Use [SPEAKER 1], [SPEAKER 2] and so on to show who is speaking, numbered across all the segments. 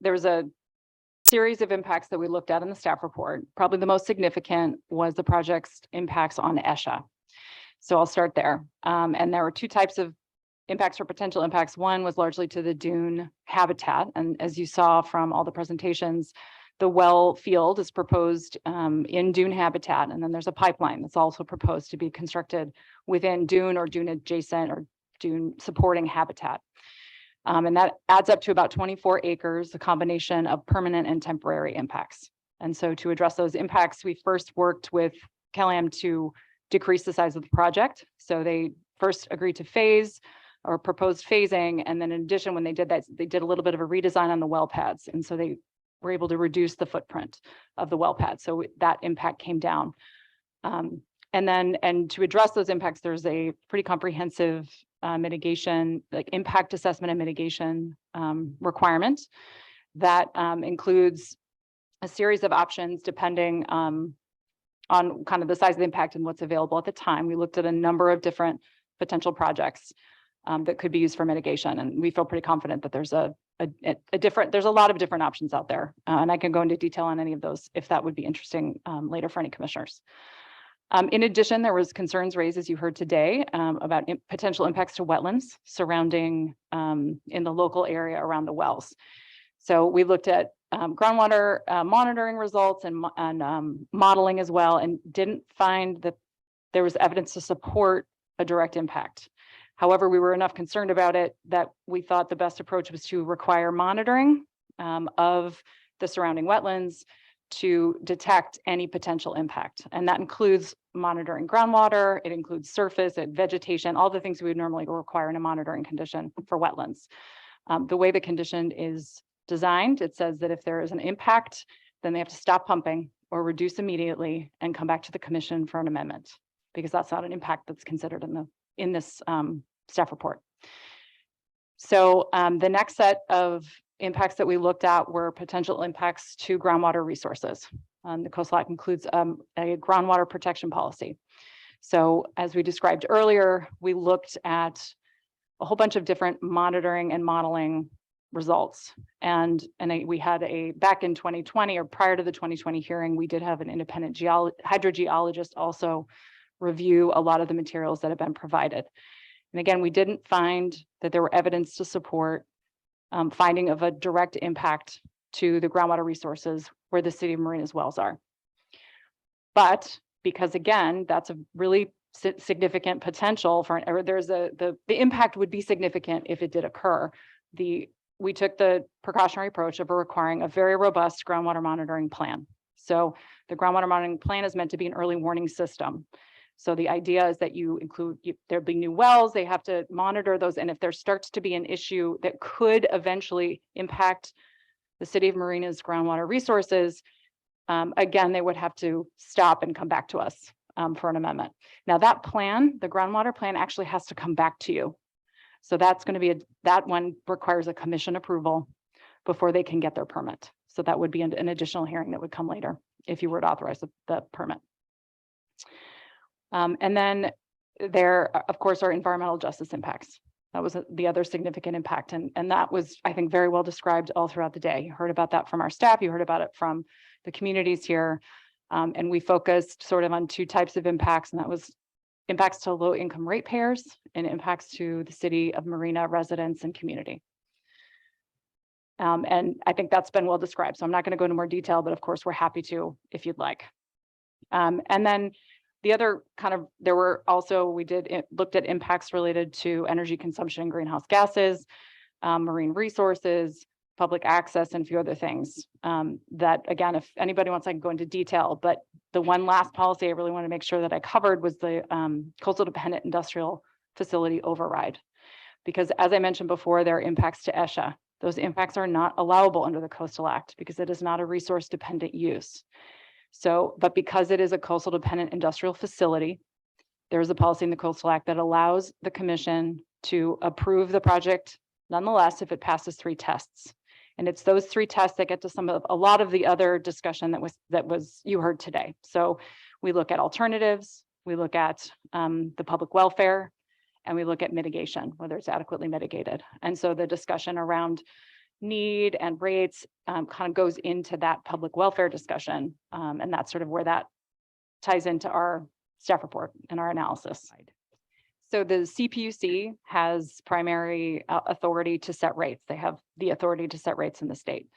[SPEAKER 1] There was a series of impacts that we looked at in the staff report. Probably the most significant was the project's impacts on ESHA. So I'll start there. And there were two types of impacts or potential impacts. One was largely to the dune habitat. And as you saw from all the presentations, the well field is proposed in dune habitat. And then there's a pipeline that's also proposed to be constructed within dune or dune adjacent or dune supporting habitat. And that adds up to about 24 acres, a combination of permanent and temporary impacts. And so to address those impacts, we first worked with CalAm to decrease the size of the project. So they first agreed to phase or proposed phasing. And then in addition, when they did that, they did a little bit of a redesign on the well pads. And so they were able to reduce the footprint of the well pad. So that impact came down. And to address those impacts, there's a pretty comprehensive mitigation, like impact assessment and mitigation requirement that includes a series of options depending on kind of the size of the impact and what's available at the time. We looked at a number of different potential projects that could be used for mitigation, and we feel pretty confident that there's there's a lot of different options out there, and I can go into detail on any of those if that would be interesting later for any commissioners. In addition, there was concerns raised, as you heard today, about potential impacts to wetlands surrounding in the local area around the wells. So we looked at groundwater monitoring results and modeling as well, and didn't find that there was evidence to support a direct impact. However, we were enough concerned about it that we thought the best approach was to require monitoring of the surrounding wetlands to detect any potential impact. And that includes monitoring groundwater, it includes surface and vegetation, all the things we would normally require in a monitoring condition for wetlands. The way the condition is designed, it says that if there is an impact, then they have to stop pumping or reduce immediately and come back to the commission for an amendment, because that's not an impact that's considered in this staff report. So the next set of impacts that we looked at were potential impacts to groundwater resources. The Coastal Act includes a groundwater protection policy. So as we described earlier, we looked at a whole bunch of different monitoring and modeling results. And we had back in 2020 or prior to the 2020 hearing, we did have an independent hydrogeologist also review a lot of the materials that have been provided. And again, we didn't find that there were evidence to support finding of a direct impact to the groundwater resources where the City of Marina's wells are. But because again, that's a really significant potential for, the impact would be significant if it did occur. We took the precautionary approach of requiring a very robust groundwater monitoring plan. So the groundwater monitoring plan is meant to be an early warning system. So the idea is that there'll be new wells, they have to monitor those. And if there starts to be an issue that could eventually impact the City of Marina's groundwater resources, again, they would have to stop and come back to us for an amendment. Now that plan, the groundwater plan, actually has to come back to you. So that's going to be that one requires a commission approval before they can get their permit. So that would be an additional hearing that would come later if you were to authorize the permit. And then there, of course, are environmental justice impacts. That was the other significant impact. And that was, I think, very well described all throughout the day. You heard about that from our staff. You heard about it from the communities here. And we focused sort of on two types of impacts, and that was impacts to low income ratepayers and impacts to the City of Marina residents and community. And I think that's been well described. So I'm not going to go into more detail, but of course, we're happy to if you'd like. And then the other kind of, there were also, looked at impacts related to energy consumption and greenhouse gases, marine resources, public access, and a few other things that, again, if anybody wants, I can go into detail, but the one last policy I really want to make sure that I covered was the coastal dependent industrial facility override. Because as I mentioned before, there are impacts to ESHA. Those impacts are not allowable under the Coastal Act because it is not a resource dependent use. So, but because it is a coastal dependent industrial facility, there is a policy in the Coastal Act that allows the commission to approve the project nonetheless if it passes 3 tests. And it's those 3 tests that get to a lot of the other discussion that was you heard today. So we look at alternatives, we look at the public welfare, and we look at mitigation, whether it's adequately mitigated. And so the discussion around need and rates kind of goes into that public welfare discussion. And that's sort of where that ties into our staff report and our analysis. So the CPUC has primary authority to set rates. They have the authority to set rates in the state.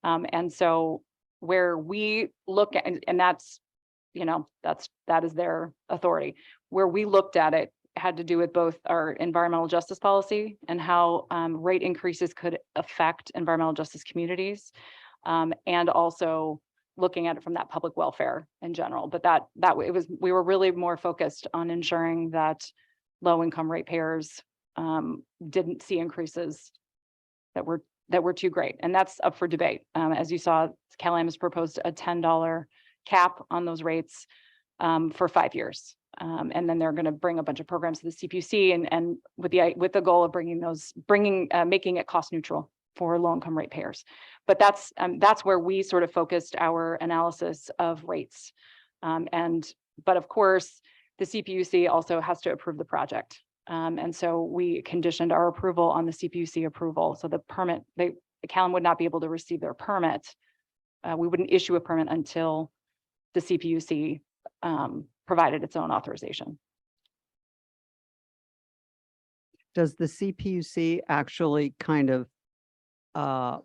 [SPEAKER 1] And so where we look at, and that's, you know, that is their authority. Where we looked at it had to do with both our environmental justice policy and how rate increases could affect environmental justice communities, and also looking at it from that public welfare in general. But we were really more focused on ensuring that low-income ratepayers didn't see increases that were too great, and that's up for debate. As you saw, CalAm has proposed a $10 cap on those rates for 5 years, and then they're going to bring a bunch of programs to the CPUC, and with the goal of making it cost neutral for low-income ratepayers. But that's where we sort of focused our analysis of rates, but of course, the CPUC also has to approve the project. And so we conditioned our approval on the CPUC approval. So the permit, CalAm would not be able to receive their permit. We wouldn't issue a permit until the CPUC provided its own authorization.
[SPEAKER 2] Does the CPUC actually kind of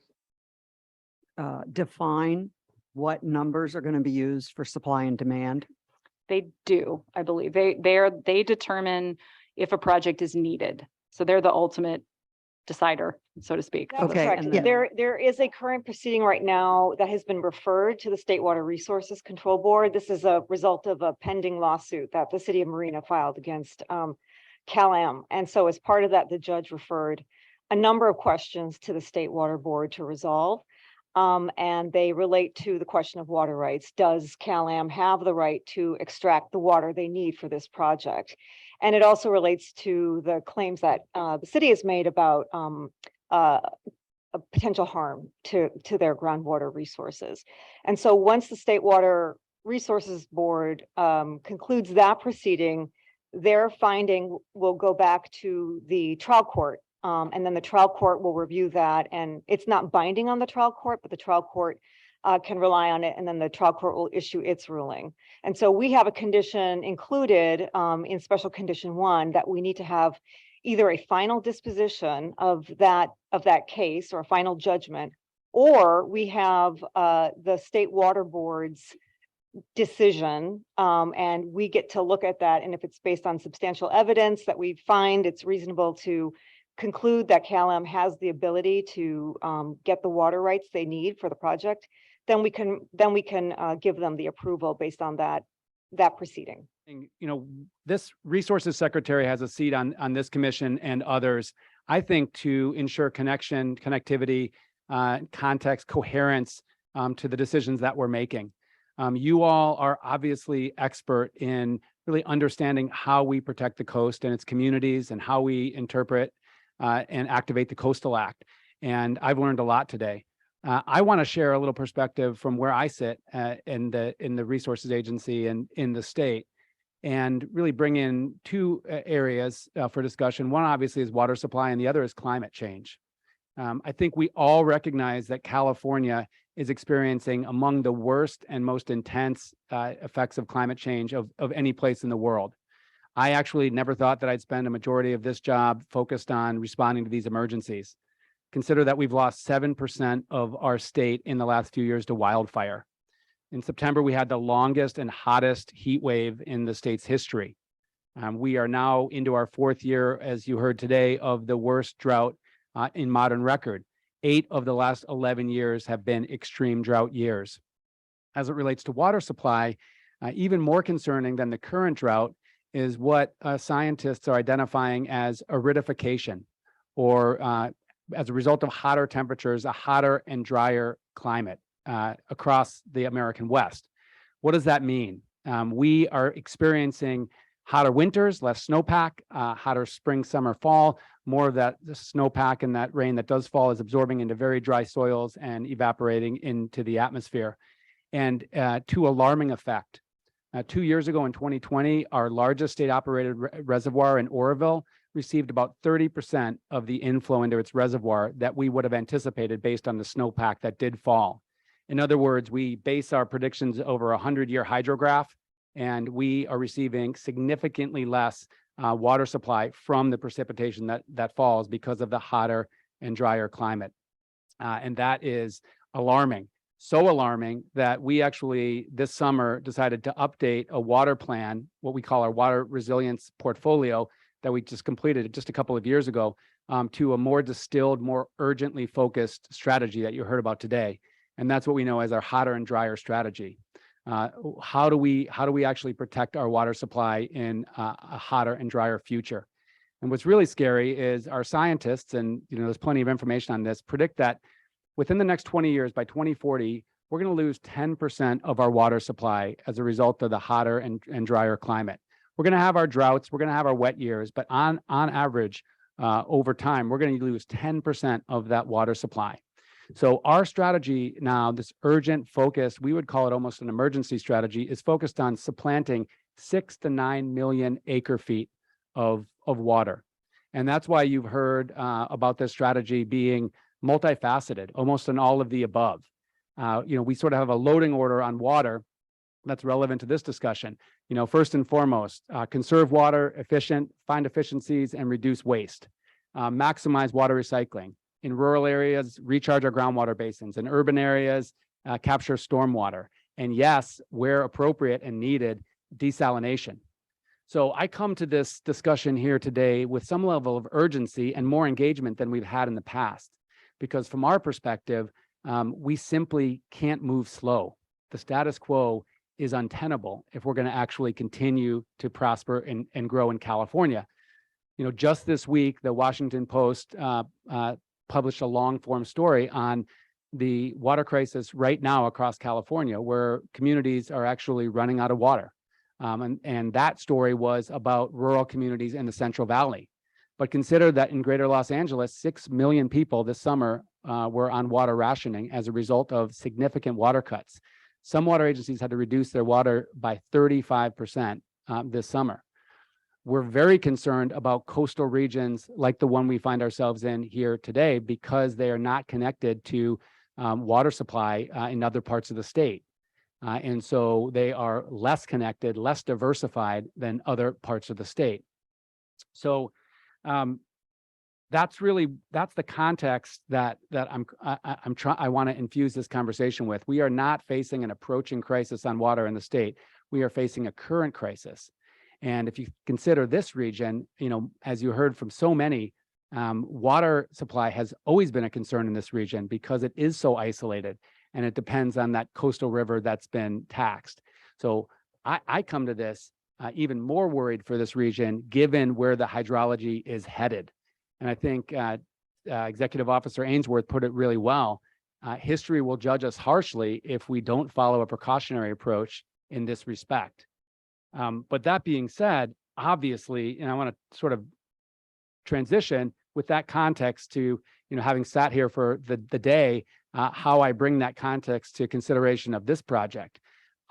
[SPEAKER 2] define what numbers are going to be used for supply and demand?
[SPEAKER 1] They do, I believe. They determine if a project is needed. So they're the ultimate decider, so to speak.
[SPEAKER 3] That's
[SPEAKER 2] Okay,
[SPEAKER 3] correct.
[SPEAKER 2] and then-
[SPEAKER 3] There is a current proceeding right now that has been referred to the State Water Resources Control Board. This is a result of a pending lawsuit that the City of Marina filed against CalAm. And so as part of that, the judge referred a number of questions to the State Water Board to resolve. And they relate to the question of water rights. Does CalAm have the right to extract the water they need for this project? And it also relates to the claims that the city has made about a potential harm to their groundwater resources. And so once the State Water Resources Board concludes that proceeding, their finding will go back to the trial court. And then the trial court will review that, and it's not binding on the trial court, but the trial court can rely on it, and then the trial court will issue its ruling. And so we have a condition included in special condition 1 that we need to have either a final disposition of that case or a final judgment, or we have the State Water Board's decision, and we get to look at that. And if it's based on substantial evidence that we find it's reasonable to conclude that CalAm has the ability to get the water rights they need for the project, then we can give them the approval based on that proceeding.
[SPEAKER 4] You know, this resources secretary has a seat on this commission and others, I think, to ensure connectivity, context, coherence to the decisions that we're making. You all are obviously expert in really understanding how we protect the coast and its communities and how we interpret and activate the Coastal Act. And I've learned a lot today. I want to share a little perspective from where I sit in the resources agency and in the state, and really bring in two areas for discussion. One obviously is water supply, and the other is climate change. I think we all recognize that California is experiencing among the worst and most intense effects of climate change of any place in the world. I actually never thought that I'd spend a majority of this job focused on responding to these emergencies. Consider that we've lost 7% of our state in the last few years to wildfire. In September, we had the longest and hottest heat wave in the state's history. We are now into our 4th year, as you heard today, of the worst drought in modern record. 8 of the last 11 years have been extreme drought years. As it relates to water supply, even more concerning than the current drought is what scientists are identifying as aridification, or as a result of hotter temperatures, a hotter and drier climate across the American West. What does that mean? We are experiencing hotter winters, less snowpack, hotter spring, summer, fall. More of that snowpack and that rain that does fall is absorbing into very dry soils and evaporating into the atmosphere. And to alarming effect. 2 years ago in 2020, our largest state-operated reservoir in Oroville received about 30% of the inflow into its reservoir that we would have anticipated based on the snowpack that did fall. In other words, we base our predictions over a 100-year hydrograph, and we are receiving significantly less water supply from the precipitation that falls because of the hotter and drier climate. And that is alarming. So alarming that we actually this summer decided to update a water plan, what we call our water resilience portfolio that we just completed just a couple of years ago, to a more distilled, more urgently focused strategy that you heard about today. And that's what we know as our hotter and drier strategy. How do we actually protect our water supply in a hotter and drier future? And what's really scary is our scientists, and there's plenty of information on this, predict that within the next 20 years, by 2040, we're going to lose 10% of our water supply as a result of the hotter and drier climate. We're going to have our droughts, we're going to have our wet years, but on average, over time, we're going to lose 10% of that water supply. So our strategy now, this urgent focus, we would call it almost an emergency strategy, is focused on supplanting 6 to 9 million acre feet of water. And that's why you've heard about this strategy being multifaceted, almost in all of the above. We sort of have a loading order on water that's relevant to this discussion. First and foremost, conserve water, find efficiencies and reduce waste, maximize water recycling. In rural areas, recharge our groundwater basins. In urban areas, capture stormwater. And yes, where appropriate and needed, desalination. So I come to this discussion here today with some level of urgency and more engagement than we've had in the past. Because from our perspective, we simply can't move slow. The status quo is untenable if we're going to actually continue to prosper and grow in California. Just this week, the Washington Post published a long-form story on the water crisis right now across California, where communities are actually running out of water. And that story was about rural communities in the Central Valley. But consider that in Greater Los Angeles, 6 million people this summer were on water rationing as a result of significant water cuts. Some water agencies had to reduce their water by 35% this summer. We're very concerned about coastal regions like the one we find ourselves in here today because they are not connected to water supply in other parts of the state. And so they are less connected, less diversified than other parts of the state. So that's the context that I want to infuse this conversation with. We are not facing an approaching crisis on water in the state. We are facing a current crisis. And if you consider this region, as you heard from so many, water supply has always been a concern in this region because it is so isolated and it depends on that coastal river that's been taxed. So I come to this even more worried for this region, given where the hydrology is headed. And I think Executive Officer Ainsworth put it really well. History will judge us harshly if we don't follow a precautionary approach in this respect. But that being said, obviously, and I want to sort of transition with that context to, having sat here for the day, how I bring that context to consideration of this project.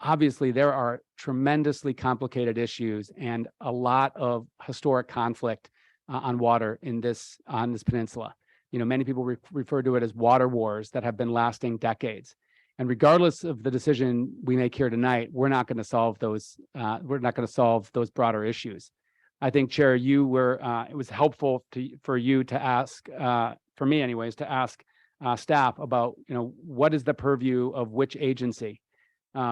[SPEAKER 4] Obviously, there are tremendously complicated issues and a lot of historic conflict on water on this peninsula. Many people refer to it as water wars that have been lasting decades. And regardless of the decision we make here tonight, we're not going to solve those. We're not going to solve those broader issues. I think, Chair, it was helpful for you to ask, for me anyways, to ask staff about, what is the purview of which agency?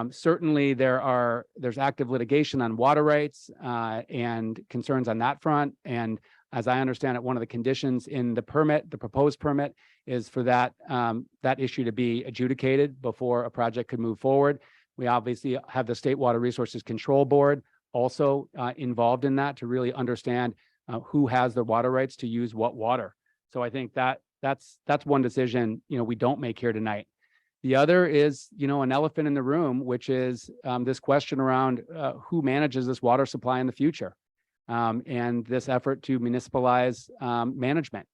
[SPEAKER 4] Certainly, there's active litigation on water rights and concerns on that front. And as I understand it, one of the conditions in the proposed permit, is for that issue to be adjudicated before a project could move forward. We obviously have the State Water Resources Control Board also involved in that to really understand who has the water rights to use what water. So I think that's one decision we don't make here tonight. The other is an elephant in the room, which is this question around who manages this water supply in the future, and this effort to municipalize management.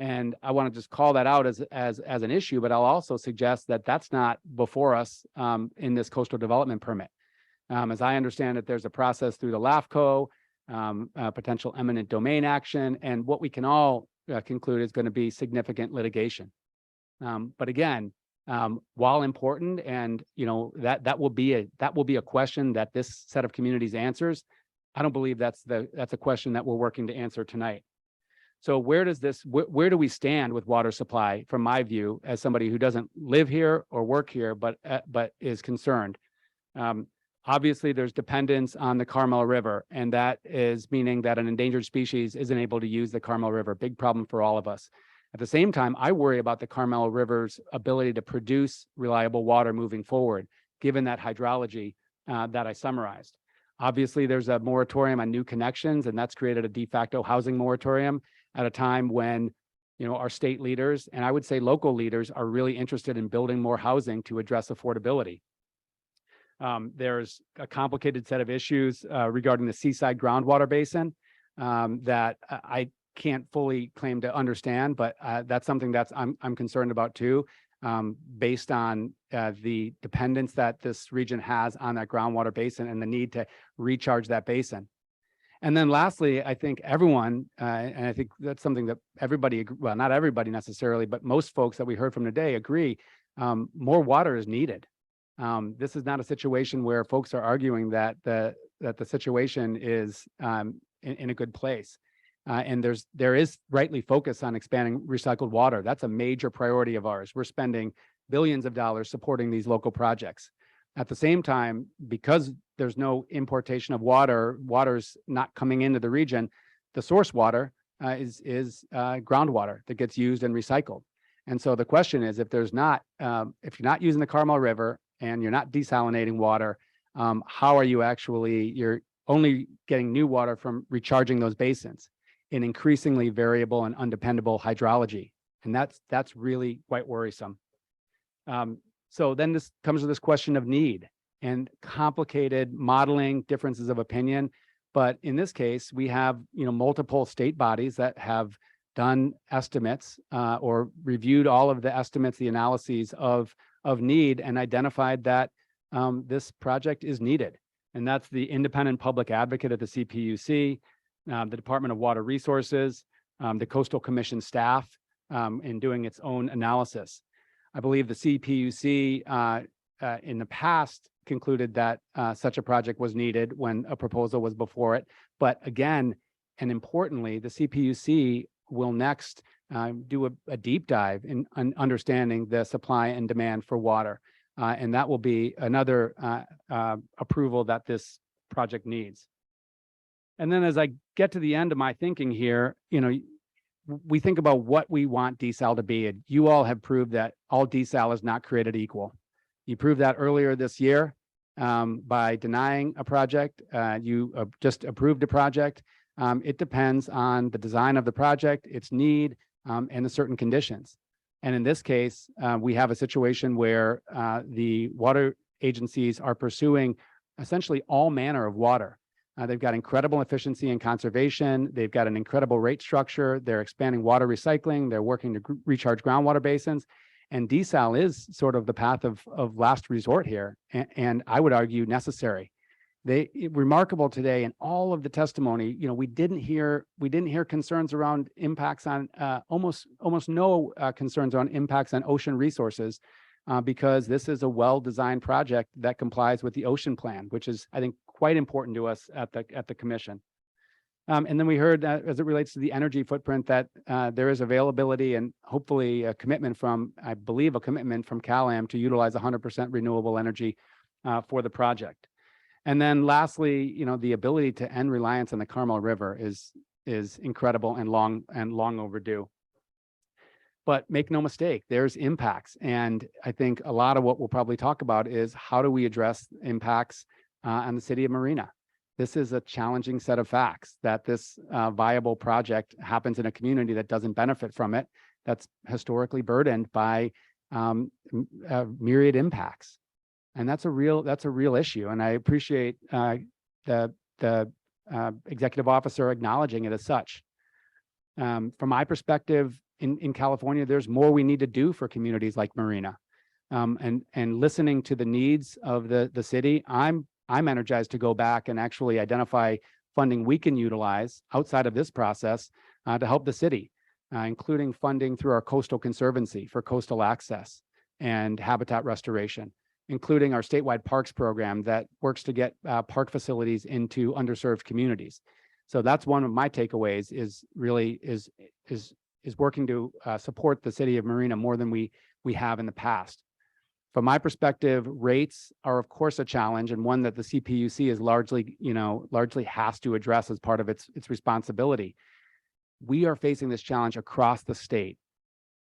[SPEAKER 4] And I want to just call that out as an issue, but I'll also suggest that that's not before us in this coastal development permit. As I understand it, there's a process through the LAFCO potential eminent domain action, and what we can all conclude is going to be significant litigation. But again, while important, and that will be a question that this set of communities answers, I don't believe that's a question that we're working to answer tonight. So where do we stand with water supply, from my view, as somebody who doesn't live here or work here, but is concerned? Obviously, there's dependence on the Carmel River, and that is meaning that an endangered species isn't able to use the Carmel River. Big problem for all of us. At the same time, I worry about the Carmel River's ability to produce reliable water moving forward, given that hydrology that I summarized. Obviously, there's a moratorium on new connections, and that's created a de facto housing moratorium at a time when our state leaders, and I would say local leaders, are really interested in building more housing to address affordability. There's a complicated set of issues regarding the seaside groundwater basin that I can't fully claim to understand, but that's something that's I'm concerned about too, based on the dependence that this region has on that groundwater basin and the need to recharge that basin. And then lastly, I think everyone, and I think that's something that everybody, well, not everybody necessarily, but most folks that we heard from today agree, more water is needed. This is not a situation where folks are arguing that the situation is in a good place. And there is rightly focus on expanding recycled water. That's a major priority of ours. We're spending billions of dollars supporting these local projects. At the same time, because there's no importation of water's not coming into the region, the source water is groundwater that gets used and recycled. And so the question is, if you're not using the Carmel River and you're not desalinating water, how are you you're only getting new water from recharging those basins in increasingly variable and undependable hydrology. And that's really quite worrisome. So then this comes to this question of need and complicated modeling differences of opinion. But in this case, we have multiple state bodies that have done estimates or reviewed all of the estimates, the analyses of need, and identified that this project is needed. And that's the independent public advocate at the CPUC, the Department of Water Resources, the Coastal Commission staff in doing its own analysis. I believe the CPUC in the past concluded that such a project was needed when a proposal was before it. But again, and importantly, the CPUC will next do a deep dive in understanding the supply and demand for water. And that will be another approval that this project needs. And then as I get to the end of my thinking here, we think about what we want desal to be. And you all have proved that all desal is not created equal. You proved that earlier this year by denying a project. You just approved a project. It depends on the design of the project, its need, and the certain conditions. And in this case, we have a situation where the water agencies are pursuing essentially all manner of water. They've got incredible efficiency and conservation. They've got an incredible rate structure. They're expanding water recycling. They're working to recharge groundwater basins. And desal is sort of the path of last resort here. And I would argue necessary. Remarkable today in all of the testimony, we didn't hear concerns around impacts on almost no concerns on impacts on ocean resources because this is a well-designed project that complies with the ocean plan, which is, I think, quite important to us at the commission. And then we heard that as it relates to the energy footprint that there is availability and hopefully a commitment from, I believe, a commitment from CalAm to utilize 100% renewable energy for the project. And then lastly, the ability to end reliance on the Carmel River is incredible and long overdue. But make no mistake, there's impacts. And I think a lot of what we'll probably talk about is how do we address impacts on the city of Marina. This is a challenging set of facts that this viable project happens in a community that doesn't benefit from it, that's historically burdened by myriad impacts. And that's a real issue. And I appreciate the executive officer acknowledging it as such. From my perspective, in California, there's more we need to do for communities like Marina. And listening to the needs of the city, I'm energized to go back and actually identify funding we can utilize outside of this process to help the city, including funding through our Coastal Conservancy for coastal access and habitat restoration, including our statewide parks program that works to get park facilities into underserved communities. So that's one of my takeaways is really is working to support the city of Marina more than we have in the past. From my perspective, rates are of course a challenge, and one that the CPUC is largely has to address as part of its responsibility. We are facing this challenge across the state.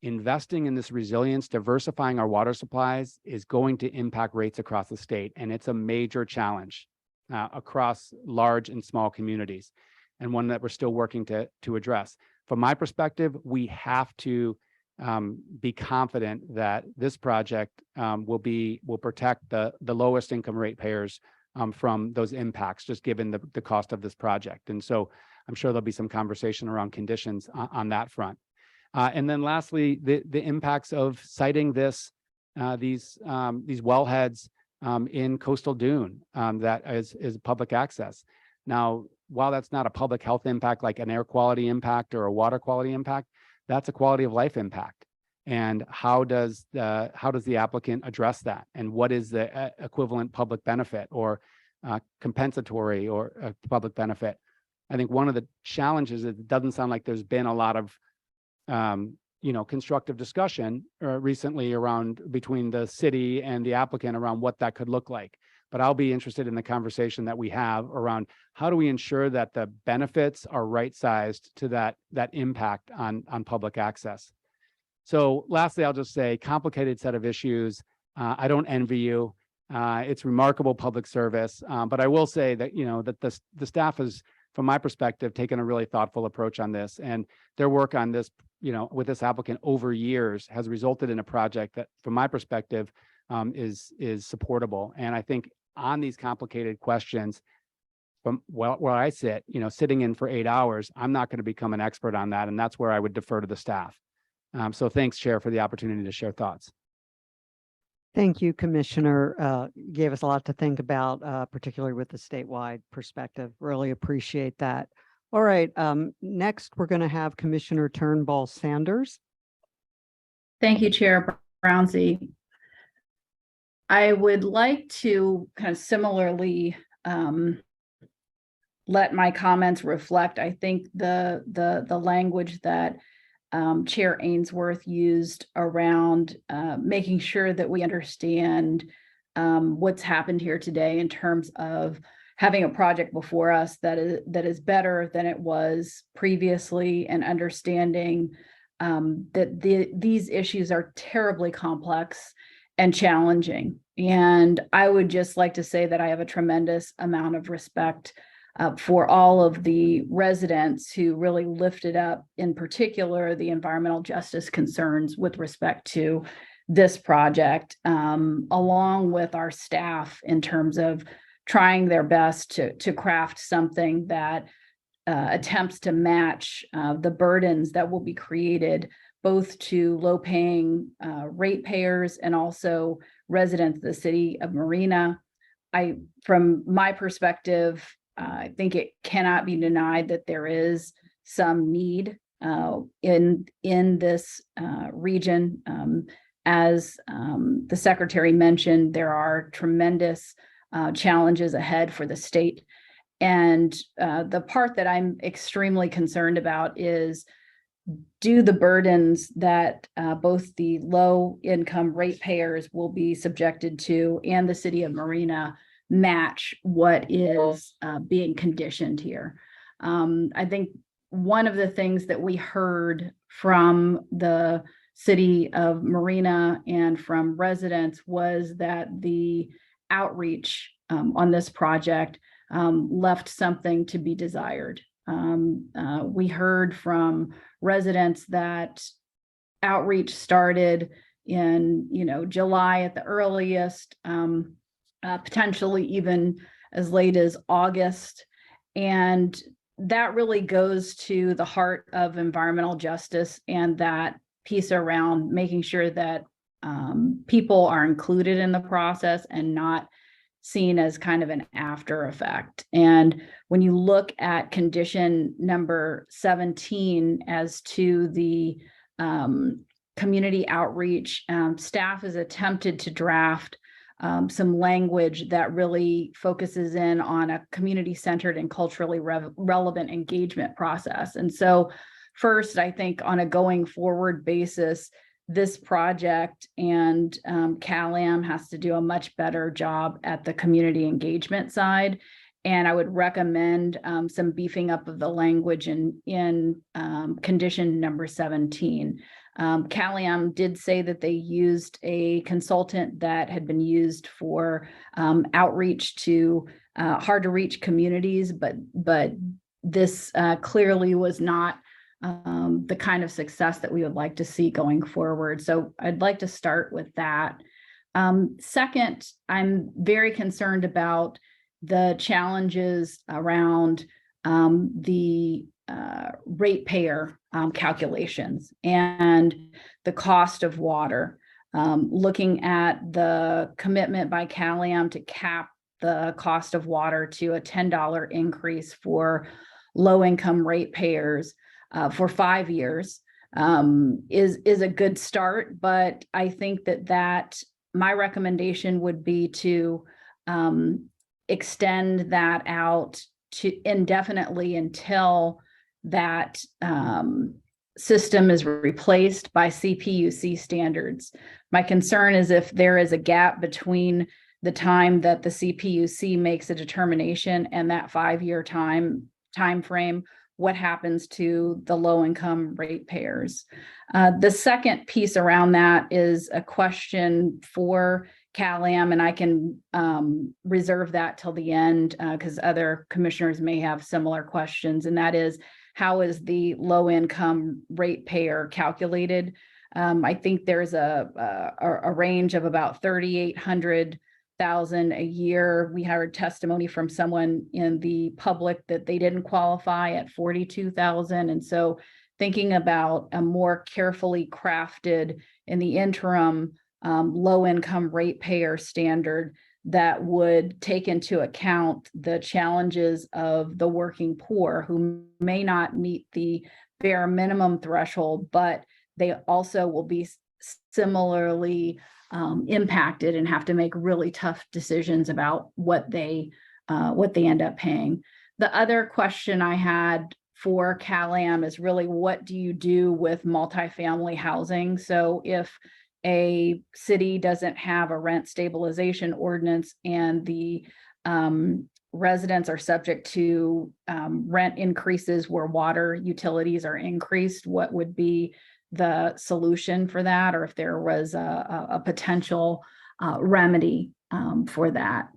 [SPEAKER 4] Investing in this resilience, diversifying our water supplies is going to impact rates across the state, and it's a major challenge across large and small communities, and one that we're still working to address. From my perspective, we have to be confident that this project will protect the lowest income ratepayers from those impacts, just given the cost of this project. And so I'm sure there'll be some conversation around conditions on that front. And then lastly, the impacts of citing these wellheads in coastal dune that is public access. Now, while that's not a public health impact like an air quality impact or a water quality impact, that's a quality of life impact. And how does the applicant address that? And what is the equivalent public benefit or compensatory or public benefit? I think one of the challenges is it doesn't sound like there's been a lot of constructive discussion recently between the city and the applicant around what that could look like. But I'll be interested in the conversation that we have around how do we ensure that the benefits are right-sized to that impact on public access. So lastly, I'll just say complicated set of issues. I don't envy you. It's remarkable public service. But I will say that, that the staff has, from my perspective, taken a really thoughtful approach on this, and their work on this, with this applicant over years has resulted in a project that, from my perspective, is supportable. And I think on these complicated questions, from where I sit, sitting in for 8 hours, I'm not going to become an expert on that, and that's where I would defer to the staff. So thanks, Chair, for the opportunity to share thoughts.
[SPEAKER 2] Thank you, Commissioner. You gave us a lot to think about, particularly with the statewide perspective. Really appreciate that. All right. Next, we're going to have Commissioner Turnbull Sanders.
[SPEAKER 5] Thank you, Chair Brownsy. I would like to kind of similarly let my comments reflect, I think, the language that Chair Ainsworth used around making sure that we understand what's happened here today in terms of having a project before us that is better than it was previously, and understanding that these issues are terribly complex and challenging. And I would just like to say that I have a tremendous amount of respect for all of the residents who really lifted up, in particular, the environmental justice concerns with respect to this project, along with our staff in terms of trying their best to craft something that attempts to match the burdens that will be created both to low-paying ratepayers and also residents of the city of Marina. From my perspective, I think it cannot be denied that there is some need in this region. As the Secretary mentioned, there are tremendous challenges ahead for the state. And the part that I'm extremely concerned about is, do the burdens that both the low-income ratepayers will be subjected to and the city of Marina match what is being conditioned here? I think one of the things that we heard from the city of Marina and from residents was that the outreach on this project left something to be desired. We heard from residents that outreach started in July at the earliest, potentially even as late as August. And that really goes to the heart of environmental justice and that piece around making sure that people are included in the process and not seen as kind of an after effect. And when you look at condition number 17 as to the community outreach, staff has attempted to draft some language that really focuses in on a community-centered and culturally relevant engagement process. And so first, I think on a going forward basis, this project and CalAm has to do a much better job at the community engagement side. And I would recommend some beefing up of the language in condition number 17. CalAm did say that they used a consultant that had been used for outreach to hard to reach communities, but this clearly was not the kind of success that we would like to see going forward. So I'd like to start with that. Second, I'm very concerned about the challenges around the ratepayer calculations and the cost of water. Looking at the commitment by CalAm to cap the cost of water to a $10 increase for low-income ratepayers for 5 years is a good start, but I think that my recommendation would be to extend that out to indefinitely until that system is replaced by CPUC standards. My concern is if there is a gap between the time that the CPUC makes a determination and that 5-year time frame, what happens to the low-income ratepayers. The second piece around that is a question for CalAm, and I can reserve that till the end because other commissioners may have similar questions, and that is, how is the low-income ratepayer calculated? I think there's a range of about $3,800 a year. We heard testimony from someone in the public that they didn't qualify at $42,000. And so thinking about a more carefully crafted in the interim low-income ratepayer standard that would take into account the challenges of the working poor who may not meet the bare minimum threshold, but they also will be similarly impacted and have to make really tough decisions about what they end up paying. The other question I had for CalAm is really, what do you do with multifamily housing? So if a city doesn't have a rent stabilization ordinance and the residents are subject to rent increases where water utilities are increased, what would be the solution for that, or if there was a potential remedy for that.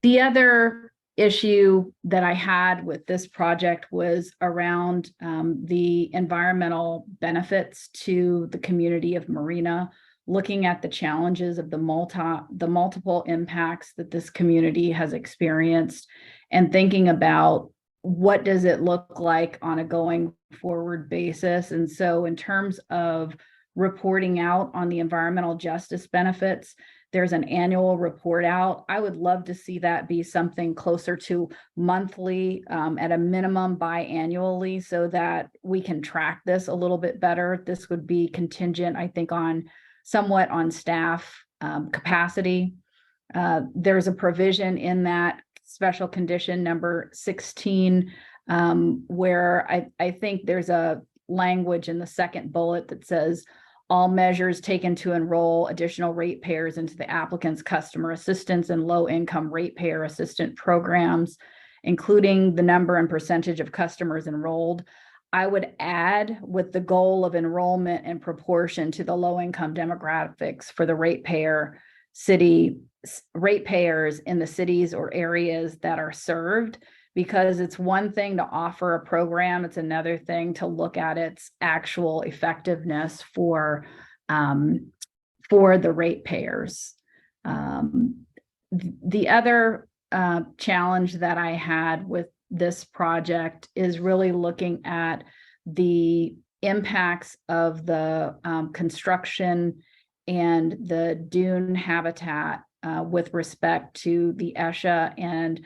[SPEAKER 5] The other issue that I had with this project was around the environmental benefits to the community of Marina, looking at the challenges of the multiple impacts that this community has experienced, and thinking about what does it look like on a going forward basis. And so in terms of reporting out on the environmental justice benefits, there's an annual report out. I would love to see that be something closer to monthly, at a minimum biannually, so that we can track this a little bit better. This would be contingent, I think, on somewhat on staff capacity. There's a provision in that special condition number 16, where I think there's a language in the second bullet that says all measures taken to enroll additional ratepayers into the applicant's customer assistance and low-income ratepayer assistant programs, including the number and percentage of customers enrolled. I would add, with the goal of enrollment in proportion to the low-income demographics for the ratepayers in the cities or areas that are served, because it's one thing to offer a program, it's another thing to look at its actual effectiveness for the ratepayers. The other challenge that I had with this project is really looking at the impacts of the construction and the dune habitat with respect to the ESHA and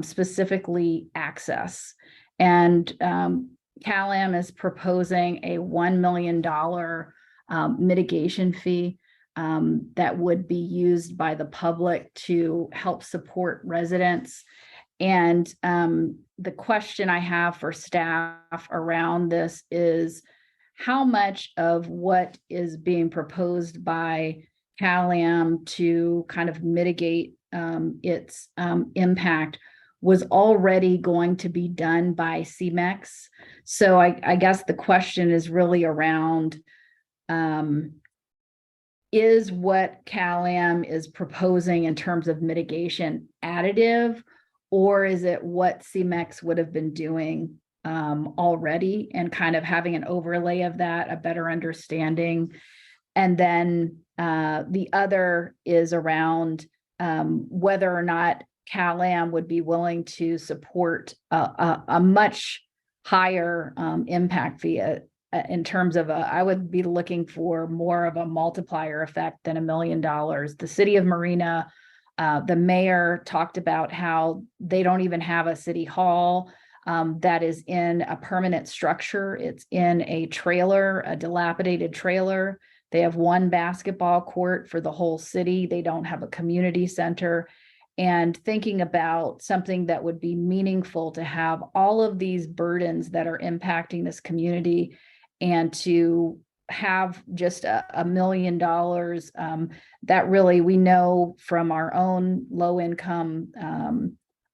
[SPEAKER 5] specifically access. And CalAm is proposing a $1 million mitigation fee that would be used by the public to help support residents. And the question I have for staff around this is how much of what is being proposed by CalAm to kind of mitigate its impact was already going to be done by CEMEX. So I guess the question is really around, is what CalAm is proposing in terms of mitigation additive, or is it what CEMEX would have been doing already, and kind of having an overlay of that, a better understanding? And then the other is around whether or not CalAm would be willing to support a much higher impact fee in terms of I would be looking for more of a multiplier effect than $1 million. The City of Marina, the mayor talked about how they don't even have a city hall that is in a permanent structure. It's in a trailer, a dilapidated trailer. They have one basketball court for the whole city. They don't have a community center. And thinking about something that would be meaningful to have all of these burdens that are impacting this community, and to have just $1 million that really, we know from our own low income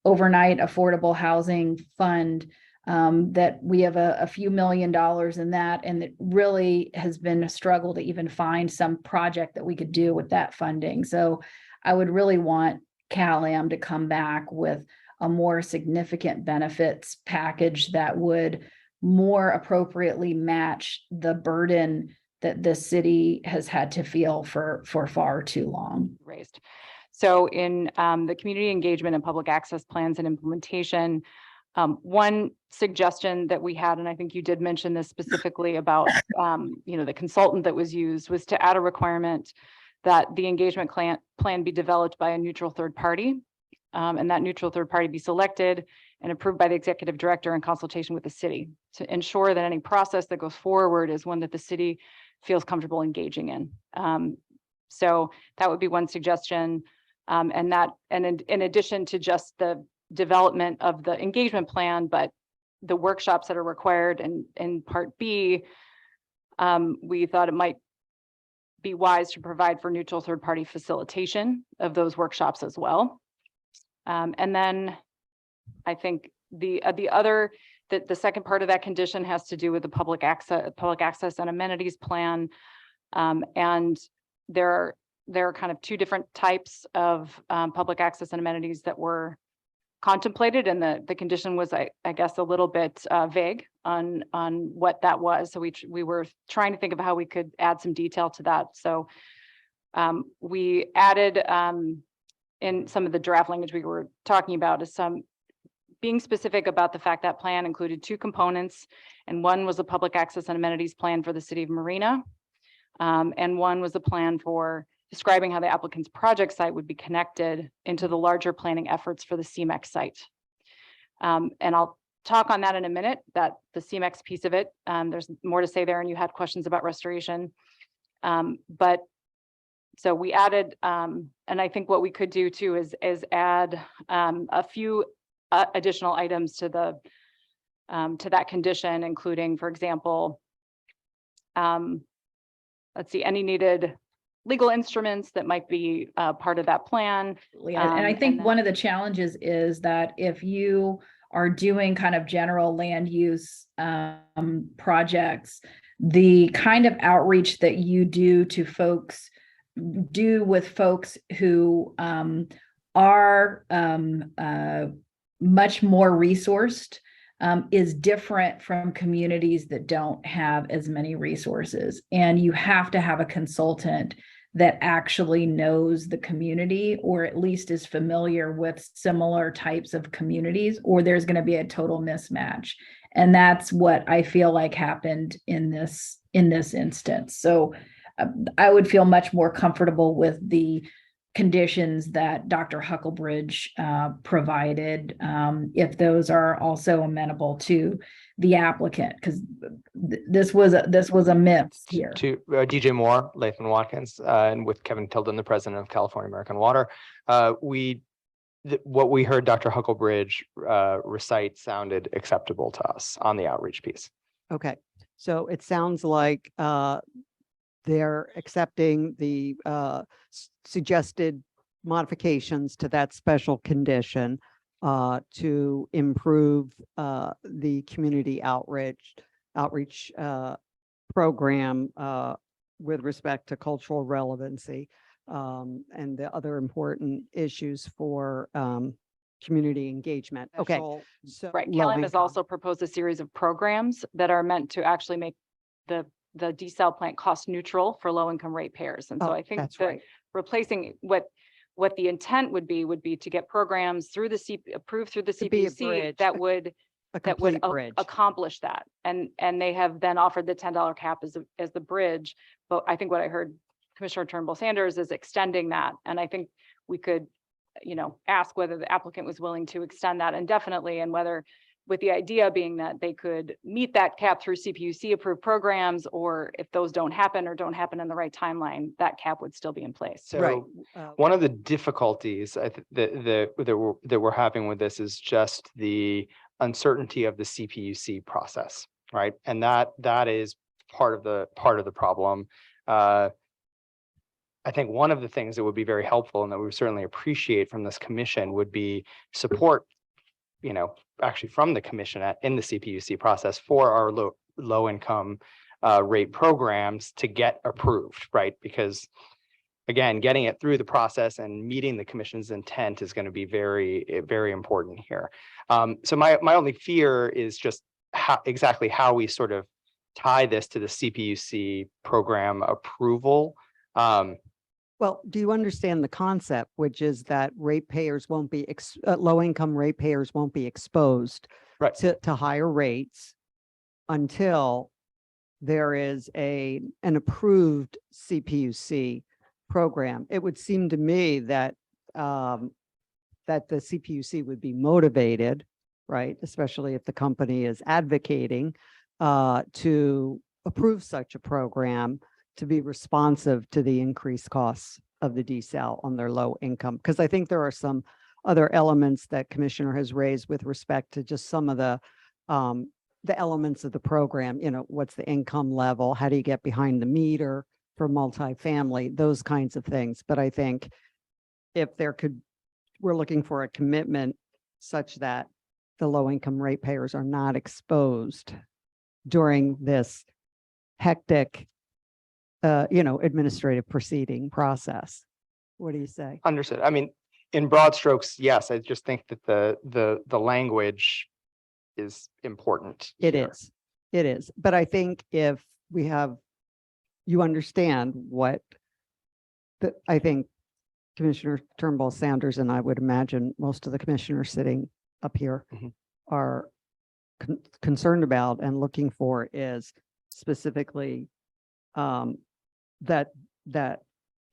[SPEAKER 5] overnight affordable housing fund that we have a few $1 million in that, and it really has been a struggle to even find some project that we could do with that funding. So I would really want CalAm to come back with a more significant benefits package that would more appropriately match the burden that the city has had to feel for far too long.
[SPEAKER 1] Raised. So in the community engagement and public access plans and implementation, one suggestion that we had, and I think you did mention this specifically about the consultant that was used, was to add a requirement that the engagement plan be developed by a neutral third party, and that neutral third party be selected and approved by the executive director in consultation with the city, to ensure that any process that goes forward is one that the city feels comfortable engaging in. So that would be one suggestion. And in addition to just the development of the engagement plan, but the workshops that are required in Part B, we thought it might be wise to provide for neutral third-party facilitation of those workshops as well. And then I think the second part of that condition has to do with the public access and amenities plan. And there are kind of two different types of public access and amenities that were contemplated, and the condition was, I guess, a little bit vague on what that was. So we were trying to think of how we could add some detail to that. So we added in some of the draft language we were talking about is some being specific about the fact that plan included two components, and one was a public access and amenities plan for the City of Marina, and one was a plan for describing how the applicant's project site would be connected into the larger planning efforts for the CEMEX site. And I'll talk on that in a minute, that the CEMEX piece of it, there's more to say there, and you had questions about restoration. But so we added, and I think what we could do too is add a few additional items to that condition, including, for example, let's see, any needed legal instruments that might be part of that plan.
[SPEAKER 5] And I think one of the challenges is that if you are doing kind of general land use projects, the kind of outreach that you do to folks, with folks who are much more resourced is different from communities that don't have as many resources. And you have to have a consultant that actually knows the community, or at least is familiar with similar types of communities, or there's going to be a total mismatch. And that's what I feel like happened in this instance. So I would feel much more comfortable with the conditions that Dr. Hucklebridge provided, if those are also amenable to the applicant, because this was a myth here.
[SPEAKER 6] To DJ Moore, Lathan Watkins, and with Kevin Tilden, the president of California American Water. What we heard Dr. Hucklebridge recite sounded acceptable to us on the outreach piece.
[SPEAKER 2] Okay, so it sounds like they're accepting the suggested modifications to that special condition to improve the community outreach program with respect to cultural relevancy and the other important issues for community engagement. Okay, so
[SPEAKER 1] Right.
[SPEAKER 2] low
[SPEAKER 1] CalAm has
[SPEAKER 2] income.
[SPEAKER 1] also proposed a series of programs that are meant to actually make the desal plant cost neutral for low income ratepayers. And so
[SPEAKER 2] Oh,
[SPEAKER 1] I think
[SPEAKER 2] that's
[SPEAKER 1] that
[SPEAKER 2] right.
[SPEAKER 1] replacing what the intent would be to get programs through the approved through the
[SPEAKER 2] To be a
[SPEAKER 1] CPUC
[SPEAKER 2] bridge,
[SPEAKER 1] that would
[SPEAKER 2] A
[SPEAKER 1] that would
[SPEAKER 2] complete bridge.
[SPEAKER 1] accomplish that. And they have then offered the $10 cap as the bridge. But I think what I heard Commissioner Turnbull Sanders is extending that. And I think we could, ask whether the applicant was willing to extend that indefinitely, and whether, with the idea being that they could meet that cap through CPUC approved programs, or if those don't happen or don't happen in the right timeline, that cap would still be in place.
[SPEAKER 6] So
[SPEAKER 2] Right.
[SPEAKER 6] one of the difficulties that we're having with this is just the uncertainty of the CPUC process, right? And that is part of the problem. I think one of the things that would be very helpful and that we would certainly appreciate from this commission would be support, actually from the commission in the CPUC process for our low income rate programs to get approved, right? Because again, getting it through the process and meeting the commission's intent is going to be very, very important here. So my only fear is just exactly how we sort of tie this to the CPUC program approval.
[SPEAKER 2] Well, do you understand the concept, which is that ratepayers won't be, low-income ratepayers won't be exposed
[SPEAKER 6] Right.
[SPEAKER 2] to higher rates until there is an approved CPUC program? It would seem to me that that the CPUC would be motivated, right, especially if the company is advocating to approve such a program, to be responsive to the increased costs of the desal on their low income. Because I think there are some other elements that Commissioner has raised with respect to just some of the elements of the program. What's the income level? How do you get behind the meter for multifamily? Those kinds of things. But I think if we're looking for a commitment such that the low income ratepayers are not exposed during this hectic administrative proceeding process. What do you say?
[SPEAKER 6] Understood. I mean, in broad strokes, yes, I just think that the language is important.
[SPEAKER 2] It
[SPEAKER 6] here.
[SPEAKER 2] is. It is. But I think if you understand what I think Commissioner Turnbull Sanders, and I would imagine most of the commissioners sitting up here are concerned about and looking for is specifically that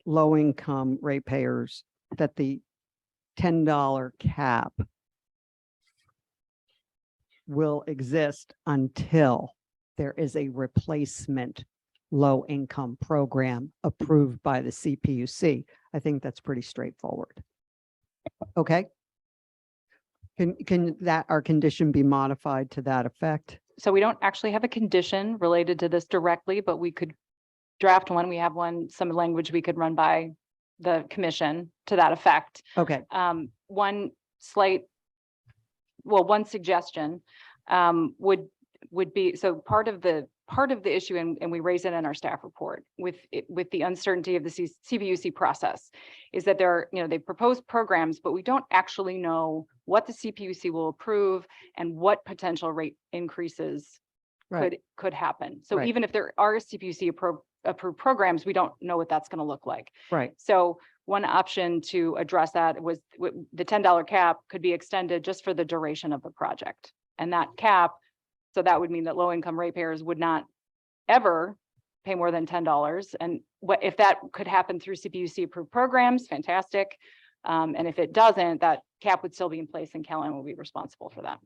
[SPEAKER 2] low-income ratepayers, that the $10 cap will exist until there is a replacement low-income program approved by the CPUC. I think that's pretty straightforward. Okay. Can our condition be modified to that effect?
[SPEAKER 1] So we don't actually have a condition related to this directly, but we could draft one. We have some language we could run by the commission to that effect.
[SPEAKER 2] Okay.
[SPEAKER 1] One suggestion would be, so part of the issue, and we raise it in our staff report with the uncertainty of the CPUC process, is that they propose programs, but we don't actually know what the CPUC will approve and what potential rate increases could happen. So even if there are CPUC approved programs, we don't know what that's going to look like.
[SPEAKER 2] Right.
[SPEAKER 1] So one option to address that was the $10 cap could be extended just for the duration of the project. And that cap, so that would mean that low income ratepayers would not ever pay more than $10. And what if that could happen through CPUC approved programs, fantastic. And if it doesn't, that cap would still be in place and CalAm will be responsible for that.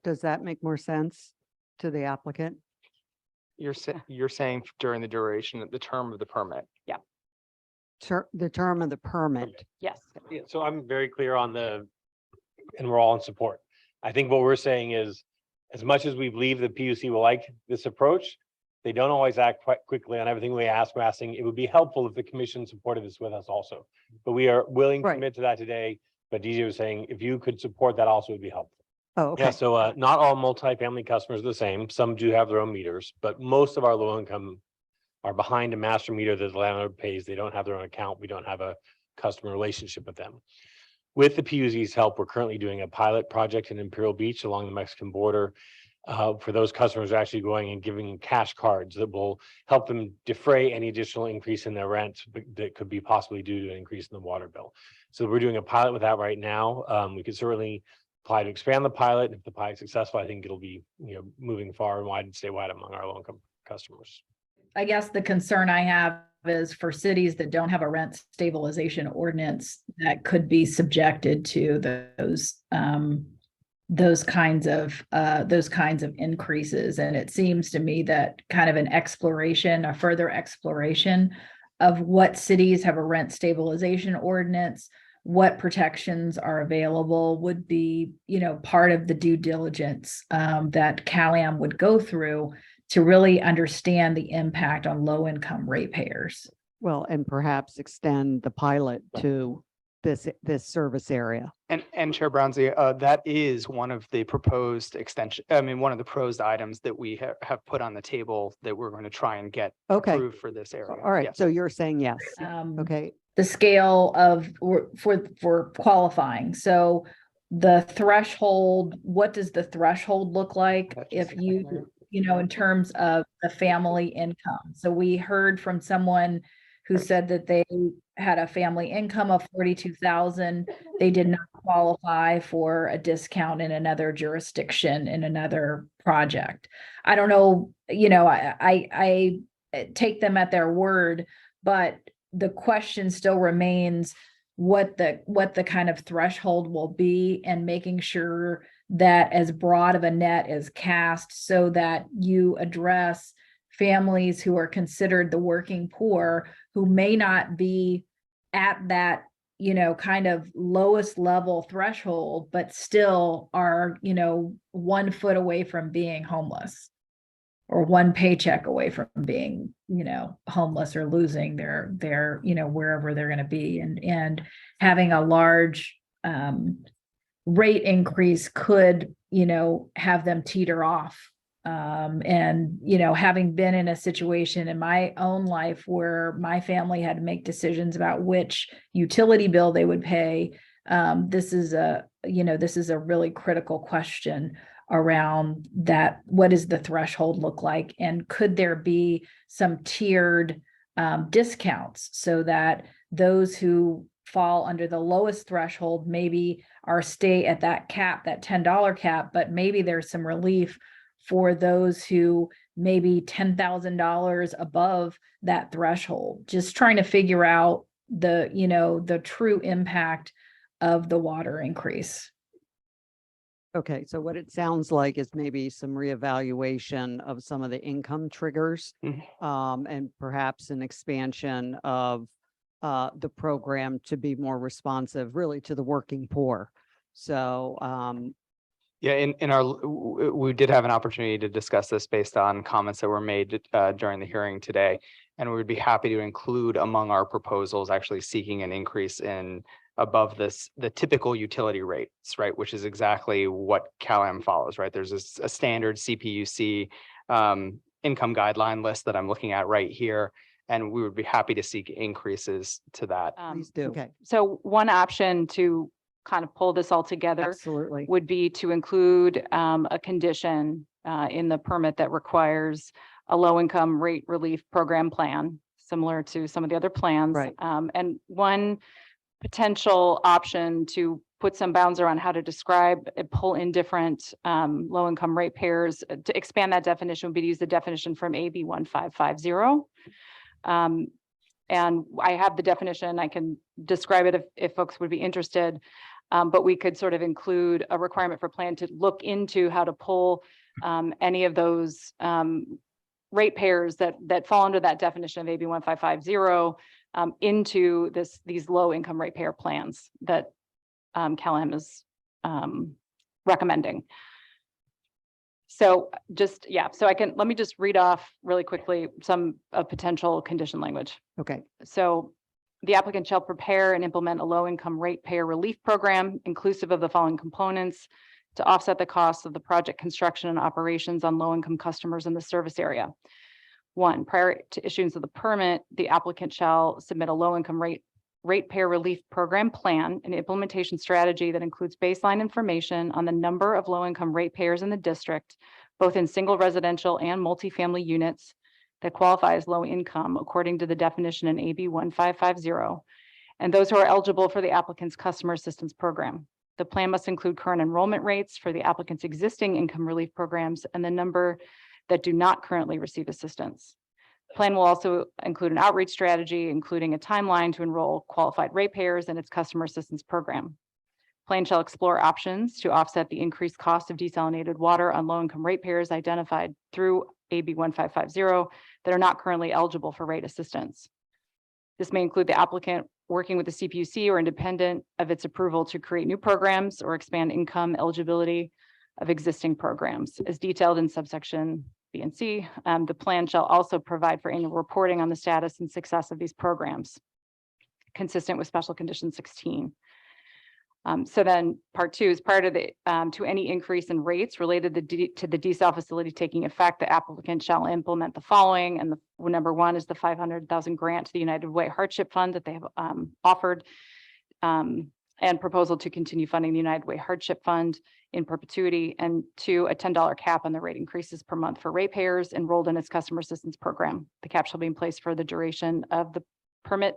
[SPEAKER 2] Does that make more sense to the applicant?
[SPEAKER 6] You're saying during the duration of the term of the permit.
[SPEAKER 2] The term of the permit.
[SPEAKER 1] Yes.
[SPEAKER 7] Yeah, so I'm very clear on and we're all in support. I think what we're saying is, as much as we believe the PUC will like this approach, they don't always act quite quickly on everything we ask. We're asking, it would be helpful if the commission supported this with us also. But we are willing to
[SPEAKER 2] Right.
[SPEAKER 7] commit to that today. But DJ was saying, if you could support that also would be helpful.
[SPEAKER 2] Oh,
[SPEAKER 7] Yeah,
[SPEAKER 2] okay.
[SPEAKER 7] so not all multifamily customers are the same. Some do have their own meters, but most of our low income are behind a master meter that the landlord pays. They don't have their own account. We don't have a customer relationship with them. With the PUC's help, we're currently doing a pilot project in Imperial Beach along the Mexican border. For those customers actually going and giving cash cards that will help them defray any additional increase in their rent that could be possibly due to an increase in the water bill. So we're doing a pilot with that right now. We could certainly apply to expand the pilot. If the pilot is successful, I think it'll be, moving far and wide and statewide among our low income customers.
[SPEAKER 5] I guess the concern I have is for cities that don't have a rent stabilization ordinance that could be subjected to those kinds of increases. And it seems to me that kind of a further exploration of what cities have a rent stabilization ordinance, what protections are available would be, part of the due diligence that CalAm would go through to really understand the impact on low-income ratepayers.
[SPEAKER 2] Well, and perhaps extend the pilot to this service area.
[SPEAKER 6] And Chair Brownsley, that is one of the proposed extension, one of the proposed items that we have put on the table that we're going to try and get
[SPEAKER 2] Okay.
[SPEAKER 6] approved for this area.
[SPEAKER 2] All right.
[SPEAKER 6] Yes.
[SPEAKER 2] So you're saying yes.
[SPEAKER 5] Um,
[SPEAKER 2] Okay.
[SPEAKER 5] The scale of for qualifying. So the threshold, what does the threshold look like if you, in terms of the family income? So we heard from someone who said that they had a family income of 42,000. They did not qualify for a discount in another jurisdiction in another project. I don't know, I take them at their word, but the question still remains what the kind of threshold will be, and making sure that as broad of a net is cast so that you address families who are considered the working poor, who may not be at that, kind of lowest level threshold, but still are, 1 foot away from being homeless, or 1 paycheck away from being, homeless or losing their, wherever they're going to be. And having a large rate increase could, have them teeter off. And, having been in a situation in my own life where my family had to make decisions about which utility bill they would pay, this is a really critical question around that. What does the threshold look like? And could there be some tiered discounts so that those who fall under the lowest threshold maybe stay at that cap, that $10 cap, but maybe there's some relief for those who maybe $10,000 above that threshold? Just trying to figure out the true impact of the water increase.
[SPEAKER 2] Okay. So what it sounds like is maybe some reevaluation of some of the income triggers, and perhaps an expansion of the program to be more responsive really to the working poor. So,
[SPEAKER 6] Yeah, we did have an opportunity to discuss this based on comments that were made during the hearing today. And we would be happy to include among our proposals actually seeking an increase in above the typical utility rates, right? Which is exactly what CalAm follows, right? There's a standard CPUC income guideline list that I'm looking at right here. And we would be happy to seek increases to that.
[SPEAKER 2] please do. Okay.
[SPEAKER 1] So one option to kind of pull this all together
[SPEAKER 2] Absolutely.
[SPEAKER 1] would be to include a condition in the permit that requires a low-income rate relief program plan, similar to some of the other plans.
[SPEAKER 2] Right.
[SPEAKER 1] And one potential option to put some bounds around how to describe and pull in different low-income ratepayers. To expand that definition would be to use the definition from AB 1550. And I have the definition. I can describe it if folks would be interested. But we could sort of include a requirement for plan to look into how to pull any of those ratepayers that fall under that definition of AB 1550 into these low income ratepayer plans that CalAm is recommending. So let me just read off really quickly some potential condition language.
[SPEAKER 2] Okay.
[SPEAKER 1] So the applicant shall prepare and implement a low income ratepayer relief program inclusive of the following components to offset the costs of the project construction and operations on low income customers in the service area. 1, prior to issuance of the permit, the applicant shall submit a low income ratepayer relief program plan and implementation strategy that includes baseline information on the number of low income ratepayers in the district, both in single residential and multifamily units that qualify as low income according to the definition in AB 1550, and those who are eligible for the applicant's customer assistance program. The plan must include current enrollment rates for the applicant's existing income relief programs and the number that do not currently receive assistance. The plan will also include an outreach strategy, including a timeline to enroll qualified ratepayers in its customer assistance program. Plan shall explore options to offset the increased cost of desalinated water on low-income ratepayers identified through AB 1550 that are not currently eligible for rate assistance. This may include the applicant working with the CPUC or independent of its approval to create new programs or expand income eligibility of existing programs as detailed in subsection B and C. The plan shall also provide for annual reporting on the status and success of these programs, consistent with special condition 16. So then part 2 is prior to any increase in rates related to the desal facility taking effect, the applicant shall implement the following. And the number 1 is the $500,000 grant to the United Way Hardship Fund that they have offered, and proposal to continue funding the United Way Hardship Fund in perpetuity. And 2, a $10 cap on the rate increases per month for ratepayers enrolled in its customer assistance program. The cap shall be in place for the duration of the permit.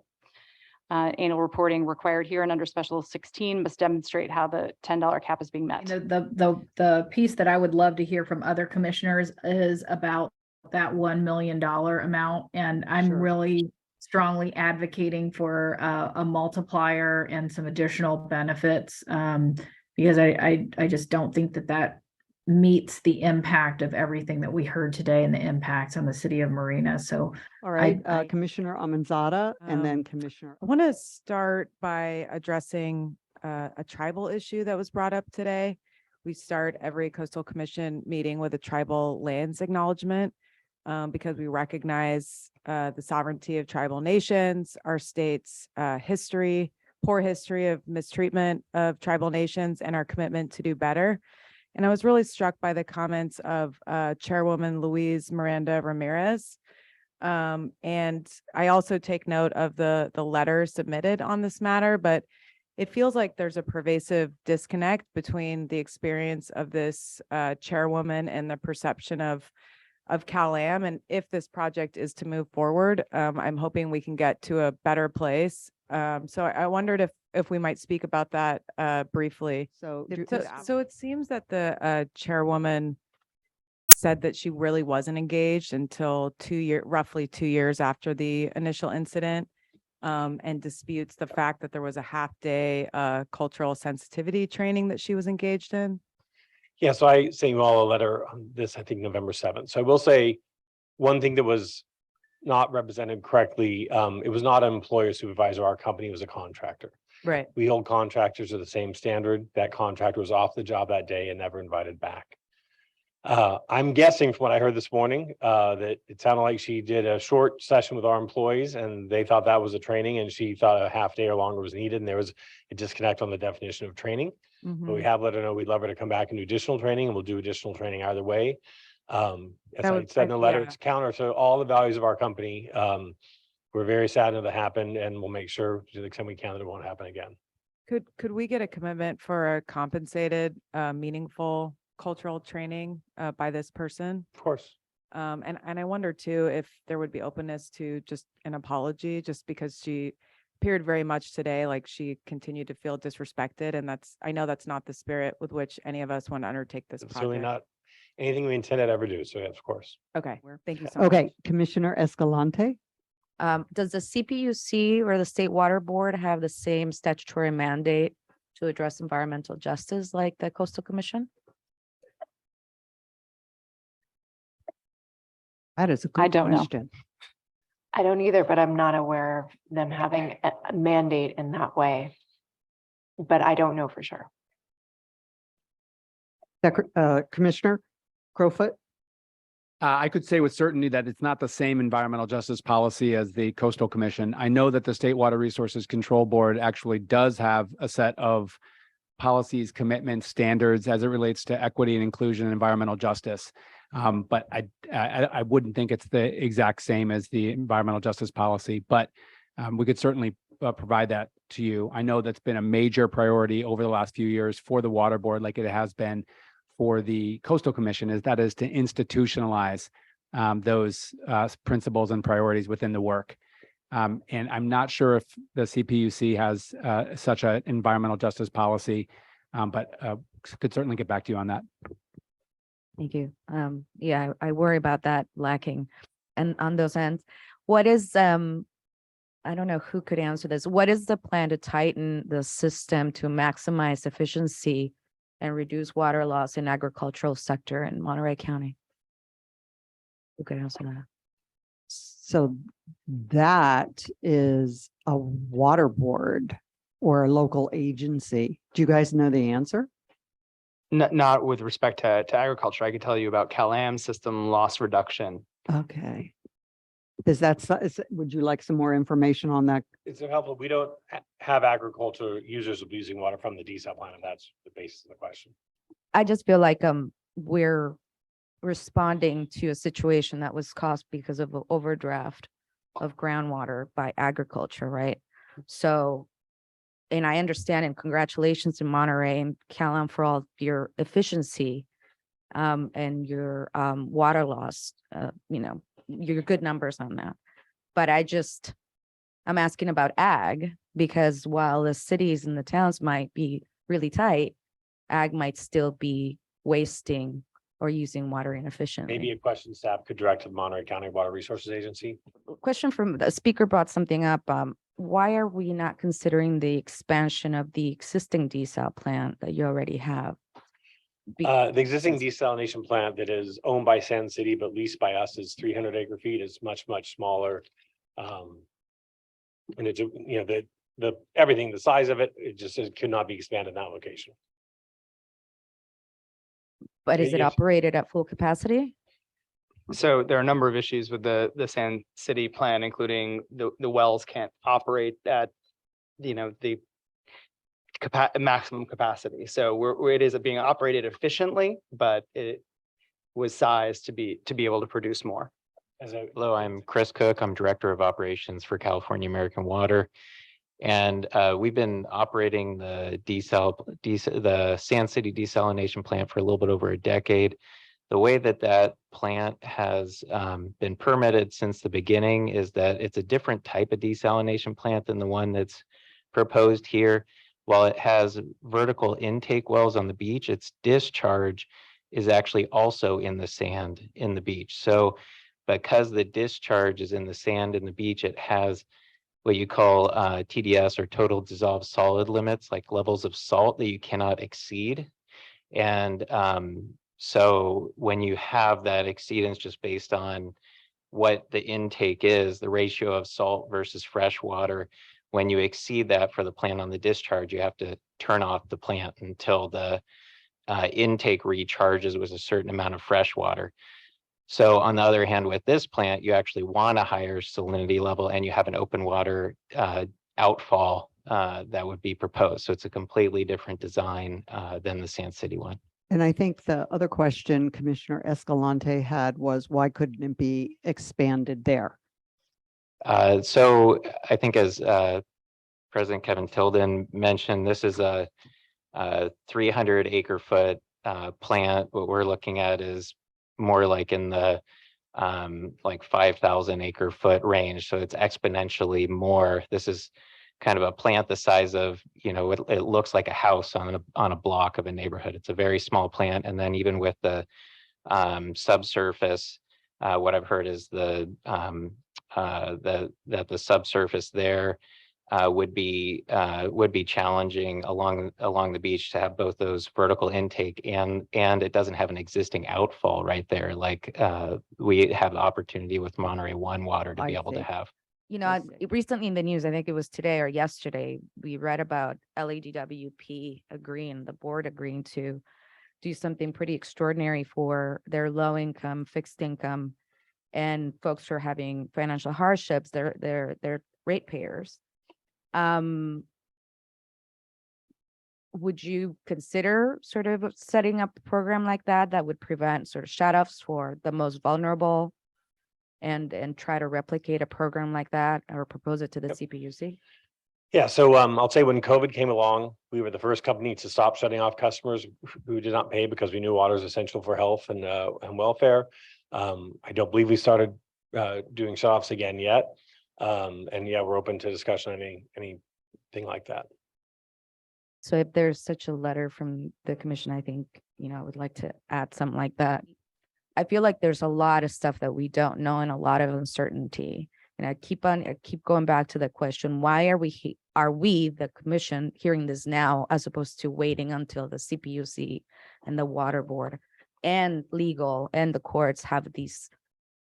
[SPEAKER 1] Annual reporting required here and under special 16 must demonstrate how the $10 cap is being met.
[SPEAKER 5] The piece that I would love to hear from other commissioners is about that $1 million amount. And I'm
[SPEAKER 2] Sure.
[SPEAKER 5] really strongly advocating for a multiplier and some additional benefits, because I just don't think that meets the impact of everything that we heard today and the impacts on the city of Marina. So
[SPEAKER 2] All right,
[SPEAKER 5] I-
[SPEAKER 2] Commissioner Amanzada and then Commissioner.
[SPEAKER 8] I want to start by addressing a tribal issue that was brought up today. We start every coastal commission meeting with a tribal lands acknowledgement because we recognize the sovereignty of tribal nations, our state's poor history of mistreatment of tribal nations, and our commitment to do better. And I was really struck by the comments of Chairwoman Louise Miranda Ramirez. And I also take note of the letter submitted on this matter, but it feels like there's a pervasive disconnect between the experience of this chairwoman and the perception of CalAm. And if this project is to move forward, I'm hoping we can get to a better place. So I wondered if we might speak about that briefly.
[SPEAKER 2] So,
[SPEAKER 8] So it seems that the chairwoman said that she really wasn't engaged until roughly 2 years after the initial incident, and disputes the fact that there was a half-day cultural sensitivity training that she was engaged in.
[SPEAKER 7] Yeah, so I sent you all a letter on this, I think November 7th. So I will say one thing that was not represented correctly. It was not an employer supervisor. Our company was a contractor.
[SPEAKER 8] Right.
[SPEAKER 7] We hold contractors to the same standard. That contractor was off the job that day and never invited back. I'm guessing from what I heard this morning, that it sounded like she did a short session with our employees and they thought that was a training and she thought a half day or longer was needed. And there was a disconnect on the definition of training. But we have let her know we'd love her to come back and do additional training, and we'll do additional training either way. As I said in the letter, it's counter to all the values of our company. We're very saddened that happened, and we'll make sure to the extent we can that it won't happen again.
[SPEAKER 8] Could we get a commitment for a compensated, meaningful cultural training by this person?
[SPEAKER 7] Of course.
[SPEAKER 8] And I wonder too if there would be openness to just an apology, just because she appeared very much today like she continued to feel disrespected, and I know that's not the spirit with which any of us want to undertake this
[SPEAKER 7] It's certainly
[SPEAKER 8] project.
[SPEAKER 7] not anything we intended to ever do. So yes, of course.
[SPEAKER 8] Okay, thank you so much.
[SPEAKER 2] Okay, Commissioner Escalante?
[SPEAKER 9] Does the CPUC or the State Water Board have the same statutory mandate to address environmental justice like the Coastal Commission?
[SPEAKER 2] That is a
[SPEAKER 1] I
[SPEAKER 2] good
[SPEAKER 1] don't know.
[SPEAKER 2] question.
[SPEAKER 10] I don't either, but I'm not aware of them having a mandate in that way. But I don't know for sure.
[SPEAKER 2] Commissioner Crowfoot?
[SPEAKER 4] I could say with certainty that it's not the same environmental justice policy as the Coastal Commission. I know that the State Water Resources Control Board actually does have a set of policies, commitments, standards as it relates to equity and inclusion and environmental justice. But I wouldn't think it's the exact same as the environmental justice policy, but we could certainly provide that to you. I know that's been a major priority over the last few years for the Water Board, like it has been for the Coastal Commission, is to institutionalize those principles and priorities within the work. And I'm not sure if the CPUC has such an environmental justice policy, but could certainly get back to you on that.
[SPEAKER 9] Thank you. Yeah, I worry about that lacking. And on those ends, what is, I don't know who could answer this. What is the plan to tighten the system to maximize efficiency and reduce water loss in agricultural sector in Monterey County? Who could answer that?
[SPEAKER 2] So that is a water board or a local agency. Do you guys know the answer?
[SPEAKER 6] Not with respect to agriculture. I could tell you about CalAM system loss reduction.
[SPEAKER 2] Okay. Would you like some more information on that?
[SPEAKER 7] It's helpful. We don't have agriculture users abusing water from the Desal plant. If that's the basis of the question.
[SPEAKER 9] I just feel like we're responding to a situation that was caused because of an overdraft of groundwater by agriculture, right? So, and I understand, and congratulations to Monterey and CalAM for all your efficiency and your water loss, your good numbers on that. But I'm asking about ag, because while the cities and the towns might be really tight, ag might still be wasting or using water inefficiently.
[SPEAKER 7] Maybe a question staff could direct to the Monterey County Water Resources Agency.
[SPEAKER 9] Question from the speaker brought something up. Why are we not considering the expansion of the existing desal plant that you already have?
[SPEAKER 7] The existing desalination plant that is owned by Sand City but leased by us is 300 acre feet. It's much smaller. And it's the everything, the size of it, it could not be expanded in that location.
[SPEAKER 9] But is it
[SPEAKER 7] Yes.
[SPEAKER 9] operated at full capacity?
[SPEAKER 6] So there are a number of issues with the Sand City plan, including the wells can't operate at, the maximum capacity. So it is being operated efficiently, but it was sized to be able to produce more.
[SPEAKER 11] Hello, I'm Chris Cook. I'm Director of Operations for California American Water. And we've been operating the Sand City desalination plant for a little bit over a decade. The way that plant has been permitted since the beginning is that it's a different type of desalination plant than the one that's proposed here. While it has vertical intake wells on the beach, its discharge is actually also in the sand in the beach. So because the discharge is in the sand in the beach, it has what you call TDS, or total dissolved solid limits, like levels of salt that you cannot exceed. And so when you have that exceedance just based on what the intake is, the ratio of salt versus fresh water, when you exceed that for the plant on the discharge, you have to turn off the plant until the intake recharges with a certain amount of fresh water. So on the other hand, with this plant, you actually want a higher salinity level and you have an open water outfall that would be proposed. So it's a completely different design than the Sand City one.
[SPEAKER 2] And I think the other question Commissioner Escalante had was, why couldn't it be expanded there?
[SPEAKER 11] So I think as President Kevin Tilden mentioned, this is a 300 acre foot plant. What we're looking at is more like in the like 5,000 acre foot range. So it's exponentially more. This is kind of a plant the size of, it looks like a house on a block of a neighborhood. It's a very small plant. And then even with the subsurface, what I've heard is that the subsurface there would be challenging along the beach to have both those vertical intake and it doesn't have an existing outfall right there like we have the opportunity with Monterey One water to be
[SPEAKER 9] I
[SPEAKER 11] able to
[SPEAKER 9] see.
[SPEAKER 11] have.
[SPEAKER 9] Recently in the news, I think it was today or yesterday, we read about LADWP agreeing, the board agreeing to do something pretty extraordinary for their low income, fixed income, and folks who are having financial hardships, they're ratepayers. Would you consider sort of setting up a program like that would prevent sort of shut-offs for the most vulnerable and try to replicate a program like that or propose it to the CPUC?
[SPEAKER 7] Yeah, so I'll say when COVID came along, we were the first company to stop shutting off customers who did not pay because we knew water is essential for health and welfare. I don't believe we started doing shut-offs again yet. And yeah, we're open to discussion on anything like that.
[SPEAKER 9] So if there's such a letter from the commission, I think, I would like to add something like that. I feel like there's a lot of stuff that we don't know and a lot of uncertainty. And I keep going back to the question, why are we, the commission, hearing this now as opposed to waiting until the CPUC and the water board and legal and the courts have these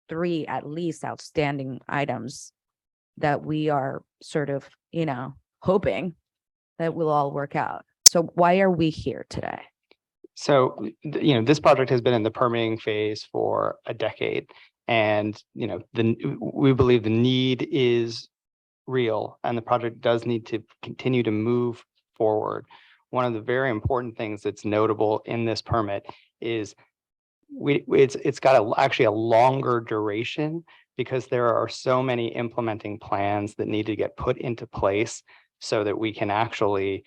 [SPEAKER 9] 3 at least outstanding items that we are sort of, hoping that will all work out. So why are we here today?
[SPEAKER 6] So, this project has been in the permitting phase for a decade. And, we believe the need is real and the project does need to continue to move forward. One of the very important things that's notable in this permit is it's got actually a longer duration because there are so many implementing plans that need to get put into place so that we can actually,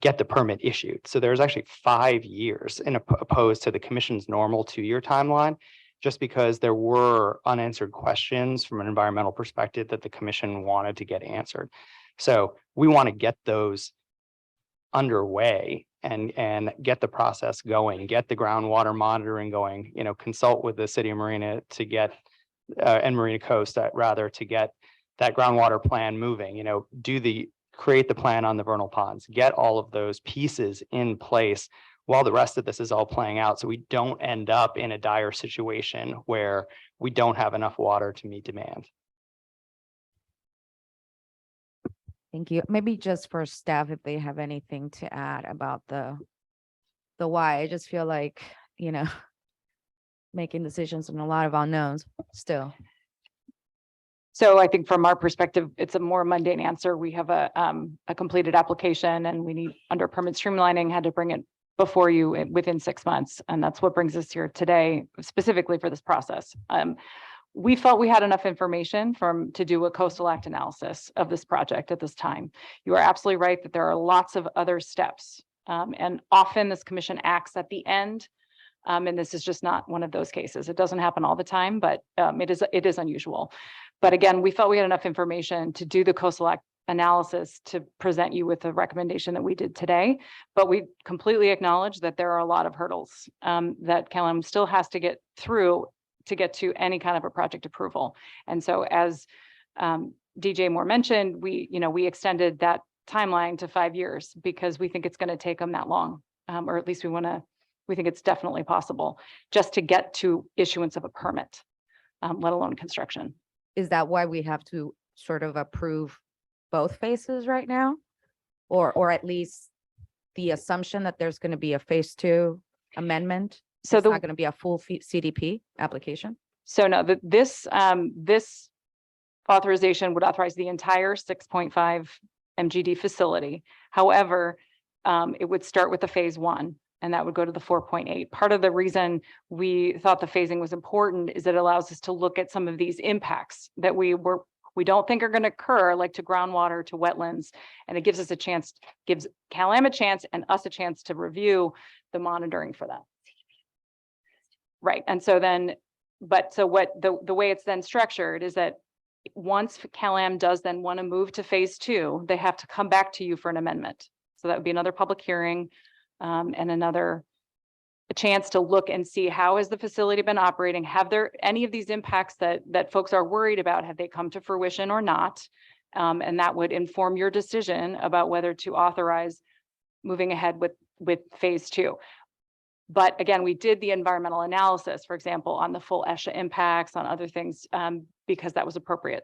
[SPEAKER 6] get the permit issued. So there's actually 5 years opposed to the commission's normal 2-year timeline, just because there were unanswered questions from an environmental perspective that the commission wanted to get answered. So we want to get those underway and get the process going, get the groundwater monitoring going, consult with the City of Marina to get and Marina Coast rather to get that groundwater plan moving, create the plan on the vernal ponds, get all of those pieces in place while the rest of this is all playing out. So we don't end up in a dire situation where we don't have enough water to meet demand.
[SPEAKER 9] Thank you. Maybe just for staff, if they have anything to add about the why. I just feel like, making decisions on a lot of unknowns still.
[SPEAKER 1] So I think from our perspective, it's a more mundane answer. We have a completed application and we need under permit streamlining, had to bring it before you within 6 months. And that's what brings us here today, specifically for this process. We felt we had enough information to do a Coastal Act analysis of this project at this time. You are absolutely right that there are lots of other steps. And often this commission acts at the end. And this is just not one of those cases. It doesn't happen all the time, but it is unusual. But again, we felt we had enough information to do the Coastal Act analysis to present you with the recommendation that we did today. But we completely acknowledge that there are a lot of hurdles that CalAm still has to get through to get to any kind of a project approval. And so as DJ Moore mentioned, we extended that timeline to 5 years because we think it's going to take them that long, or at least we think it's definitely possible just to get to issuance of a permit, let alone construction.
[SPEAKER 9] Is that why we have to sort of approve both phases right now? Or at least the assumption that there's going to be a phase 2 amendment? So it's not going to be a full CDP application?
[SPEAKER 1] So no, this authorization would authorize the entire 6.5 MGD facility. However, it would start with the phase 1. And that would go to the 4.8. Part of the reason we thought the phasing was important is it allows us to look at some of these impacts that we don't think are going to occur, like to groundwater, to wetlands, and it gives us a chance, gives CalAm a chance and us a chance to review the monitoring for that. Right, and so then, so what the way it's then structured is that once CalAm does then want to move to phase two, they have to come back to you for an amendment. So that would be another public hearing and another chance to look and see how has the facility been operating? Have there any of these impacts that folks are worried about? Have they come to fruition or not? And that would inform your decision about whether to authorize moving ahead with phase two. But again, we did the environmental analysis, for example, on the full ESHA impacts, on other things, because that was appropriate.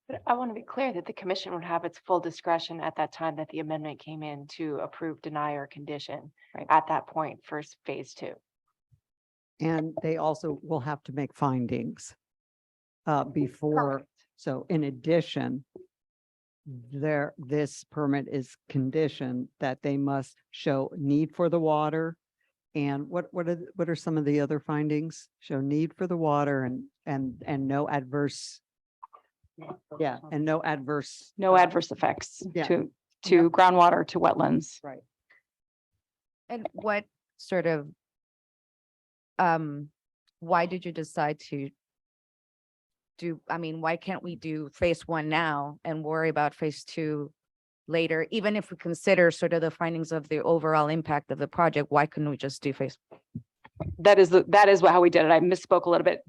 [SPEAKER 10] But I want to be clear that the commission would have its full discretion at that time that the amendment came in to approve, deny, or condition at that point for phase two.
[SPEAKER 2] And they also will have to make findings before.
[SPEAKER 10] Correct.
[SPEAKER 2] So in addition, this permit is conditioned that they must show need for the water. And what are some of the other findings? Show need for the water and no adverse. Yeah, and no adverse.
[SPEAKER 1] No adverse effects
[SPEAKER 2] Yeah.
[SPEAKER 1] to groundwater, to wetlands.
[SPEAKER 2] Right.
[SPEAKER 9] And what sort of, why did you decide to do, I mean, why can't we do phase one now and worry about phase two later? Even if we consider sort of the findings of the overall impact of the project, why couldn't we just do phase?
[SPEAKER 1] That is how we did it. I misspoke a little bit.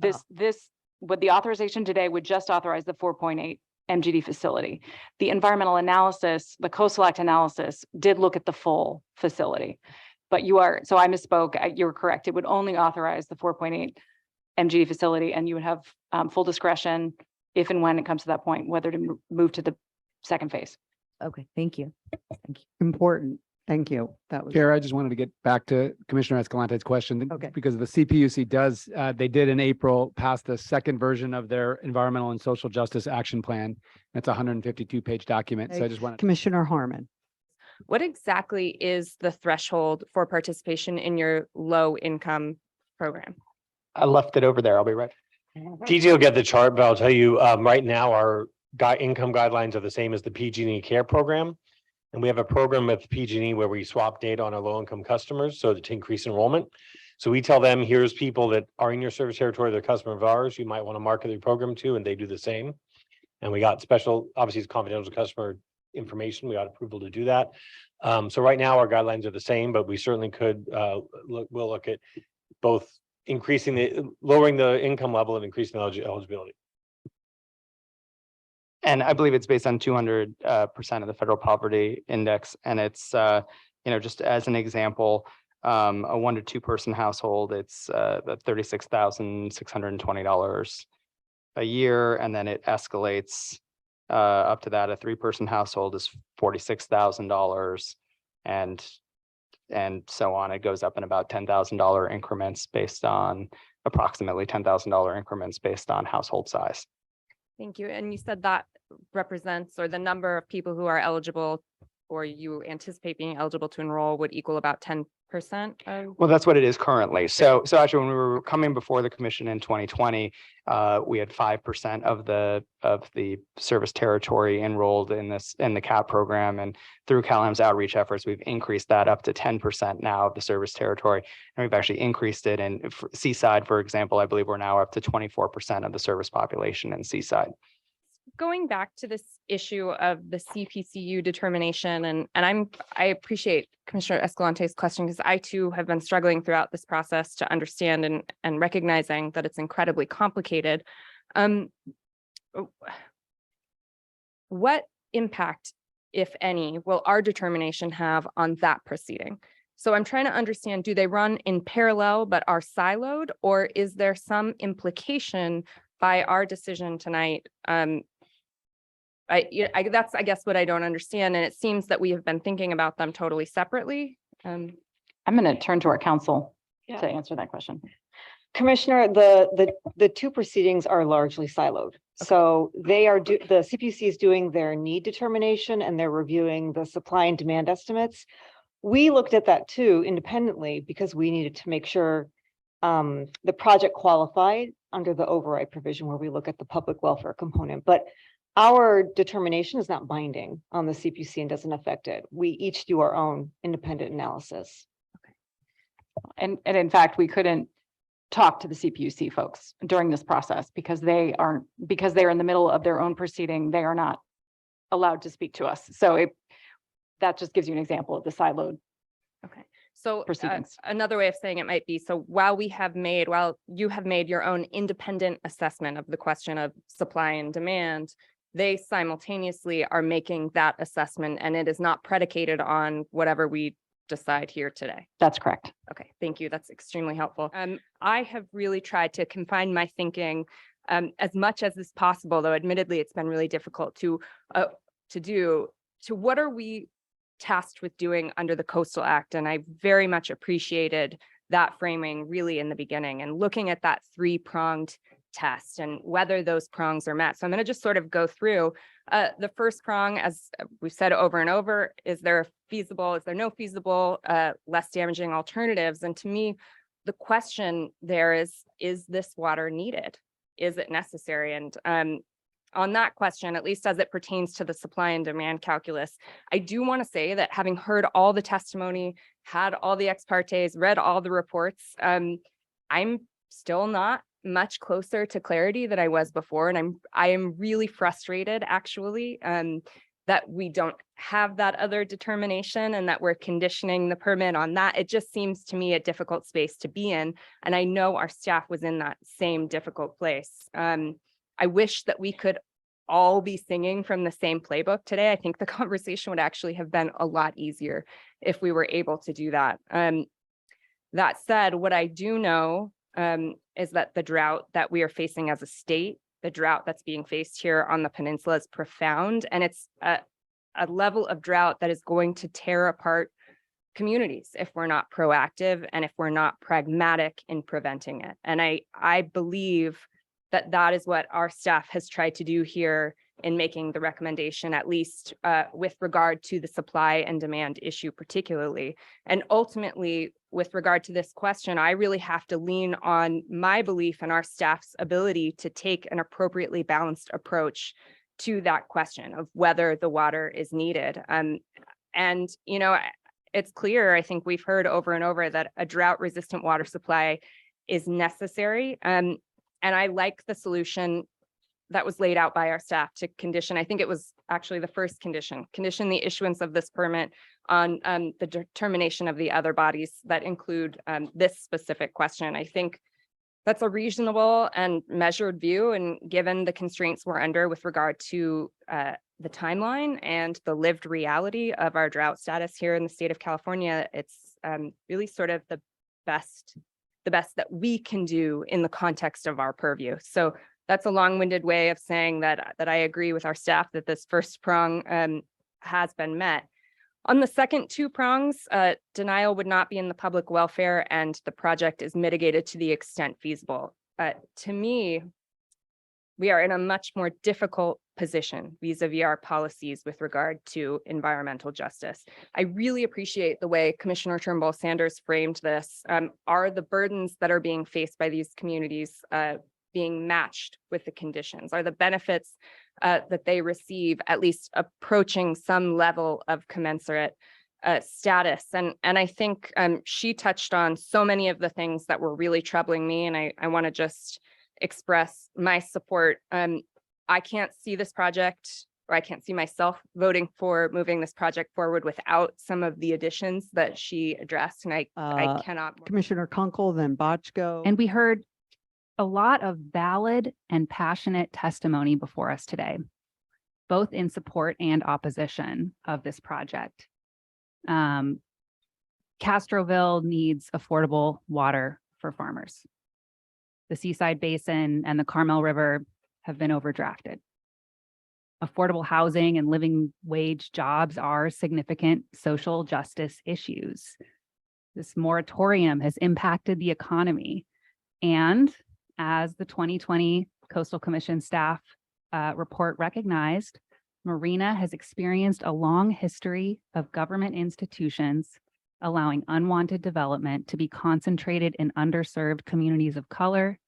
[SPEAKER 1] With the authorization today would just authorize the 4.8 MGD facility. The environmental analysis, the Coastal Act analysis did look at the full facility. But so I misspoke. You're correct. It would only authorize the 4.8 MGD facility, and you would have full discretion if and when it comes to that point, whether to move to the second phase.
[SPEAKER 9] Okay, thank you.
[SPEAKER 2] Important. Thank you. That was.
[SPEAKER 4] Chair, I just wanted to get back to Commissioner Escalante's question.
[SPEAKER 2] Okay.
[SPEAKER 4] Because the CPUC they did in April pass the second version of their environmental and social justice action plan. It's a 152-page document. So I just wanted.
[SPEAKER 2] Commissioner Harmon.
[SPEAKER 12] What exactly is the threshold for participation in your low income program?
[SPEAKER 6] I left it over there. I'll be right.
[SPEAKER 7] TJ will get the chart, but I'll tell you, right now, our income guidelines are the same as the PG&E Care program. And we have a program with PG&E where we swap data on our low income customers so to increase enrollment. So we tell them, here's people that are in your service territory, they're customer of ours, you might want to market your program to, and they do the same. And we got special, obviously it's confidential customer information. We got approval to do that. So right now our guidelines are the same, but we certainly could, we'll look at both lowering the income level and increasing the eligibility.
[SPEAKER 6] And I believe it's based on 200% of the federal poverty index. And it's, just as an example, a 1 to 2 person household, it's $36,620 a year. And then it escalates up to that. A 3-person household is $46,000 and so on. It goes up in about $10,000 increments based on approximately $10,000 increments based on household size.
[SPEAKER 12] Thank you. And you said that represents, or the number of people who are eligible, or you anticipate being eligible to enroll, would equal about 10%?
[SPEAKER 6] Well, that's what it is currently. So actually, when we were coming before the commission in 2020, we had 5% of the service territory enrolled in the CAP program, and through CalAm's outreach efforts, we've increased that up to 10% now of the service territory, and we've actually increased it in Seaside, for example. I believe we're now up to 24% of the service population in Seaside.
[SPEAKER 12] Going back to this issue of the CPCU determination, and I appreciate Commissioner Escalante's question, because I too have been struggling throughout this process to understand and recognizing that it's incredibly complicated. What impact, if any, will our determination have on that proceeding? So I'm trying to understand, do they run in parallel but are siloed, or is there some implication by our decision tonight? That's, I guess, what I don't understand. And it seems that we have been thinking about them totally separately.
[SPEAKER 1] I'm going to turn to our counsel
[SPEAKER 3] Yeah.
[SPEAKER 1] to answer that question.
[SPEAKER 3] Commissioner, the 2 proceedings are largely siloed. So the CPUC is doing their need determination and they're reviewing the supply and demand estimates. We looked at that too independently because we needed to make sure the project qualified under the override provision where we look at the public welfare component. But our determination is not binding on the CPUC and doesn't affect it. We each do our own independent analysis.
[SPEAKER 1] And in fact, we couldn't talk to the CPUC folks during this process because they're in the middle of their own proceeding. They are not allowed to speak to us. So that just gives you an example of the siloed
[SPEAKER 12] Okay. So
[SPEAKER 1] proceedings.
[SPEAKER 12] another way of saying it might be, so while you have made your own independent assessment of the question of supply and demand, they simultaneously are making that assessment and it is not predicated on whatever we decide here today.
[SPEAKER 1] That's correct.
[SPEAKER 12] Okay, thank you. That's extremely helpful. I have really tried to confine my thinking as much as is possible, though admittedly it's been really difficult to do, to what are we tasked with doing under the Coastal Act. And I very much appreciated that framing really in the beginning and looking at that three-pronged test and whether those prongs are met. So I'm going to just sort of go through the first prong, as we've said over and over, is there no feasible, less damaging alternatives? And to me, the question there is this water needed? Is it necessary? And on that question, at least as it pertains to the supply and demand calculus, I do want to say that having heard all the testimony, had all the ex partes, read all the reports, I'm still not much closer to clarity than I was before. And I am really frustrated actually that we don't have that other determination and that we're conditioning the permit on that. It just seems to me a difficult space to be in. And I know our staff was in that same difficult place. I wish that we could all be singing from the same playbook today. I think the conversation would actually have been a lot easier if we were able to do that. That said, what I do know is that the drought that we are facing as a state, the drought that's being faced here on the peninsula is profound. And it's a level of drought that is going to tear apart communities if we're not proactive and if we're not pragmatic in preventing it. And I believe that is what our staff has tried to do here in making the recommendation, at least with regard to the supply and demand issue particularly. And ultimately, with regard to this question, I really have to lean on my belief and our staff's ability to take an appropriately balanced approach to that question of whether the water is needed. And, you know, it's clear, I think we've heard over and over that a drought-resistant water supply is necessary. And I like the solution that was laid out by our staff to condition, I think it was actually the first condition the issuance of this permit on the determination of the other bodies that include this specific question. I think that's a reasonable and measured view. And given the constraints we're under with regard to the timeline and the lived reality of our drought status here in the state of California, it's really sort of the best that we can do in the context of our purview. So that's a long-winded way of saying that I agree with our staff that this first prong has been met. On the second two prongs, denial would not be in the public welfare and the project is mitigated to the extent feasible. To me, we are in a much more difficult position vis-a-vis our policies with regard to environmental justice. I really appreciate the way Commissioner Turnbull Sanders framed this. Are the burdens that are being faced by these communities being matched with the conditions? Are the benefits that they receive at least approaching some level of commensurate status? And I think she touched on so many of the things that were really troubling me, and I want to just express my support. I can't see this project, or I can't see myself voting for moving this project forward without some of the additions that she addressed, and I cannot.
[SPEAKER 2] Commissioner Kunkel, then Bochco.
[SPEAKER 13] And we heard a lot of valid and passionate testimony before us today, both in support and opposition of this project. Castroville needs affordable water for farmers. The Seaside Basin and the Carmel River have been overdrafted. Affordable housing and living wage jobs are significant social justice issues. This moratorium has impacted the economy. And as the 2020 Coastal Commission staff report recognized, Marina has experienced a long history of government institutions allowing unwanted development to be concentrated in underserved communities of color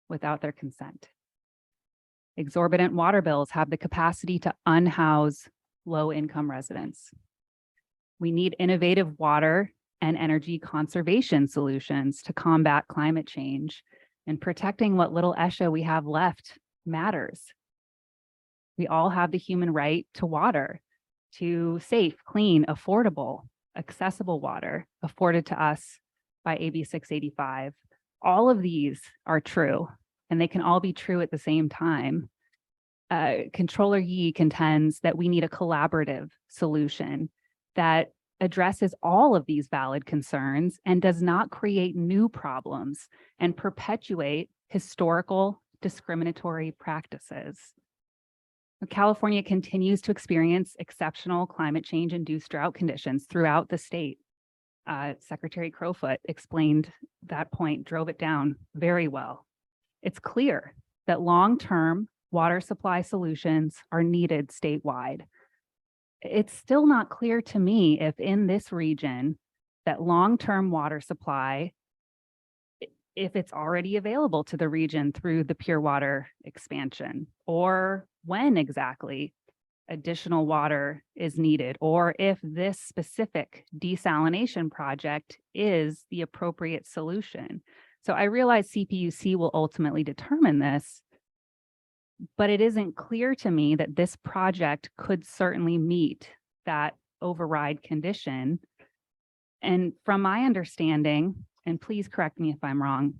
[SPEAKER 13] without their consent. Exorbitant water bills have the capacity to unhouse low-income residents. We need innovative water and energy conservation solutions to combat climate change, and protecting what little ESHA we have left matters. We all have the human right to water, to safe, clean, affordable, accessible water afforded to us by AB 685. All of these are true, and they can all be true at the same time. Controller Yee contends that we need a collaborative solution that addresses all of these valid concerns and does not create new problems and perpetuate historical discriminatory practices. California continues to experience exceptional climate change induced drought conditions throughout the state. Secretary Crowfoot explained that point, drove it down very well. It's clear that long-term water supply solutions are needed statewide. It's still not clear to me if in this region that long-term water supply, if it's already available to the region through the pure water expansion, or when exactly additional water is needed, or if this specific desalination project is the appropriate solution. So I realize CPUC will ultimately determine this, but it isn't clear to me that this project could certainly meet that override condition. And from my understanding, and please correct me if I'm wrong,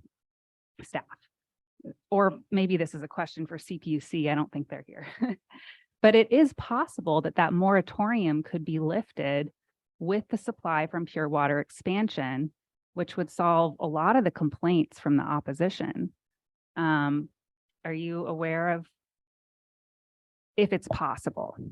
[SPEAKER 13] staff, or maybe this is a question for CPUC, I don't think they're here. But it is possible that that moratorium could be lifted with the supply from pure water expansion, which would solve a lot of the complaints from the opposition. Are you aware of if it's possible?
[SPEAKER 1] I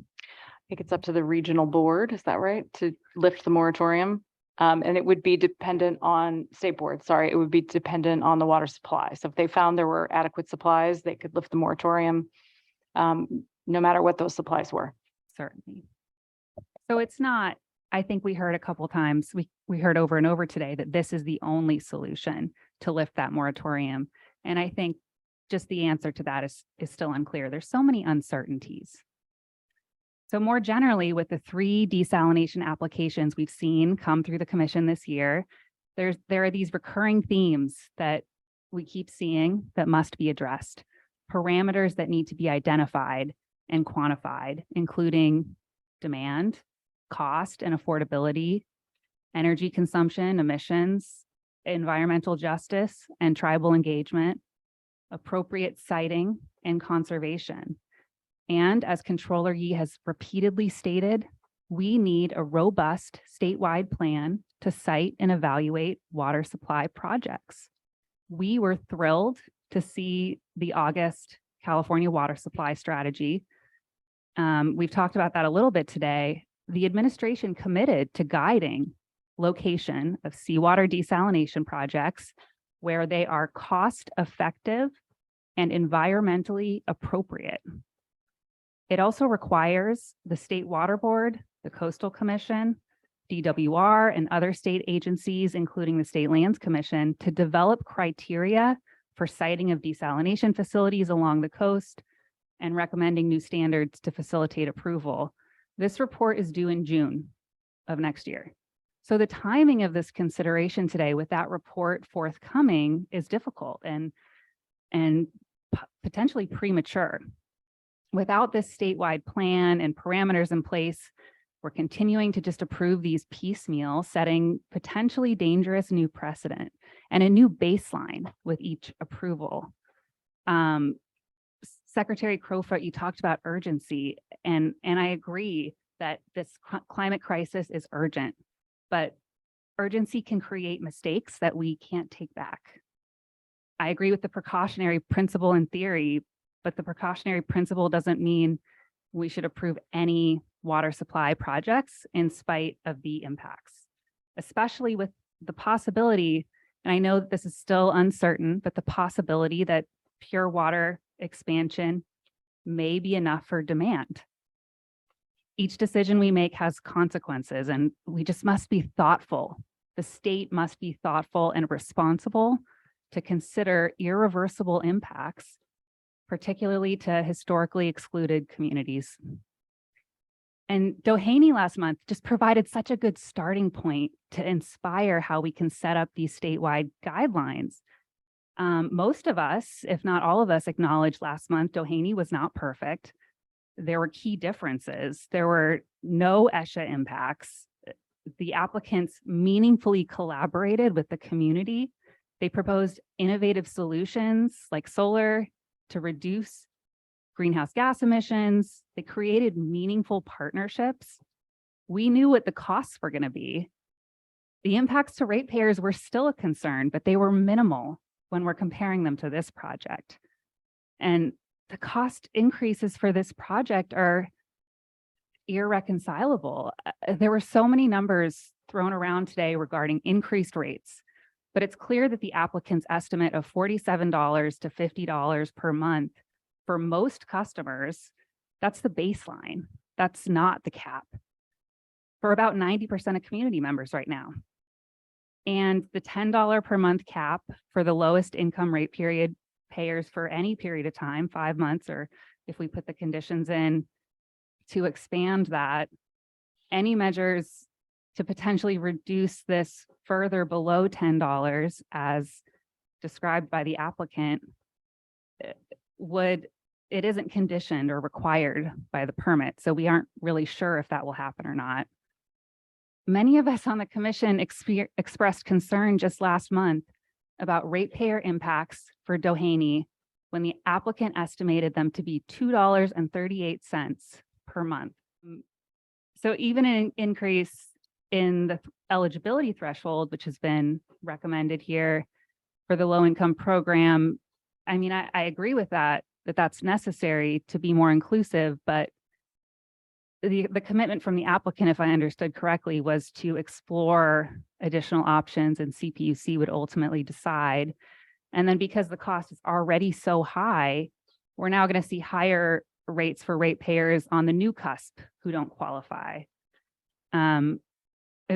[SPEAKER 1] think it's up to the regional board, is that right, to lift the moratorium? And it would be dependent on state board, sorry, it would be dependent on the water supply. So if they found there were adequate supplies, they could lift the moratorium, no matter what those supplies were.
[SPEAKER 13] Certainly. So it's not, I think we heard a couple times, we heard over and over today that this is the only solution to lift that moratorium. And I think just the answer to that is still unclear. There's so many uncertainties. So more generally, with the 3 desalination applications we've seen come through the commission this year, there are these recurring themes that we keep seeing that must be addressed. Parameters that need to be identified and quantified, including demand, cost and affordability, energy consumption, emissions, environmental justice and tribal engagement, appropriate siting and conservation. And as Controller Yee has repeatedly stated, we need a robust statewide plan to site and evaluate water supply projects. We were thrilled to see the August California water supply strategy. We've talked about that a little bit today. The administration committed to guiding location of seawater desalination projects where they are cost effective and environmentally appropriate. It also requires the State Water Board, the Coastal Commission, DWR, and other state agencies, including the State Lands Commission, to develop criteria for siting of desalination facilities along the coast and recommending new standards to facilitate approval. This report is due in June of next year. So the timing of this consideration today with that report forthcoming is difficult and potentially premature. Without this statewide plan and parameters in place, we're continuing to just approve these piecemeal, setting potentially dangerous new precedent and a new baseline with each approval. Secretary Crowfoot, you talked about urgency, and I agree that this climate crisis is urgent, but urgency can create mistakes that we can't take back. I agree with the precautionary principle in theory, but the precautionary principle doesn't mean we should approve any water supply projects in spite of the impacts, especially with the possibility, and I know that this is still uncertain, but the possibility that pure water expansion may be enough for demand. Each decision we make has consequences, and we just must be thoughtful. The state must be thoughtful and responsible to consider irreversible impacts, particularly to historically excluded communities. And Doheny last month just provided such a good starting point to inspire how we can set up these statewide guidelines. Most of us, if not all of us, acknowledged last month Doheny was not perfect. There were key differences. There were no ESHA impacts. The applicants meaningfully collaborated with the community. They proposed innovative solutions like solar to reduce greenhouse gas emissions. They created meaningful partnerships. We knew what the costs were going to be. The impacts to ratepayers were still a concern, but they were minimal when we're comparing them to this project. And the cost increases for this project are irreconcilable. There were so many numbers thrown around today regarding increased rates, but it's clear that the applicant's estimate of $47 to $50 per month for most customers, that's the baseline. That's not the cap for about 90% of community members right now. And the $10 per month cap for the lowest income rate period payers for any period of time, 5 months, or if we put the conditions in to expand that, any measures to potentially reduce this further below $10 as described by the applicant it isn't conditioned or required by the permit. So we aren't really sure if that will happen or not. Many of us on the commission expressed concern just last month about ratepayer impacts for Doheny when the applicant estimated them to be $2.38 per month. So even an increase in the eligibility threshold, which has been recommended here for the low-income program, I mean, I agree with that's necessary to be more inclusive, but the commitment from the applicant, if I understood correctly, was to explore additional options and CPUC would ultimately decide. And then because the cost is already so high, we're now going to see higher rates for ratepayers on the new cusp who don't qualify. It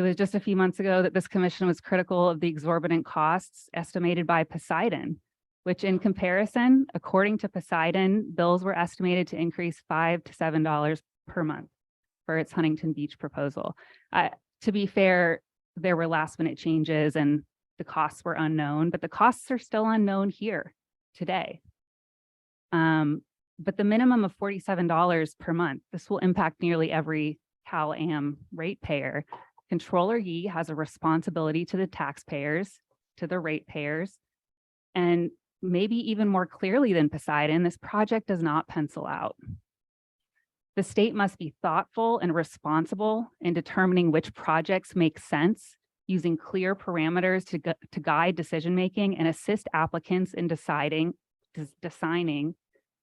[SPEAKER 13] was just a few months ago that this commission was critical of the exorbitant costs estimated by Poseidon, which in comparison, according to Poseidon, bills were estimated to increase $5 to $7 per month for its Huntington Beach proposal. To be fair, there were last minute changes and the costs were unknown, but the costs are still unknown here today. But the minimum of $47 per month, this will impact nearly every Cal-Am ratepayer. Controller Yee has a responsibility to the taxpayers, to the ratepayers, and maybe even more clearly than Poseidon, this project does not pencil out. The state must be thoughtful and responsible in determining which projects make sense, using clear parameters to guide decision-making and assist applicants in deciding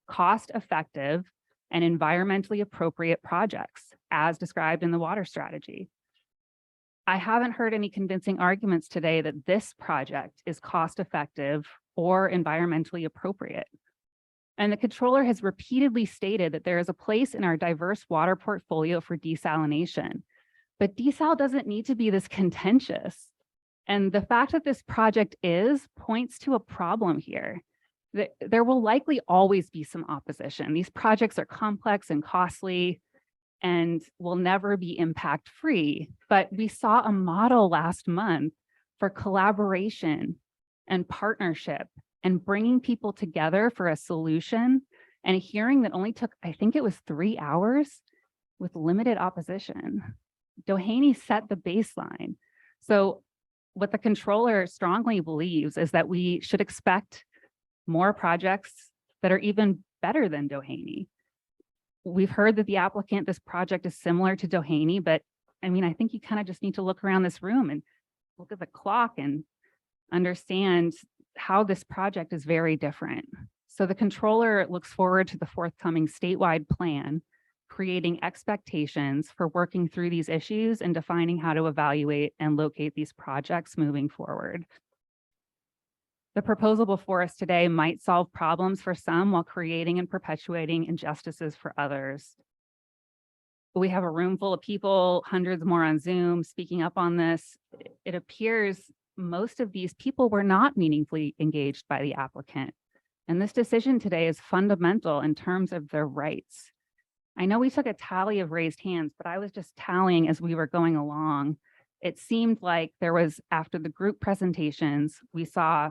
[SPEAKER 13] cost-effective and environmentally appropriate projects, as described in the water strategy. I haven't heard any convincing arguments today that this project is cost-effective or environmentally appropriate. And the controller has repeatedly stated that there is a place in our diverse water portfolio for desalination, but desal doesn't need to be this contentious. And the fact that this project points to a problem here. There will likely always be some opposition. These projects are complex and costly and will never be impact-free, but we saw a model last month for collaboration and partnership and bringing people together for a solution, and a hearing that only took, I think it was 3 hours with limited opposition. Doheny set the baseline. So what the controller strongly believes is that we should expect more projects that are even better than Doheny. We've heard that the applicant, this project is similar to Doheny, but I mean, I think you kind of just need to look around this room and look at the clock and understand how this project is very different. So the controller looks forward to the forthcoming statewide plan, creating expectations for working through these issues and defining how to evaluate and locate these projects moving forward. The proposal before us today might solve problems for some while creating and perpetuating injustices for others. We have a room full of people, hundreds more on Zoom, speaking up on this. It appears most of these people were not meaningfully engaged by the applicant. And this decision today is fundamental in terms of their rights. I know we took a tally of raised hands, but I was just tallying as we were going along. It seemed like there was, after the group presentations, we saw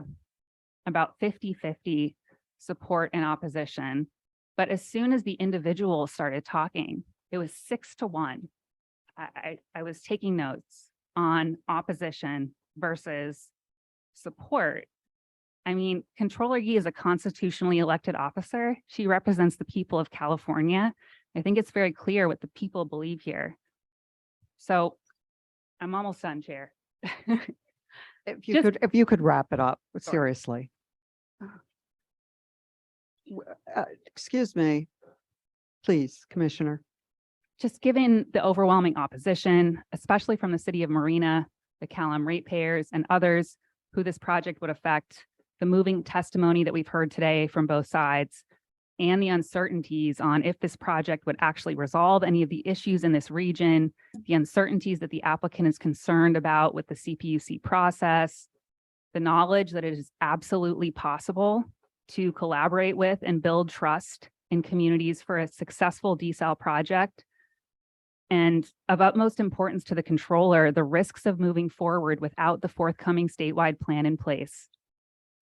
[SPEAKER 13] about 50-50 support and opposition. But as soon as the individuals started talking, it was 6-1. I was taking notes on opposition versus support. I mean, Controller Yee is a constitutionally elected officer. She represents the people of California. I think it's very clear what the people believe here. So I'm almost done, Chair.
[SPEAKER 2] If you could wrap it up, seriously. Excuse me, please, Commissioner.
[SPEAKER 13] Just given the overwhelming opposition, especially from the City of Marina, the CalAm ratepayers and others who this project would affect, the moving testimony that we've heard today from both sides, and the uncertainties on if this project would actually resolve any of the issues in this region, the uncertainties that the applicant is concerned about with the CPUC process, the knowledge that it is absolutely possible to collaborate with and build trust in communities for a successful desal project, and of utmost importance to the controller, the risks of moving forward without the forthcoming statewide plan in place.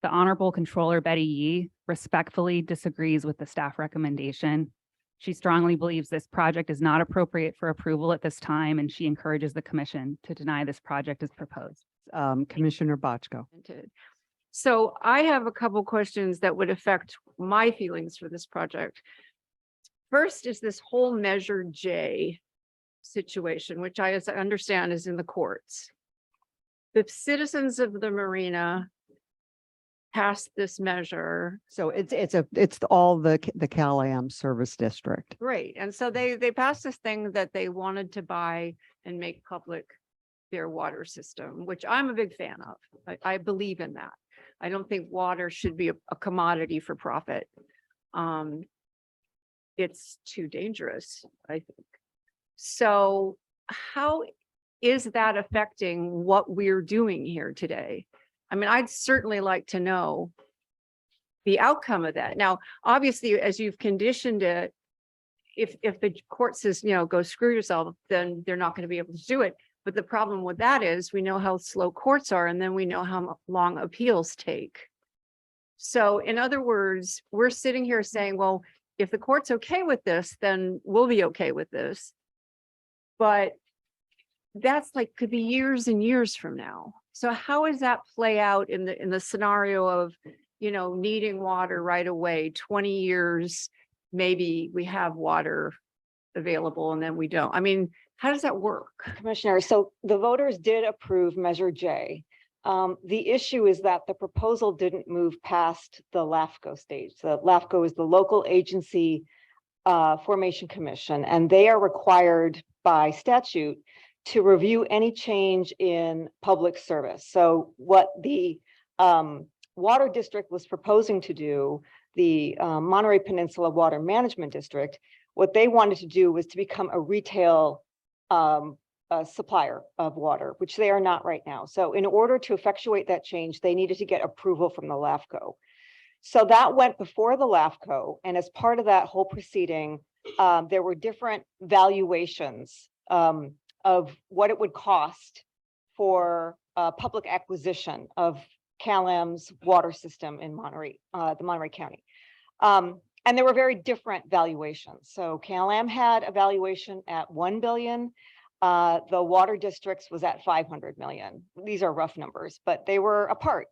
[SPEAKER 13] The Honorable Controller Betty Yee respectfully disagrees with the staff recommendation. She strongly believes this project is not appropriate for approval at this time, and she encourages the commission to deny this project as proposed.
[SPEAKER 2] Commissioner Bochco.
[SPEAKER 14] So I have a couple questions that would affect my feelings for this project. First is this whole Measure J situation, which as I understand is in the courts. The citizens of the marina passed this measure.
[SPEAKER 2] So it's all the CalAm service district.
[SPEAKER 14] Great. And so they passed this thing that they wanted to buy and make public their water system, which I'm a big fan of. I believe in that. I don't think water should be a commodity for profit. It's too dangerous, I think. So how is that affecting what we're doing here today? I mean, I'd certainly like to know the outcome of that. Now, obviously, as you've conditioned it, if the court says, go screw yourself, then they're not going to be able to do it. But the problem with that is we know how slow courts are, and then we know how long appeals take. So in other words, we're sitting here saying, well, if the court's okay with this, then we'll be okay with this. But that's could be years and years from now. So how does that play out in the scenario of, needing water right away, 20 years, maybe we have water available and then we don't. I mean, how does that work?
[SPEAKER 3] Commissioner, so the voters did approve Measure J. The issue is that the proposal didn't move past the LAFCO stage. The LAFCO is the Local Agency Formation Commission, and they are required by statute to review any change in public service. So what the water district was proposing to do, the Monterey Peninsula Water Management District, what they wanted to do was to become a retail supplier of water, which they are not right now. So in order to effectuate that change, they needed to get approval from the LAFCO. So that went before the LAFCO, and as part of that whole proceeding, there were different valuations of what it would cost for public acquisition of CalAm's water system in Monterey, the Monterey County. And there were very different valuations. So CalAm had a valuation at 1 billion. The water districts was at 500 million. These are rough numbers, but they were apart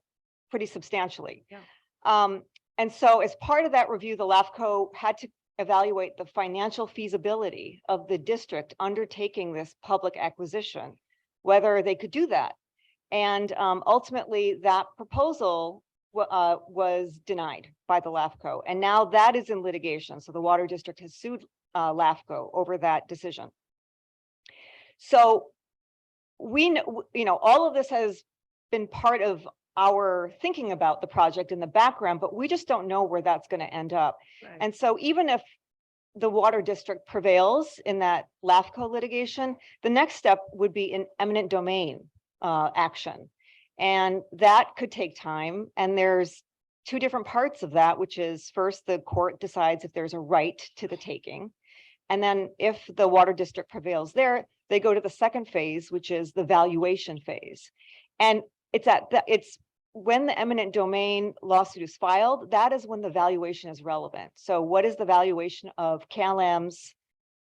[SPEAKER 3] pretty substantially. Yeah. And so as part of that review, the LAFCO had to evaluate the financial feasibility of the district undertaking this public acquisition, whether they could do that. And ultimately that proposal was denied by the LAFCO. And now that is in litigation. So the water district has sued LAFCO over that decision. So we know, all of this has been part of our thinking about the project in the background, but we just don't know where that's going to end up. Right. And so even if the water district prevails in that LAFCO litigation, the next step would be an eminent domain action. And that could take time. And there's two different parts of that, which is first, the court decides if there's a right to the taking. And then if the water district prevails there, they go to the second phase, which is the valuation phase. And it's when the eminent domain lawsuit is filed, that is when the valuation is relevant. So what is the valuation of CalAm's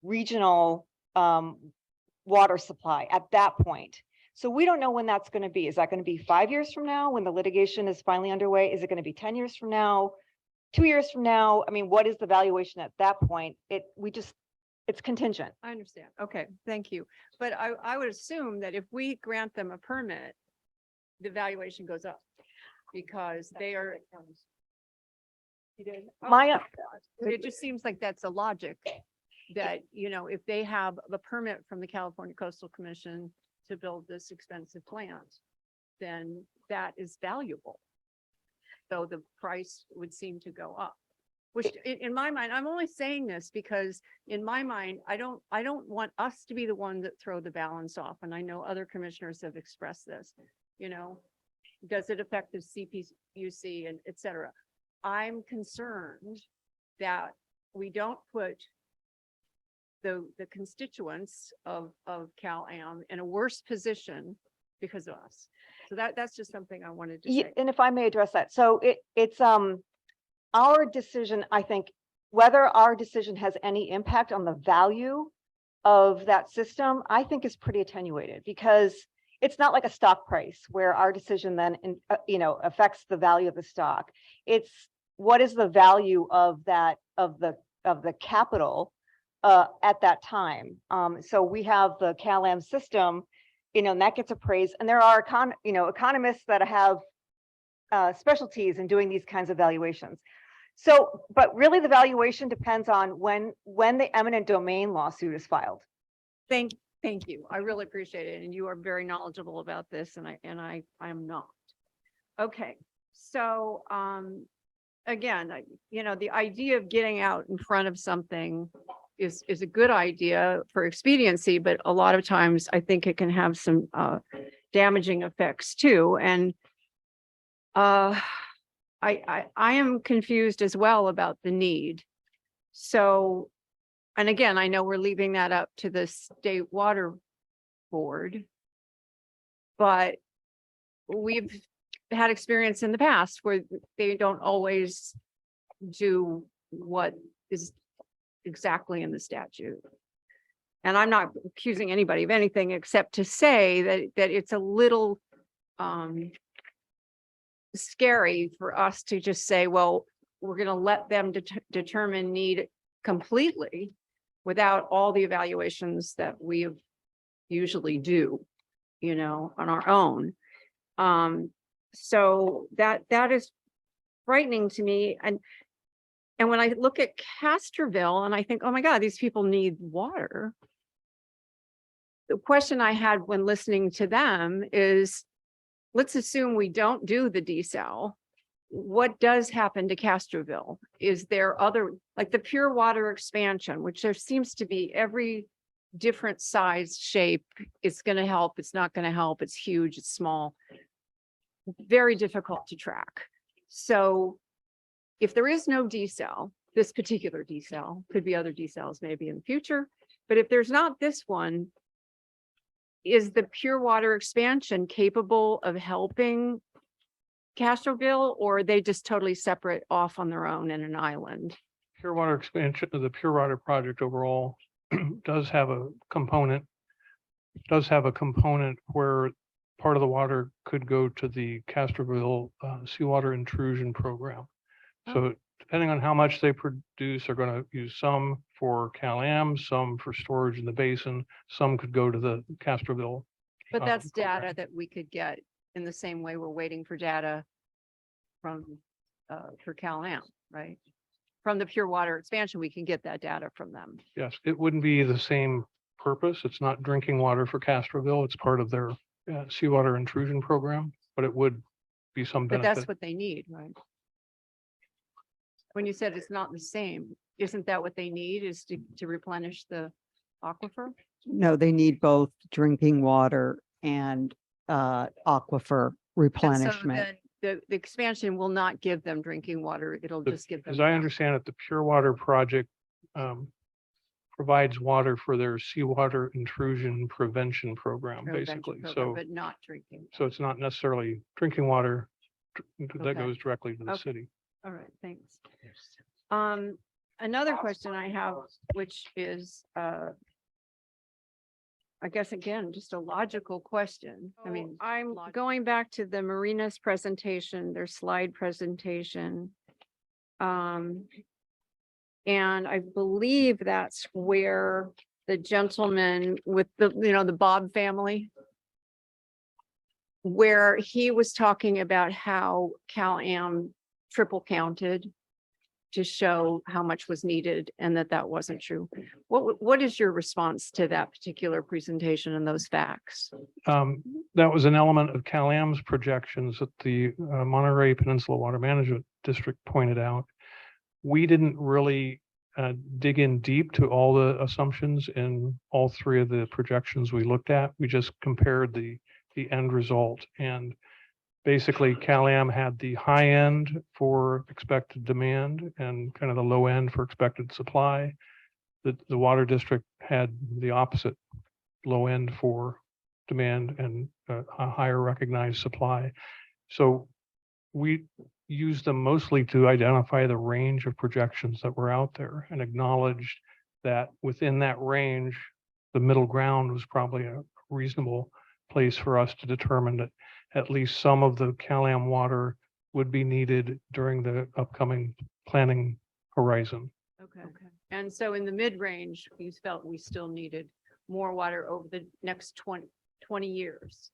[SPEAKER 3] regional water supply at that point? So we don't know when that's going to be. Is that going to be 5 years from now when the litigation is finally underway? Is it going to be 10 years from now? 2 years from now? I mean, what is the valuation at that point? It's contingent.
[SPEAKER 14] I understand. Okay, thank you. But I would assume that if we grant them a permit, the valuation goes up because they are. It just seems like that's a logic that, you know, if they have the permit from the California Coastal Commission to build this expensive plant, then that is valuable. So the price would seem to go up, which in my mind, I'm only saying this because in my mind, I don't want us to be the one that throw the balance off. And I know other commissioners have expressed this, you know, does it affect the CPUC and et cetera? I'm concerned that we don't put the constituents of CalAm in a worse position because of us. So that's just something I wanted to say.
[SPEAKER 3] And if I may address that. So it's our decision, I think, whether our decision has any impact on the value of that system, I think is pretty attenuated because it's not like a stock price where our decision then, affects the value of the stock. It's what is the value of that, of the capital at that time. So we have the CalAm system, and that gets appraised. And there are economists that have specialties in doing these kinds of valuations. So, but really the valuation depends on when the eminent domain lawsuit is filed.
[SPEAKER 14] Thank you. I really appreciate it. And you are very knowledgeable about this and I am not. Okay. So, again, the idea of getting out in front of something is a good idea for expediency, but a lot of times I think it can have some damaging effects too. And I am confused as well about the need. So, and again, I know we're leaving that up to the state water board, but we've had experience in the past where they don't always do what is exactly in the statute. And I'm not accusing anybody of anything except to say that it's a little scary for us to just say, well, we're going to let them determine need completely without all the evaluations that we usually do, on our own. So that is frightening to me. And when I look at Castroville and I think, oh my God, these people need water. The question I had when listening to them is, let's assume we don't do the desal. What does happen to Castroville? Is there other, like the pure water expansion, which there seems to be every different size, shape, it's going to help, it's not going to help, it's huge, it's small, very difficult to track. So if there is no desal, this particular desal, could be other desals maybe in the future, but if there's not this one, is the pure water expansion capable of helping Castroville, or are they just totally separate off on their own in an island?
[SPEAKER 15] Pure water expansion of the pure water project overall does have a component where part of the water could go to the Castroville seawater intrusion program. So depending on how much they produce, they're going to use some for CalAm, some for storage in the basin, some could go to the Castroville.
[SPEAKER 14] But that's
[SPEAKER 15] program.
[SPEAKER 14] data that we could get in the same way we're waiting for data from for CalAm, right? From the pure water expansion, we can get that data from them.
[SPEAKER 15] Yes, it wouldn't be the same purpose. It's not drinking water for Castroville. It's part of their seawater intrusion program, but it would be some
[SPEAKER 14] But
[SPEAKER 15] benefit.
[SPEAKER 14] that's what they need, right? When you said it's not the same, isn't that what they need, is to replenish the aquifer?
[SPEAKER 2] No, they need both drinking water and aquifer
[SPEAKER 14] And so
[SPEAKER 2] replenishment.
[SPEAKER 14] then the expansion will not give them drinking water. It'll just give them.
[SPEAKER 15] As I understand it, the pure water project provides water for their seawater intrusion prevention program,
[SPEAKER 14] Prevention
[SPEAKER 15] basically.
[SPEAKER 14] program,
[SPEAKER 15] So,
[SPEAKER 14] but not drinking.
[SPEAKER 15] so it's not necessarily drinking water that
[SPEAKER 14] Okay.
[SPEAKER 15] goes directly to the
[SPEAKER 14] Okay.
[SPEAKER 15] city.
[SPEAKER 14] All right, thanks. Another question I have, which is, I guess, again, just a logical question. I mean, I'm going back to the Marina's presentation, their slide presentation. And I believe that's where the gentleman with the, the Bob family, where he was talking about how Cal-Am triple counted to show how much was needed and that wasn't true. What is your response to that particular presentation and those facts?
[SPEAKER 15] That was an element of Cal-Am's projections that the Monterey Peninsula Water Management District pointed out. We didn't really dig in deep to all the assumptions in all three of the projections we looked at. We just compared the end result, and basically Cal-Am had the high end for expected demand and kind of the low end for expected supply. The water district had the opposite, low end for demand and a higher recognized supply. So we used them mostly to identify the range of projections that were out there and acknowledged that within that range, the middle ground was probably a reasonable place for us to determine that at least some of the Cal-Am water would be needed during the upcoming planning horizon.
[SPEAKER 14] Okay. And so in the mid-range, you felt we still needed more water over the next 20 years.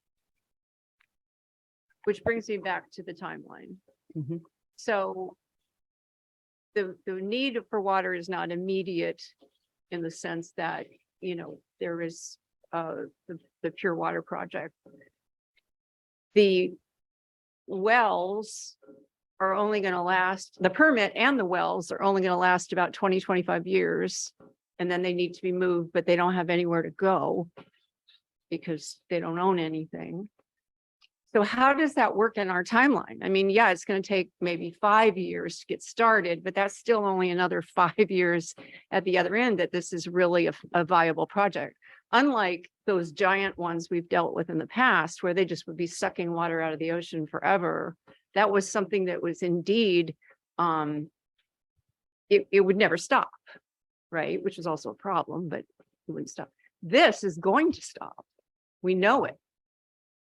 [SPEAKER 14] Which brings me back to the timeline. So the need for water is not immediate in the sense that, there is the pure water project. The wells are only going to last, the permit and the wells are only going to last about 20-25 years. And then they need to be moved, but they don't have anywhere to go because they don't own anything. So how does that work in our timeline? I mean, yeah, it's going to take maybe 5 years to get started, but that's still only another 5 years at the other end that this is really a viable project. Unlike those giant ones we've dealt with in the past, where they just would be sucking water out of the ocean forever. That was something that was indeed, it would never stop, right? Which is also a problem, but it wouldn't stop. This is going to stop. We know it.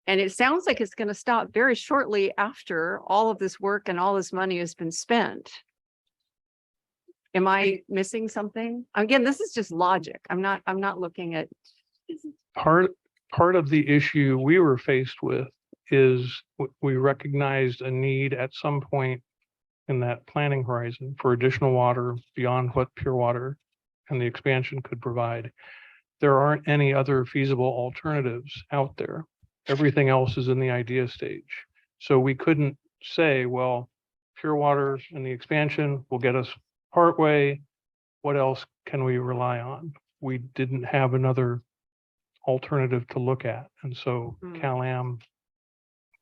[SPEAKER 14] And it sounds like it's going to stop very shortly after all of this work and all this money has been spent. Am I missing something? Again, this is just logic. I'm not looking at.
[SPEAKER 15] Part of the issue we were faced with is we recognized a need at some point in that planning horizon for additional water beyond what pure water and the expansion could provide. There aren't any other feasible alternatives out there. Everything else is in the idea stage. So we couldn't say, well, pure water and the expansion will get us partway. What else can we rely on? We didn't have another alternative to look at. And so Cal-Am.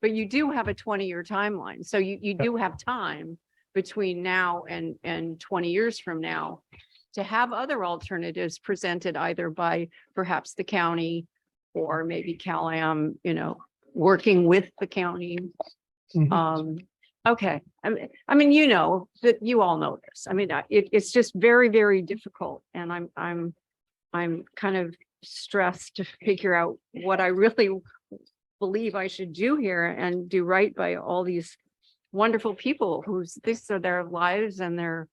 [SPEAKER 14] But you do have a 20-year timeline. So you do have time between now and 20 years from now to have other alternatives presented either by perhaps the county or maybe Cal-Am, working with the county. Okay. I mean, that you all know this. I mean, it's just very, very difficult. And I'm kind of stressed to figure out what I really believe I should do here and do right by all these wonderful people these are their lives and their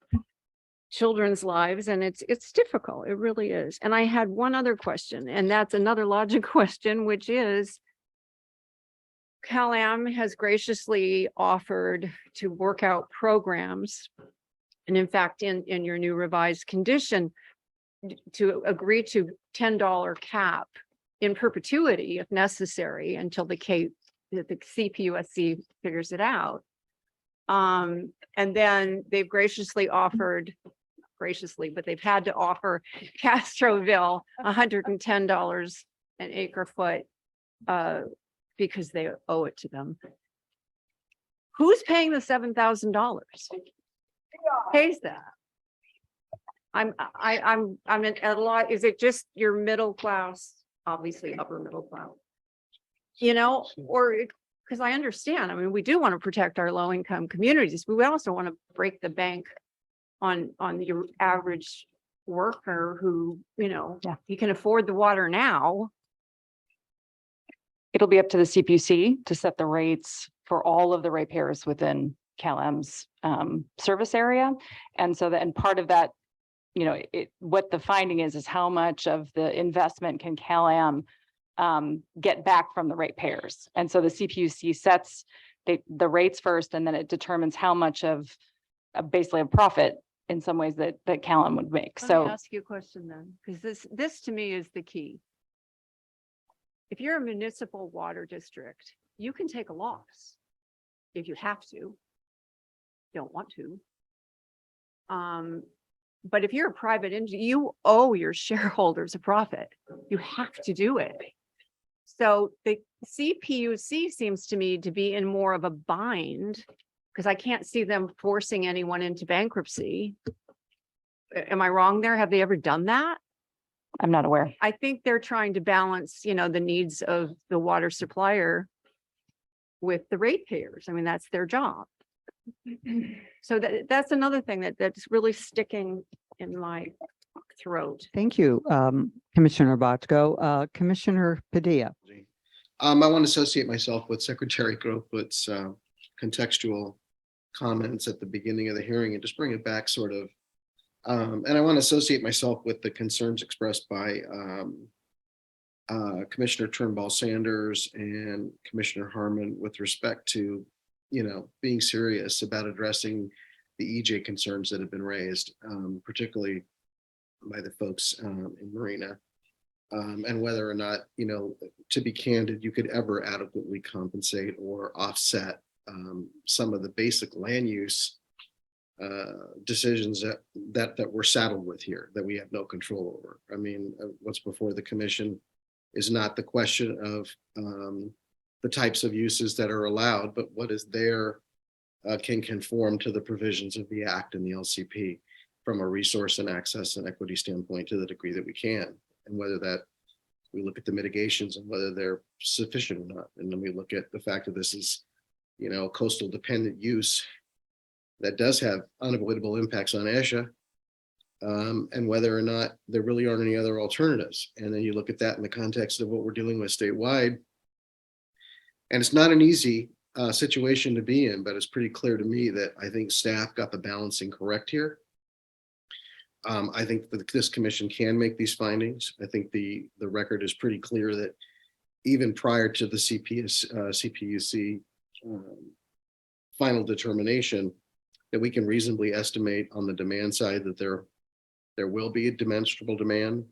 [SPEAKER 14] children's lives. And it's difficult. It really is. And I had one other question, and that's another logic question, which is Cal-Am has graciously offered to work out programs. And in fact, in your new revised condition, to agree to $10 cap in perpetuity if necessary until the CPUSC figures it out. And then they've graciously offered, but they've had to offer Castroville $110 an acre foot because they owe it to them. Who's paying the $7,000? Pays that? I'm at a lot, is it just your middle class, obviously upper middle class? You know, or, because I understand, I mean, we do want to protect our low income communities, but we also want to break the bank on your average worker who, you know,
[SPEAKER 1] Yeah.
[SPEAKER 14] he can afford the water now.
[SPEAKER 1] It'll be up to the CPUC to set the rates for all of the ratepayers within CalM's service area. And so that, and part of that, you know, what the finding is how much of the investment can CalAm get back from the ratepayers. And so the CPUC sets the rates first, and then it determines how much of basically a profit in some ways that CalAm would make.
[SPEAKER 14] Let
[SPEAKER 1] So
[SPEAKER 14] me ask you a question then, because this to me is the key. If you're a municipal water district, you can take a loss if you have to, don't want to. But if you're a private entity, you owe your shareholders a profit. You have to do it. So the CPUC seems to me to be in more of a bind because I can't see them forcing anyone into bankruptcy. Am I wrong there? Have they ever done that?
[SPEAKER 1] I'm not aware.
[SPEAKER 14] I think they're trying to balance, you know, the needs of the water supplier with the ratepayers. I mean, that's their job. So that's another thing that's really sticking in my throat.
[SPEAKER 2] Thank you, Commissioner Boczko. Commissioner Padilla.
[SPEAKER 16] I want to associate myself with Secretary Crowfoot's contextual comments at the beginning of the hearing and just bring it back sort of. And I want to associate myself with the concerns expressed by Commissioner Turnbull Sanders and Commissioner Harmon with respect to, you know, being serious about addressing the EJ concerns that have been raised, particularly by the folks in Marina, and whether or not, you know, to be candid, you could ever adequately compensate or offset some of the basic land use decisions that we're saddled with here that we have no control over. I mean, what's before the commission is not the question of the types of uses that are allowed, but what is there can conform to the provisions of the Act and the LCP from a resource and access and equity standpoint to the degree that we can, and whether that we look at the mitigations and whether they're sufficient or not. And then we look at the fact that this is, you know, coastal dependent use that does have unavoidable impacts on ASHA, and whether or not there really aren't any other alternatives. And then you look at that in the context of what we're dealing with statewide. And it's not an easy situation to be in, but it's pretty clear to me that I think staff got the balancing correct here. I think that this commission can make these findings. I think the record is pretty clear that even prior to the CPUC final determination, that we can reasonably estimate on the demand side that there will be a demonstrable demand.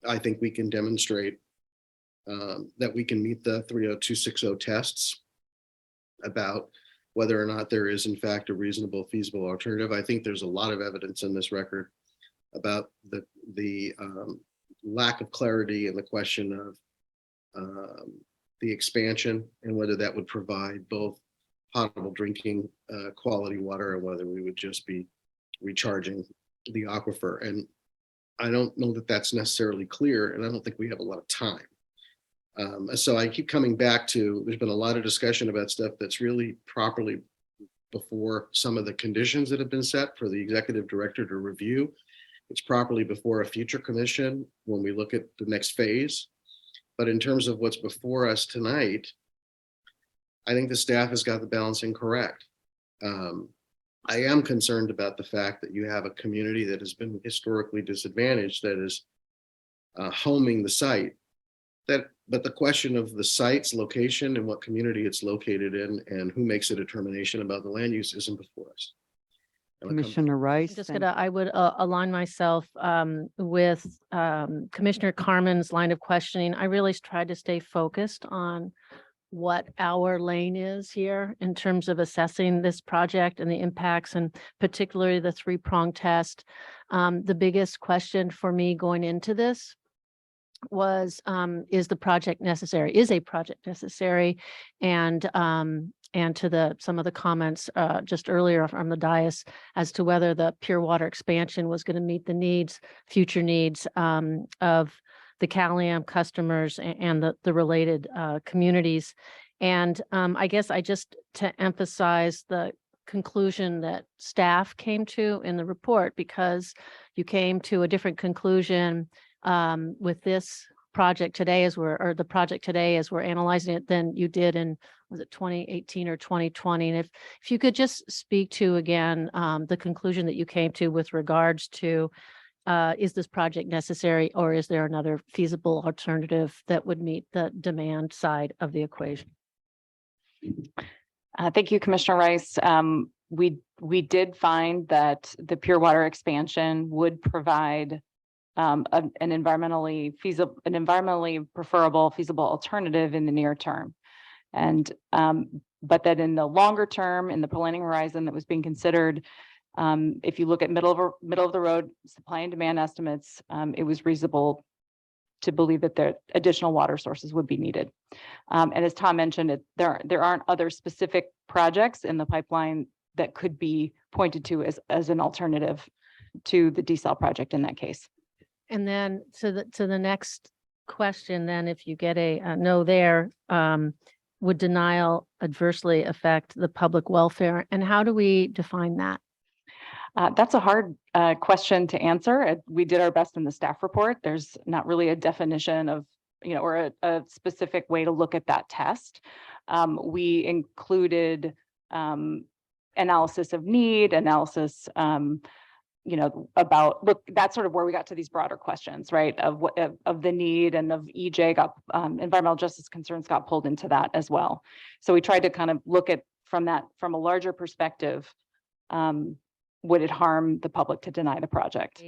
[SPEAKER 16] I think we can demonstrate that we can meet the 30260 tests about whether or not there is in fact a reasonable, feasible alternative. I think there's a lot of evidence in this record about the lack of clarity in the question of the expansion and whether that would provide both potable drinking quality water and whether we would just be recharging the aquifer. And I don't know that that's necessarily clear, and I don't think we have a lot of time. So I keep coming back to, there's been a lot of discussion about stuff that's really properly before some of the conditions that have been set for the executive director to review. It's properly before a future commission when we look at the next phase. But in terms of what's before us tonight, I think the staff has got the balancing correct. I am concerned about the fact that you have a community that has been historically disadvantaged that is homing the site. But the question of the site's location and what community it's located in and who makes a determination about the land use isn't before us.
[SPEAKER 2] Commissioner Rice.
[SPEAKER 9] I would align myself with Commissioner Carmen's line of questioning. I really tried to stay focused on what our lane is here in terms of assessing this project and the impacts, and particularly the three-prong test. The biggest question for me going into this was, is a project necessary? And
[SPEAKER 17] and to some of the comments just earlier from the dais as to whether the pure water expansion was going to meet the future needs of the CalAm customers and the related communities. And I guess to emphasize the conclusion that staff came to in the report, because you came to a different conclusion with this project today as the project today as we're analyzing it than you did in, was it 2018 or 2020? And if you could just speak to again the conclusion that you came to with regards to is this project necessary, or is there another feasible alternative that would meet the demand side of the equation?
[SPEAKER 1] Thank you, Commissioner Rice. We did find that the pure water expansion would provide an environmentally preferable, feasible alternative in the near term. And but that in the longer term, in the planning horizon that was being considered, if you look at middle of the road supply and demand estimates, it was reasonable to believe that there additional water sources would be needed. And as Tom mentioned, there aren't other specific projects in the pipeline that could be pointed to as an alternative to the Desal project in that case.
[SPEAKER 17] And then to the next question, then if you get a no there, would denial adversely affect the public welfare? And how do we define that?
[SPEAKER 1] That's a hard question to answer. We did our best in the staff report. There's not really a definition of, or a specific way to look at that test. We included analysis of need, analysis, that's sort of where we got to these broader questions, right? Of the need and of EJ environmental justice concerns got pulled into that as well. So we tried to kind of look at from a larger perspective. Would it harm the public to deny the project?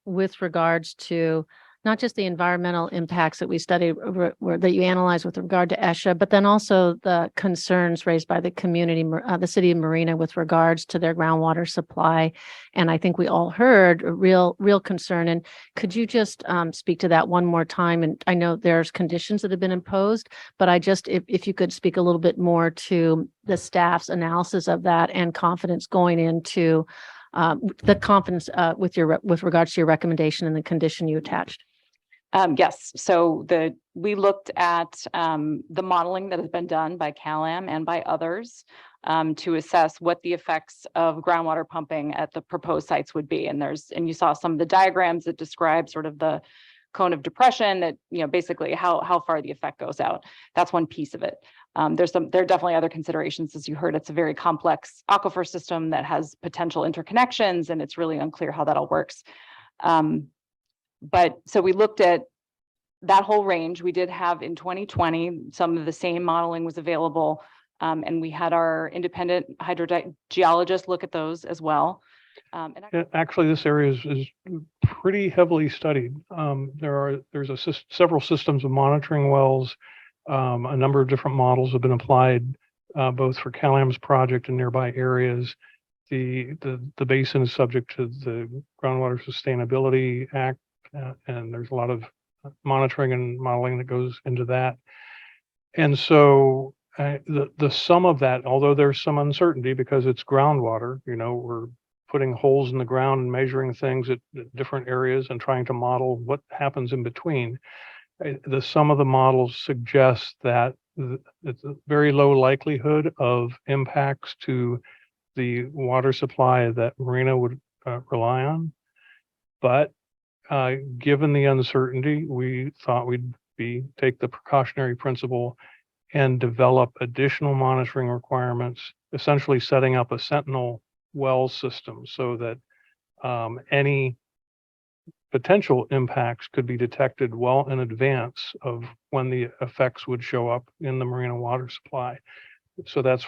[SPEAKER 17] With regards to not just the environmental impacts that we studied, that you analyzed with regard to ESHA, but then also the concerns raised by the community, the City of Marina with regards to their groundwater supply. And I think we all heard a real concern. And could you just speak to that one more time? And I know there's conditions that have been imposed, but if you could speak a little bit more to the staff's analysis of that and confidence going into the confidence with regards to your recommendation and the condition you attached.
[SPEAKER 1] Yes, so we looked at the modeling that has been done by CalAm and by others to assess what the effects of groundwater pumping at the proposed sites would be. And you saw some of the diagrams that describe sort of the cone of depression that, basically how far the effect goes out. That's one piece of it. There are definitely other considerations. As you heard, it's a very complex aquifer system that has potential interconnections, and it's really unclear how that all works. But so we looked at that whole range. We did have in 2020, some of the same modeling was available. And we had our independent hydrogeologist look at those as well.
[SPEAKER 15] Actually, this area is pretty heavily studied. There's several systems of monitoring wells. A number of different models have been applied, both for CalAm's project and nearby areas. The basin is subject to the Groundwater Sustainability Act, and there's a lot of monitoring and modeling that goes into that. And so the sum of that, although there's some uncertainty because it's groundwater, we're putting holes in the ground and measuring things at different areas and trying to model what happens in between. The sum of the models suggests that it's a very low likelihood of impacts to the water supply that Marina would rely on. But given the uncertainty, we thought we'd take the precautionary principle and develop additional monitoring requirements, essentially setting up a sentinel well system so that any potential impacts could be detected well in advance of when the effects would show up in the Marina water supply. So that's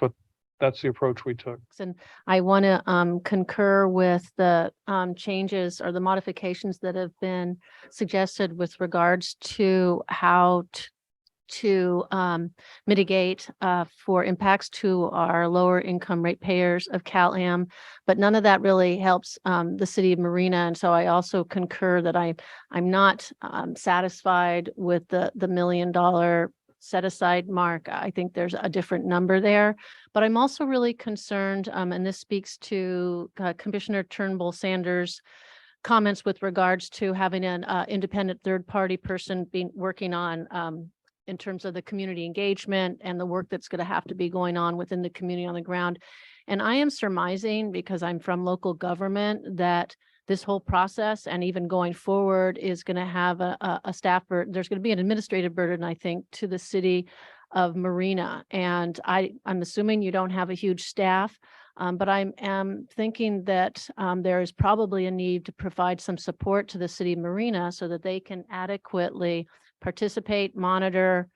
[SPEAKER 15] the approach we took.
[SPEAKER 17] And I want to concur with the changes or the modifications that have been suggested with regards to how to mitigate for impacts to our lower income ratepayers of CalAm, but none of that really helps the City of Marina. And so I also concur that I'm not satisfied with the $1 million set aside mark. I think there's a different number there. But I'm also really concerned, and this speaks to Commissioner Turnbull Sanders' comments with regards to having an independent third-party person working on in terms of the community engagement and the work that's going to have to be going on within the community on the ground. And I am surmising, because I'm from local government, that this whole process and even going forward is going to have a staff burden. There's going to be an administrative burden, I think, to the city of Marina. And I'm assuming you don't have a huge staff, but I am thinking that there is probably a need to provide some support to the city of Marina so that they can adequately participate, monitor,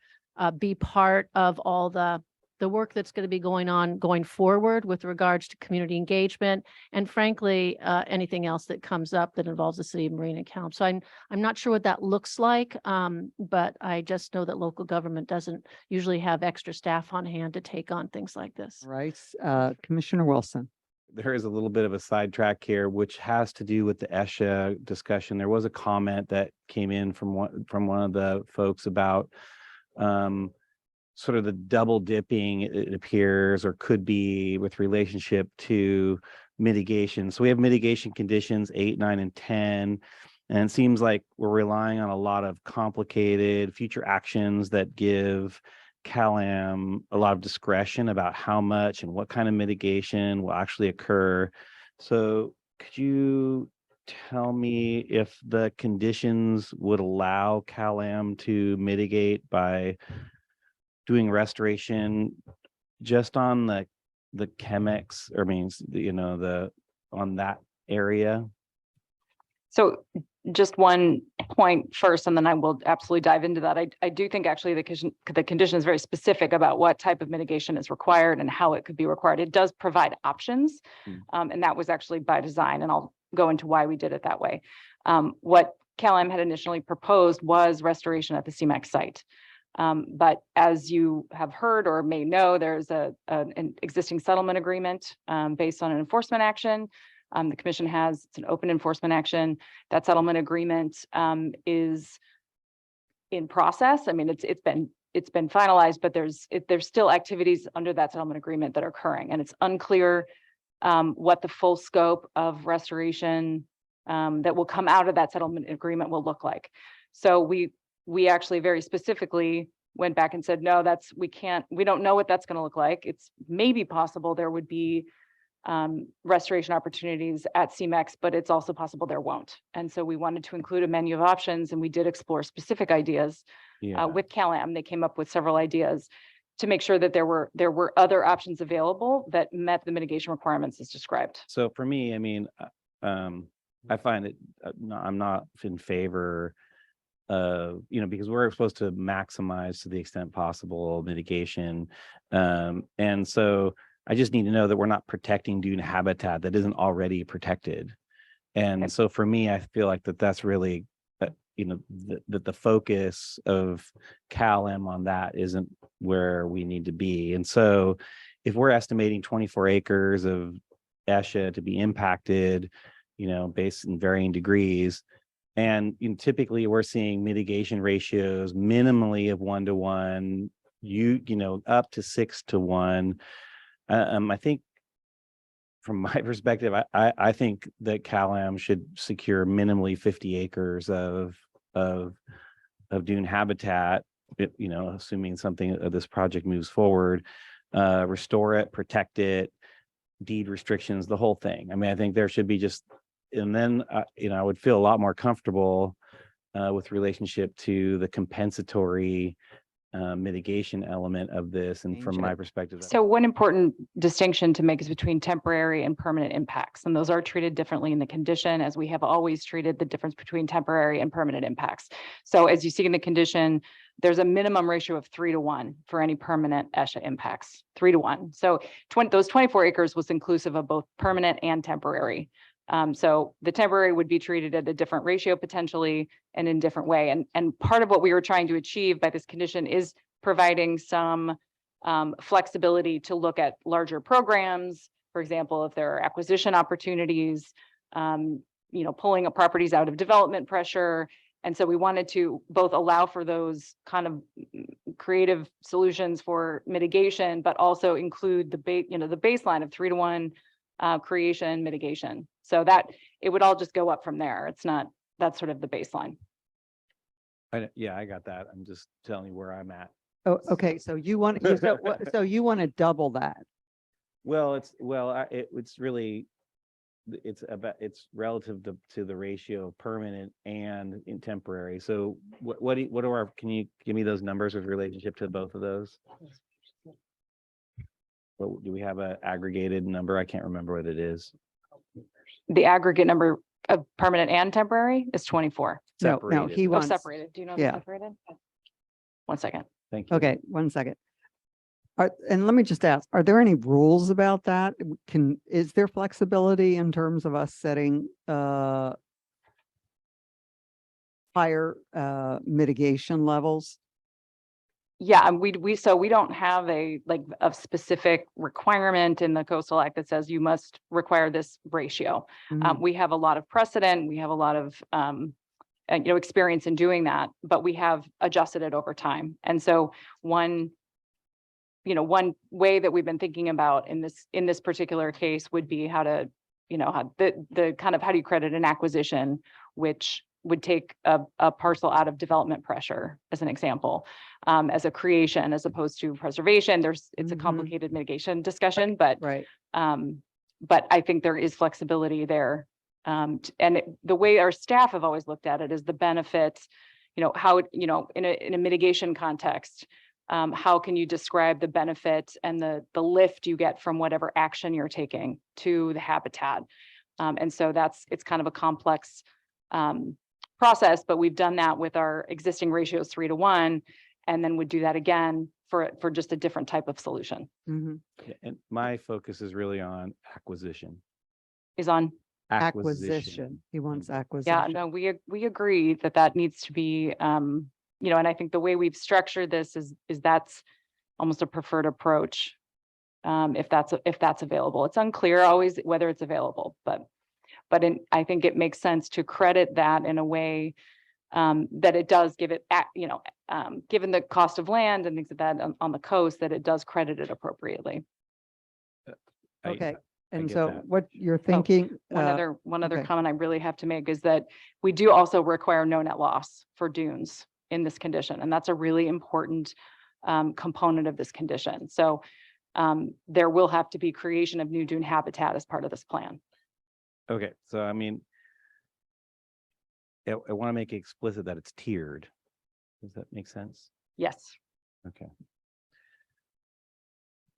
[SPEAKER 17] be part of all the work that's going to be going on going forward with regards to community engagement and frankly, anything else that comes up that involves the city of Marina County. So I'm not sure what that looks like, but I just know that local government doesn't usually have extra staff on hand to take on things like this.
[SPEAKER 2] Right. Commissioner Wilson.
[SPEAKER 4] There is a little bit of a sidetrack here, which has to do with the ESHA discussion. There was a comment that came in from one of the folks about sort of the double dipping, it appears, or could be with relationship to mitigation. So we have mitigation conditions 8, 9, and 10. And it seems like we're relying on a lot of complicated future actions that give CalAm a lot of discretion about how much and what kind of mitigation will actually occur. So could you tell me if the conditions would allow CalAm to mitigate by doing restoration just on the CEMEX, or means, on that area?
[SPEAKER 1] So just one point first, and then I will absolutely dive into that. I do think actually the condition is very specific about what type of mitigation is required and how it could be required. It does provide options, and that was actually by design, and I'll go into why we did it that way. What CalAm had initially proposed was restoration at the CEMEX site. But as you have heard or may know, there's an existing settlement agreement based on an enforcement action. The commission it's an open enforcement action. That settlement agreement is in process. I mean, it's been finalized, but there's still activities under that settlement agreement that are occurring, and it's unclear what the full scope of restoration that will come out of that settlement agreement will look like. So we actually very specifically went back and said, no, we don't know what that's going to look like. It's maybe possible there would be restoration opportunities at CEMEX, but it's also possible there won't. And so we wanted to include a menu of options, and we did explore specific ideas with CalAm. They came up with several ideas to make sure that there were other options available that met the mitigation requirements as described.
[SPEAKER 4] So for me, I mean, I find it, I'm not in favor of, because we're supposed to maximize to the extent possible mitigation. And so I just need to know that we're not protecting dune habitat that isn't already protected. And so for me, I feel like that's really, that the focus of CalAm on that isn't where we need to be. And so if we're estimating 24 acres of ESHA to be impacted, based in varying degrees, and typically we're seeing mitigation ratios minimally of 1-to-1, up to 6-to-1. I think from my perspective, I think that CalAm should secure minimally 50 acres of dune habitat, assuming something of this project moves forward, restore it, protect it, deed restrictions, the whole thing. I mean, I think there should be and then, I would feel a lot more comfortable with relationship to the compensatory mitigation element of this. And from my perspective.
[SPEAKER 1] So one important distinction to make is between temporary and permanent impacts. And those are treated differently in the condition, as we have always treated the difference between temporary and permanent impacts. So as you see in the condition, there's a minimum ratio of 3-to-1 for any permanent ESHA impacts, 3-to-1. So those 24 acres was inclusive of both permanent and temporary. So the temporary would be treated at a different ratio potentially and in different way. And part of what we were trying to achieve by this condition is providing some flexibility to look at larger programs. For example, if there are acquisition opportunities, pulling up properties out of development pressure. And so we wanted to both allow for those kind of creative solutions for mitigation, but also include the the baseline of 3-to-1 creation mitigation. So that it would all just go up from there. It's not, that's sort of the baseline.
[SPEAKER 18] Yeah, I got that. I'm just telling you where I'm at.
[SPEAKER 2] Oh, okay, so you want, so you want to double that?
[SPEAKER 18] Well, it's really, it's relative to the ratio of permanent and in temporary. So what are our, can you give me those numbers with relationship to both of those? What, do we have a aggregated number? I can't remember what it is.
[SPEAKER 1] The aggregate number of permanent and temporary is 24.
[SPEAKER 2] No, he
[SPEAKER 1] Oh,
[SPEAKER 2] wants.
[SPEAKER 1] separated. Do you know the
[SPEAKER 2] yeah.
[SPEAKER 1] separated? 1 second.
[SPEAKER 18] Thank you.
[SPEAKER 2] Okay, 1 second. And let me just ask, are there any rules about that? Is there flexibility in terms of us setting higher mitigation levels?
[SPEAKER 1] Yeah, and we don't have a specific requirement in the Coastal Act that says you must require this ratio. We have a lot of precedent. We have a lot of experience in doing that, but we have adjusted it over time. And so one way that we've been thinking about in this particular case would be how to, how the kind of how do you credit an acquisition, which would take a parcel out of development pressure, as an example, as a creation as opposed to preservation. It's a complicated mitigation discussion, but but I think there is flexibility there. The way our staff have always looked at it is the benefit, how, in a mitigation context, how can you describe the benefit and the lift you get from whatever action you're taking to the habitat? And so it's kind of a complex process, but we've done that with our existing ratios 3-to-1, and then would do that again for just a different type of solution.
[SPEAKER 18] Yeah, and my focus is really on acquisition.
[SPEAKER 1] Is on
[SPEAKER 2] Acquisition. He wants acquisition.
[SPEAKER 1] Yeah, no, we agree that needs to be, and I think the way we've structured this is that's almost a preferred approach. If that's available. It's unclear always whether it's available, but I think it makes sense to credit that in a way that it does give it, given the cost of land and things like that on the coast, that it does credit it appropriately.
[SPEAKER 2] Okay. And
[SPEAKER 18] get
[SPEAKER 2] so
[SPEAKER 18] that.
[SPEAKER 2] what you're thinking.
[SPEAKER 1] One other
[SPEAKER 2] okay.
[SPEAKER 1] comment I really have to make is that we do also require no net loss for dunes in this condition. And that's a really important component of this condition. So there will have to be creation of new dune habitat as part of this plan.
[SPEAKER 18] Okay, so I mean, I want to make it explicit that it's tiered. Does that make sense?
[SPEAKER 1] Yes.
[SPEAKER 18] Okay.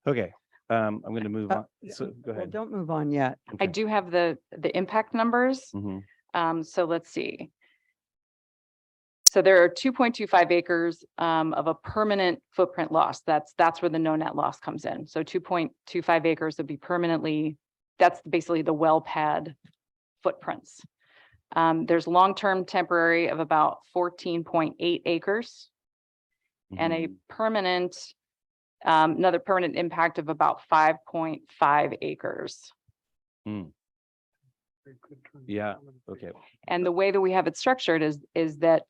[SPEAKER 18] Okay, I'm going to move on. So go
[SPEAKER 2] Well,
[SPEAKER 18] ahead.
[SPEAKER 2] don't move on yet.
[SPEAKER 1] I do have the impact numbers.
[SPEAKER 18] Mhm.
[SPEAKER 1] So let's see. So there are 2.25 acres of a permanent footprint loss. That's where the no net loss comes in. So 2.25 acres would be permanently, that's basically the well pad footprints. There's long-term temporary of about 14.8 acres and a permanent, another permanent impact of about 5.5 acres.
[SPEAKER 18] Yeah, okay.
[SPEAKER 1] And the way that we have it structured is that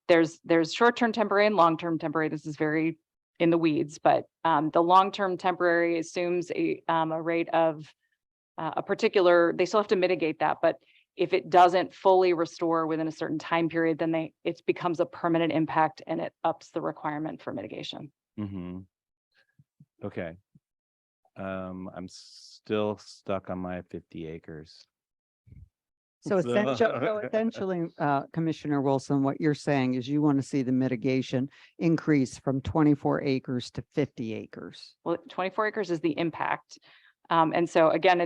[SPEAKER 1] there's short-term temporary and long-term temporary. This is very in the weeds, but the long-term temporary assumes a rate of a particular, they still have to mitigate that, but if it doesn't fully restore within a certain time period, then it becomes a permanent impact and it ups the requirement for mitigation.
[SPEAKER 18] Okay. I'm still stuck on my 50 acres.
[SPEAKER 2] So essentially, Commissioner Wilson, what you're saying is you want to see the mitigation increase from 24 acres to 50 acres.
[SPEAKER 1] Well, 24 acres is the impact. And so again,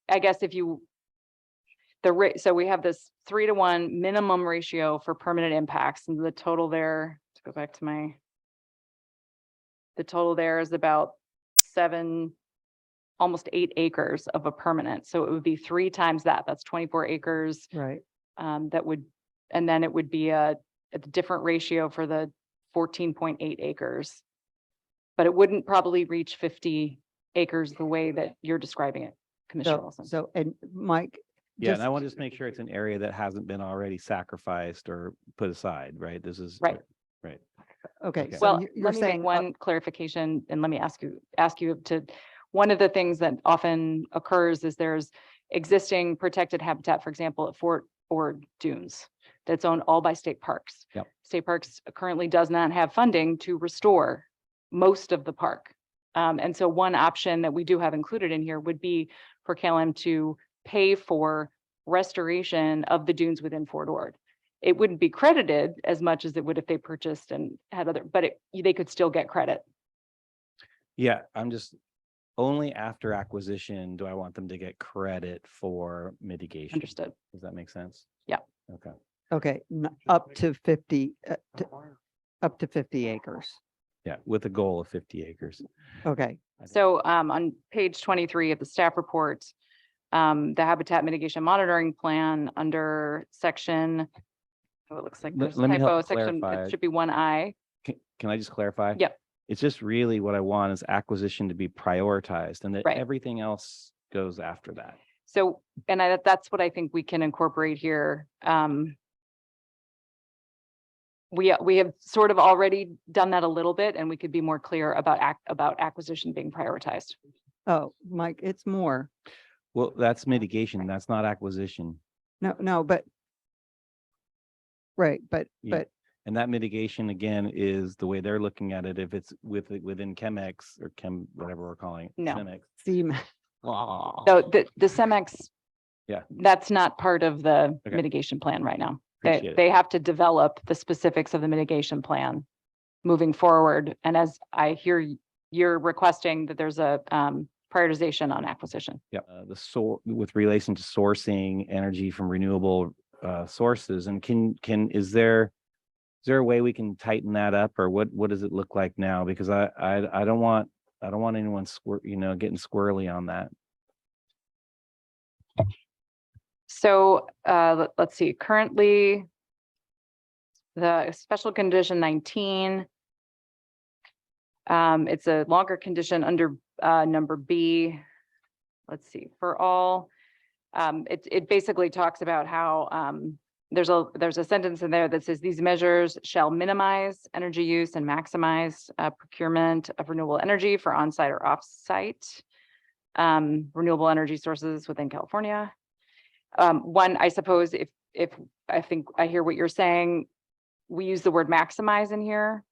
[SPEAKER 1] I guess if you, so we have this 3-to-1 minimum ratio for permanent impacts, and the total there, to go back to the total there is about 7, almost 8 acres of a permanent. So it would be 3 times that. That's 24 acres.
[SPEAKER 2] Right.
[SPEAKER 1] That would, and then it would be a different ratio for the 14.8 acres. But it wouldn't probably reach 50 acres the way that you're describing it, Commissioner Wilson.
[SPEAKER 2] So, and Mike.
[SPEAKER 18] Yeah, and I want to just make sure it's an area that hasn't been already sacrificed or put aside, right? This is
[SPEAKER 1] right.
[SPEAKER 18] Right.
[SPEAKER 2] Okay,
[SPEAKER 18] Okay.
[SPEAKER 2] so
[SPEAKER 1] Well,
[SPEAKER 2] you're
[SPEAKER 1] let me make
[SPEAKER 2] saying,
[SPEAKER 1] one clarification and let me ask you to, one of the things that often occurs is there's existing protected habitat, for example, at Fort Ord Dunes that's owned all by state parks.
[SPEAKER 18] Yep.
[SPEAKER 1] State Parks currently does not have funding to restore most of the park. And so one option that we do have included in here would be for KLM to pay for restoration of the dunes within Fort Ord. It wouldn't be credited as much as it would if they purchased and had other, but they could still get credit.
[SPEAKER 18] Yeah, I'm just, only after acquisition do I want them to get credit for mitigation.
[SPEAKER 1] Understood.
[SPEAKER 18] Does that make sense?
[SPEAKER 1] Yeah.
[SPEAKER 18] Okay.
[SPEAKER 2] okay, up to 50, up to 50 acres.
[SPEAKER 18] Yeah, with a goal of 50 acres.
[SPEAKER 2] Okay,
[SPEAKER 1] So on page 23 of the staff report, the habitat mitigation monitoring plan under section, oh, it looks like there's a
[SPEAKER 18] Let me
[SPEAKER 1] typo,
[SPEAKER 18] help
[SPEAKER 1] section,
[SPEAKER 18] clarify.
[SPEAKER 1] it should be 1I.
[SPEAKER 18] Can I just clarify?
[SPEAKER 1] Yep.
[SPEAKER 18] It's just really what I want is acquisition to be prioritized and that
[SPEAKER 1] Right.
[SPEAKER 18] everything else goes after that.
[SPEAKER 1] So, and that's what I think we can incorporate here. We have sort of already done that a little bit, and we could be more clear about acquisition being prioritized.
[SPEAKER 2] oh, Mike, it's more.
[SPEAKER 18] Well, that's mitigation. That's not acquisition.
[SPEAKER 2] No, but. Right,
[SPEAKER 18] Yeah.
[SPEAKER 2] but,
[SPEAKER 18] And that mitigation again is the way they're looking at it. If it's within CEMEX or whatever we're calling it.
[SPEAKER 1] No.
[SPEAKER 18] CEMEX.
[SPEAKER 2] see,
[SPEAKER 1] So the CEMEX,
[SPEAKER 18] Yeah.
[SPEAKER 1] that's not part of the
[SPEAKER 18] Okay.
[SPEAKER 1] mitigation plan right now.
[SPEAKER 18] Appreciate it.
[SPEAKER 1] They have to develop the specifics of the mitigation plan moving forward. And as I hear you're requesting that there's a prioritization on acquisition.
[SPEAKER 18] Yeah, with relation to sourcing energy from renewable sources, and is there a way we can tighten that up, or what does it look like now? Because I don't want anyone getting squirrely on that.
[SPEAKER 1] So let's see, currently the special condition 19, it's a longer condition under number B. Let's see, for all, it basically talks about how there's a sentence in there that says these measures shall minimize energy use and maximize procurement of renewable energy for on-site or off-site renewable energy sources within California. One, I suppose if I think I hear what you're saying, we use the word maximize in here.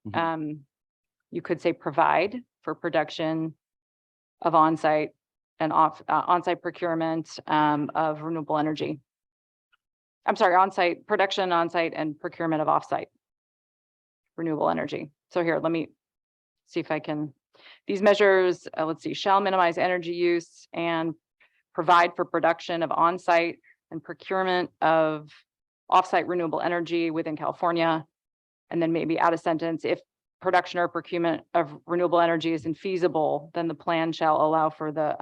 [SPEAKER 1] You could say provide for production of on-site and on-site procurement of renewable energy. I'm sorry, on-site production, on-site and procurement of off-site renewable energy. So here, let me see if I can, these measures, let's see, shall minimize energy use and provide for production of on-site and procurement of off-site renewable energy within California. And then maybe add a sentence, if production or procurement of renewable energy is infeasible, then the plan shall allow for the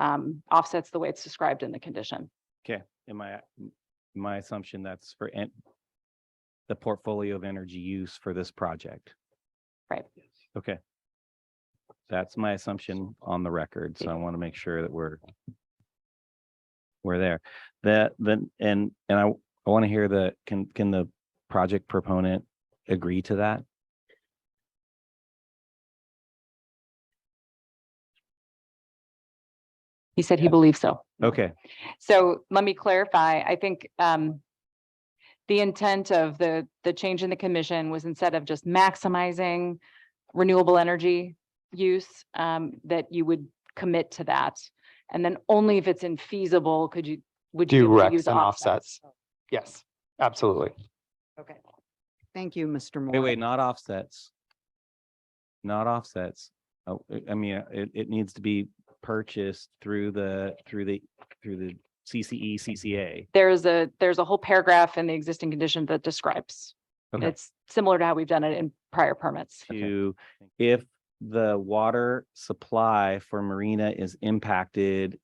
[SPEAKER 1] offsets the way it's described in the condition.
[SPEAKER 18] Okay, in my assumption, that's for the portfolio of energy use for this project.
[SPEAKER 1] Right.
[SPEAKER 18] Okay. That's my assumption on the record, so I want to make sure that we're there. And I want to hear can the project proponent agree to that?
[SPEAKER 1] He said he believes so.
[SPEAKER 18] Okay.
[SPEAKER 1] So let me clarify. I think the intent of the change in the commission was instead of just maximizing renewable energy use, that you would commit to that. And then only if it's infeasible, would you
[SPEAKER 6] Do
[SPEAKER 1] be able to use
[SPEAKER 6] recs and
[SPEAKER 1] offsets?
[SPEAKER 6] offsets. Yes, absolutely.
[SPEAKER 2] okay. Thank you, Mr. Moore.
[SPEAKER 18] Wait, not offsets. Not offsets. Oh, I mean, it needs to be purchased through the CCE, CCA.
[SPEAKER 1] There's a whole paragraph in the existing condition that describes.
[SPEAKER 18] Okay.
[SPEAKER 1] It's similar to how we've done it in prior permits.
[SPEAKER 18] If the water supply for Marina is impacted,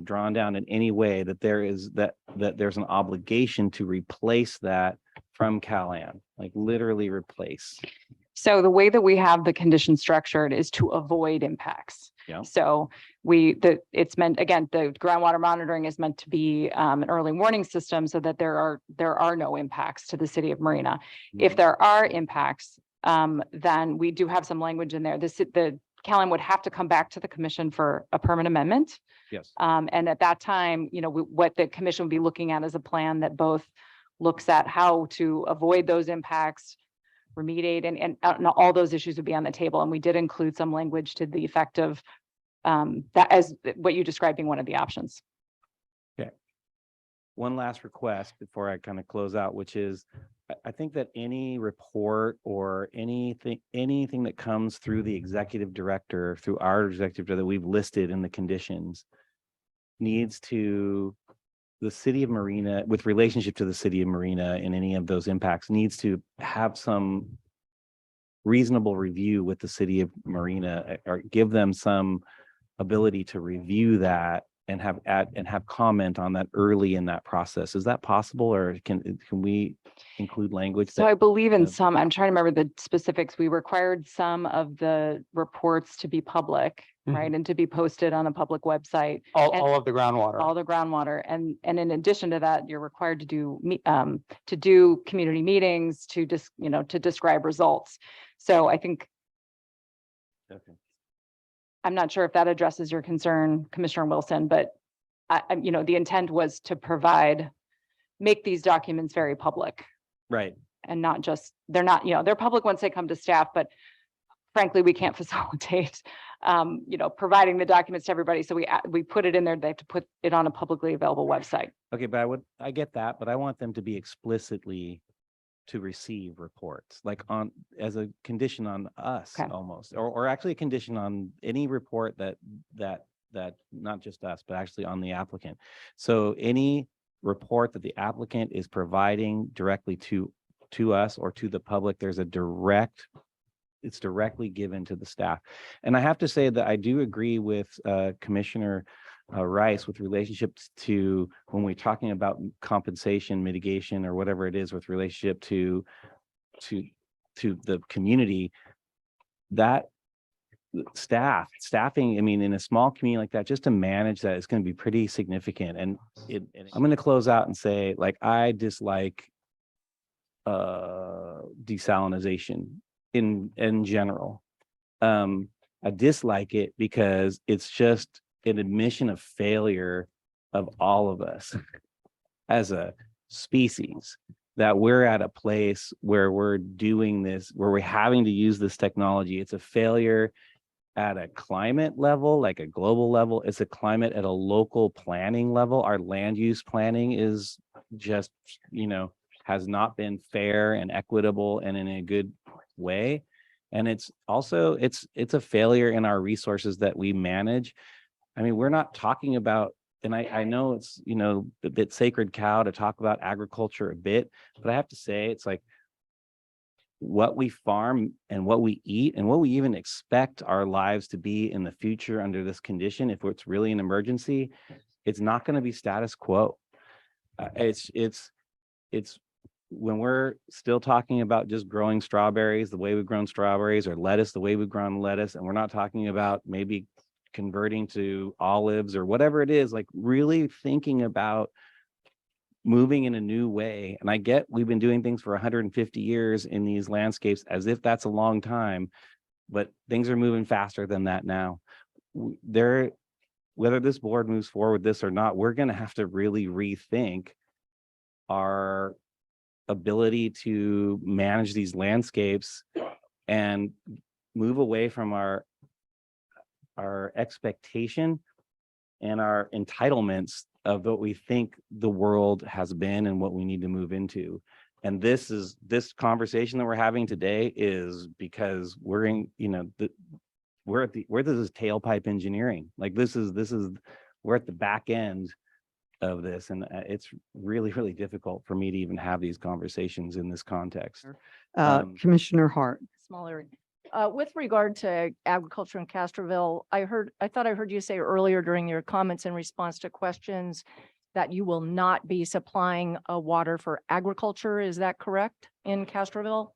[SPEAKER 18] drawn down in any way, that there's an obligation to replace that from CalAm, like literally replace.
[SPEAKER 1] So the way that we have the condition structured is to avoid impacts.
[SPEAKER 18] Yeah.
[SPEAKER 1] So it's meant, again, the groundwater monitoring is meant to be an early warning system so that there are no impacts to the city of Marina. If there are impacts, then we do have some language in there. The CalAm would have to come back to the commission for a permit amendment.
[SPEAKER 18] Yes.
[SPEAKER 1] And at that time, what the commission would be looking at is a plan that both looks at how to avoid those impacts, remediate, and all those issues would be on the table. And we did include some language to the effect of that as what you described being one of the options.
[SPEAKER 18] Okay. One last request before I kind of close out, which is I think that any report or anything that comes through the executive director, through our executive director that we've listed in the conditions needs to, the city of Marina, with relationship to the city of Marina and any of those impacts, needs to have some reasonable review with the city of Marina, or give them some ability to review that and have comment on that early in that process. Is that possible, or can we include language?
[SPEAKER 1] So I believe in some, I'm trying to remember the specifics. We required some of the reports to be public, right? And to be posted on a public website.
[SPEAKER 6] All of the groundwater.
[SPEAKER 1] All the groundwater. And in addition to that, you're required to do community meetings to to describe results. So I think,
[SPEAKER 18] Okay.
[SPEAKER 1] I'm not sure if that addresses your concern, Commissioner Wilson, but the intent was to make these documents very public.
[SPEAKER 18] Right.
[SPEAKER 1] And not just, they're public once they come to staff, but frankly, we can't facilitate, providing the documents to everybody. So we put it in there. They have to put it on a publicly available website.
[SPEAKER 18] Okay, but I get that, but I want them to be explicitly to receive reports, like as a condition on us. Okay. Almost, or actually a condition on any report that not just us, but actually on the applicant. So any report that the applicant is providing directly to us or to the public, it's directly given to the staff. And I have to say that I do agree with Commissioner Rice with relationships to when we're talking about compensation, mitigation, or whatever it is with relationship to the community, that staffing, I mean, in a small community like that, just to manage that is going to be pretty significant. And I'm going to close out and say, like, I dislike desalination in general. I dislike it because it's just an admission of failure of all of us as a species, that we're at a place where we're doing this, where we're having to use this technology. It's a failure at a climate level, like a global level. It's a climate at a local planning level. Our land use planning is just, has not been fair and equitable and in a good way. And it's also, it's a failure in our resources that we manage. I mean, we're not talking about, and I know it's, a bit sacred cow to talk about agriculture a bit, but I have to say, it's like what we farm and what we eat and what we even expect our lives to be in the future under this condition. If it's really an emergency, it's not going to be status quo. It's when we're still talking about just growing strawberries the way we've grown strawberries, or lettuce the way we've grown lettuce, and we're not talking about maybe converting to olives or whatever it is, like really thinking about moving in a new way. And I get we've been doing things for 150 years in these landscapes as if that's a long time, but things are moving faster than that now. Whether this board moves forward with this or not, we're going to have to really rethink our ability to manage these landscapes and move away from our expectation and our entitlements of what we think the world has been and what we need to move into. And this conversation that we're having today is because we're in, where this is tailpipe engineering. Like we're at the back end of this, and it's really, really difficult for me to even have these conversations in this context.
[SPEAKER 2] Commissioner Hart.
[SPEAKER 17] Small area. With regard to agriculture in Castroville, I thought I heard you say earlier during your comments in response to questions that you will not be supplying water for agriculture. Is that correct in Castroville?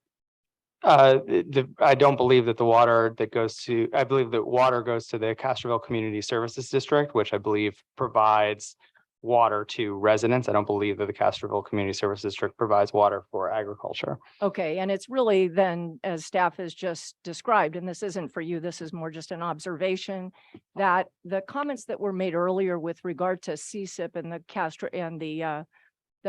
[SPEAKER 6] I don't believe that the water that goes to, I believe that water goes to the Castroville Community Services District, which I believe provides water to residents. I don't believe that the Castroville Community Services District provides water for agriculture.
[SPEAKER 14] Okay, and it's really then, as staff has just described, and this isn't for you, this is more just an observation, that the comments that were made earlier with regard to CSIP and the Castro and the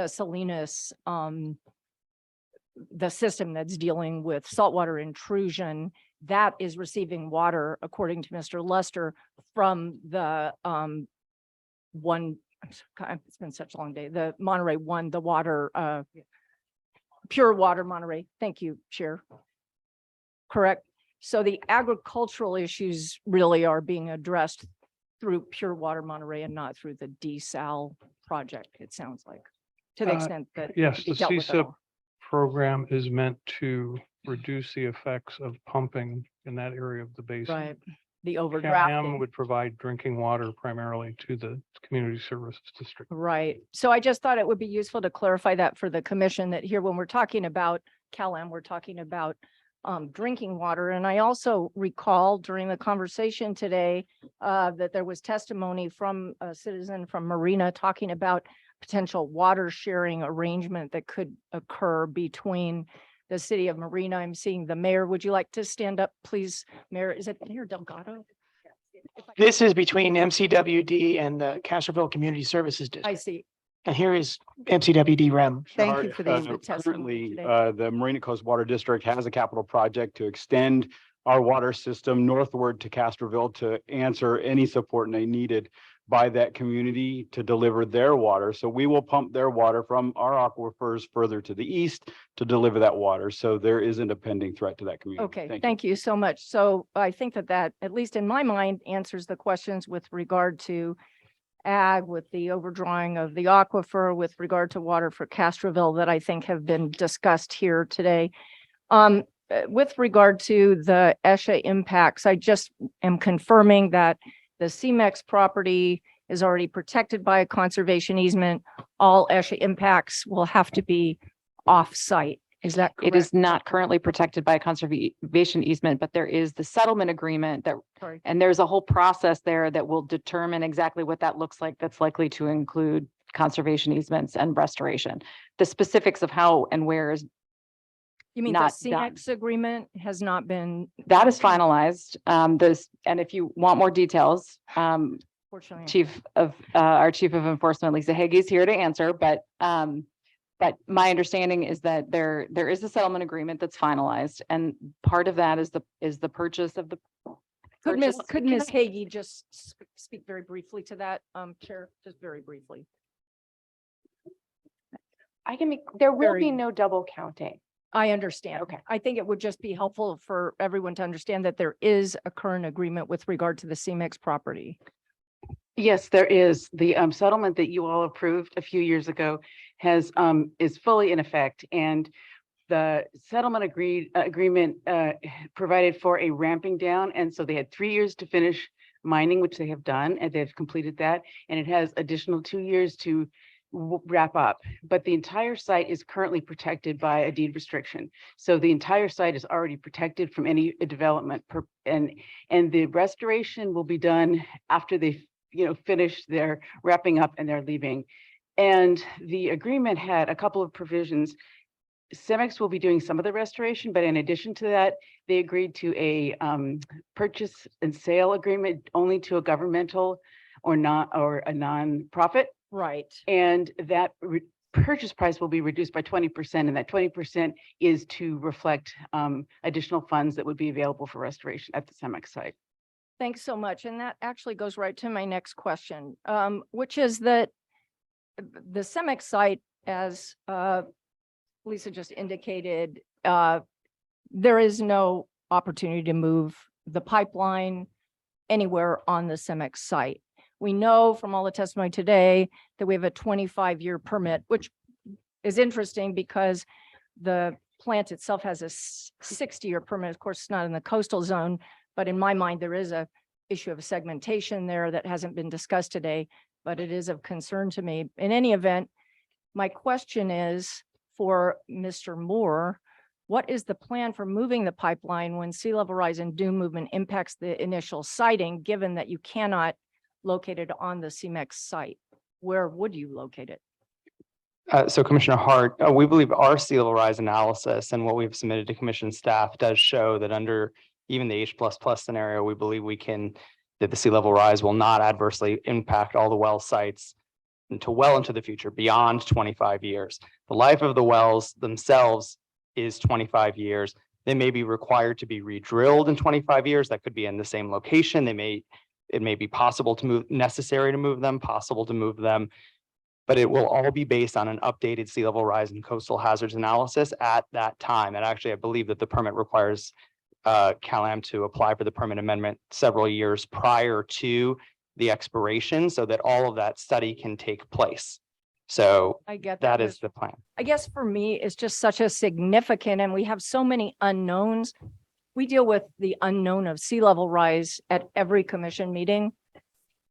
[SPEAKER 14] Salinas, the system that's dealing with saltwater intrusion, that is receiving water, according to Mr. Lester, from the it's been such a long day, the Monterey one, the water, pure water Monterey. Thank you, Chair. Correct. So the agricultural issues really are being addressed through Pure Water Monterey and not through the Desal project, it sounds like, to the extent that.
[SPEAKER 15] Yes, the
[SPEAKER 14] dealt with it
[SPEAKER 15] CSIP
[SPEAKER 14] all.
[SPEAKER 15] program is meant to reduce the effects of pumping in that area of the basin.
[SPEAKER 14] Right, the
[SPEAKER 15] CAM
[SPEAKER 14] overdrafting.
[SPEAKER 15] would provide drinking water primarily to the Community Services District.
[SPEAKER 14] Right. So I just thought it would be useful to clarify that for the commission, that here, when we're talking about CalAm, we're talking about drinking water. And I also recall during the conversation today that there was testimony from a citizen from Marina talking about potential water sharing arrangement that could occur between the city of Marina. I'm seeing the mayor. Would you like to stand up, please? Mayor, is it Mayor Delgado?
[SPEAKER 19] This is between MCWD and the Castroville Community Services
[SPEAKER 14] I
[SPEAKER 19] District.
[SPEAKER 14] see.
[SPEAKER 19] And here is MCWD REM.
[SPEAKER 14] Thank you for the testimony today.
[SPEAKER 20] The Marina Coast Water District has a capital project to extend our water system northward to Castroville to answer any support they needed by that community to deliver their water. So we will pump their water from our aquifers further to the east to deliver that water. So there isn't a pending threat to that community.
[SPEAKER 14] Okay, thank you so much. So I think that, at least in my mind, answers the questions with regard to ag, with the overdrawing of the aquifer, with regard to water for Castroville that I think have been discussed here today. With regard to the ESHA impacts, I just am confirming that the CEMEX property is already protected by a conservation easement. All ESHA impacts will have to be off-site. Is that correct?
[SPEAKER 1] It is not currently protected by a conservation easement, but there is the settlement agreement that,
[SPEAKER 14] Sorry.
[SPEAKER 1] and there's a whole process there that will determine exactly what that looks like. That's likely to include conservation easements and restoration. The specifics of how and where is
[SPEAKER 14] You mean the
[SPEAKER 1] not done.
[SPEAKER 14] CEMEX agreement has not been?
[SPEAKER 1] That is finalized. And if you want more details,
[SPEAKER 14] Fortunately.
[SPEAKER 1] our Chief of Enforcement, Lisa Hagee, is here to answer, but my understanding is that there is a settlement agreement that's finalized, and part of that is the purchase of the.
[SPEAKER 14] Could Ms.
[SPEAKER 1] purchase-
[SPEAKER 14] Hagee just speak very briefly to that, Chair, just very briefly?
[SPEAKER 10] There will
[SPEAKER 14] Very-
[SPEAKER 10] be no double counting.
[SPEAKER 14] I understand.
[SPEAKER 10] Okay.
[SPEAKER 14] I think it would just be helpful for everyone to understand that there is a current agreement with regard to the CEMEX property.
[SPEAKER 21] Yes, there is. The settlement that you all approved a few years ago is fully in effect, and the settlement agreement provided for a ramping down, and so they had 3 years to finish mining, which they have done, and they've completed that, and it has additional 2 years to wrap up. But the entire site is currently protected by a deed restriction, so the entire site is already protected from any development, and the restoration will be done after they finish their wrapping up and they're leaving. And the agreement had a couple of provisions. CEMEX will be doing some of the restoration, but in addition to that, they agreed to a purchase and sale agreement only to a governmental or a nonprofit.
[SPEAKER 14] Right.
[SPEAKER 21] And that purchase price will be reduced by 20%, and that 20% is to reflect additional funds that would be available for restoration at the CEMEX site.
[SPEAKER 14] Thanks so much. And that actually goes right to my next question, which is that the CEMEX site, as Lisa just indicated, there is no opportunity to move the pipeline anywhere on the CEMEX site. We know from all the testimony today that we have a 25-year permit, which is interesting because the plant itself has a 60-year permit. Of course, it's not in the coastal zone, but in my mind, there is a issue of segmentation there that hasn't been discussed today, but it is of concern to me. In any event, my question is for Mr. Moore, what is the plan for moving the pipeline when sea level rise and dune movement impacts the initial siting, given that you cannot locate it on the CEMEX site? where would you locate it?
[SPEAKER 6] So Commissioner Hart, we believe our sea level rise analysis and what we've submitted to commission staff does show that under even the H++ scenario, we believe that the sea level rise will not adversely impact all the well sites until well into the future, beyond 25 years. The life of the wells themselves is 25 years. They may be required to be re-drilled in 25 years. That could be in the same location. It may be possible to move, necessary to move them, possible to move them, but it will all be based on an updated sea level rise and coastal hazards analysis at that time. And actually, I believe that the permit requires CalAm to apply for the permit amendment several years prior to the expiration so that all of that study can take place. So
[SPEAKER 14] I get
[SPEAKER 6] that
[SPEAKER 14] that.
[SPEAKER 6] is the plan.
[SPEAKER 14] I guess for me, it's just such a significant, and we have so many unknowns. We deal with the unknown of sea level rise at every commission meeting.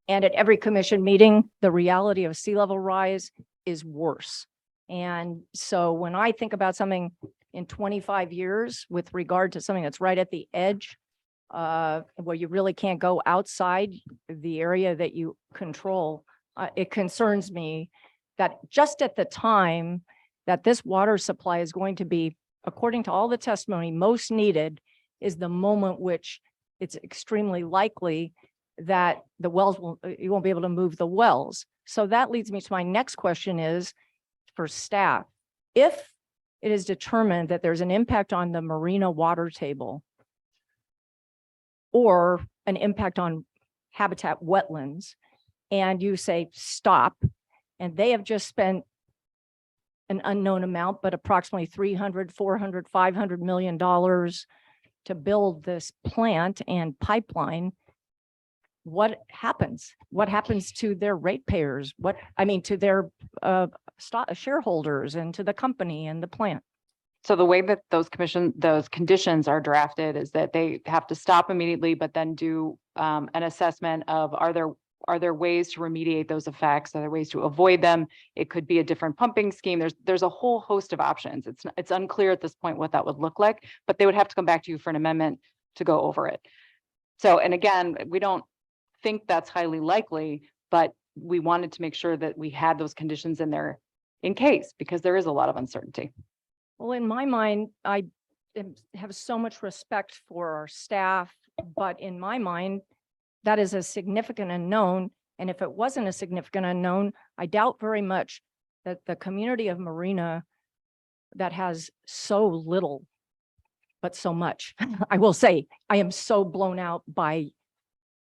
[SPEAKER 14] And at every commission meeting, the reality of sea level rise is worse. And so when I think about something in 25 years with regard to something that's right at the edge, where you really can't go outside the area that you control, it concerns me that just at the time that this water supply is going to be, according to all the testimony, most needed is the moment which it's extremely likely that the wells you won't be able to move the wells. So that leads me to my next question is for staff. If it is determined that there's an impact on the marina water table or an impact on habitat wetlands, and you say stop, and they have just spent an unknown amount, but approximately $300, $400, $500 million to build this plant and pipeline, what happens? What happens to their ratepayers? To their shareholders and to the company and the plant?
[SPEAKER 1] So the way that those conditions are drafted is that they have to stop immediately, but then do an assessment of are there ways to remediate those effects? Are there ways to avoid them? It could be a different pumping scheme. There's a whole host of options. It's unclear at this point what that would look like, but they would have to come back to you for an amendment to go over it. So, and again, we don't think that's highly likely, but we wanted to make sure that we had those conditions in there in case, because there is a lot of uncertainty.
[SPEAKER 14] Well, in my mind, I have so much respect for our staff, but in my mind, that is a significant unknown. And if it wasn't a significant unknown, I doubt very much that the community of Marina that has so little, but so much, I will say, I am so blown out by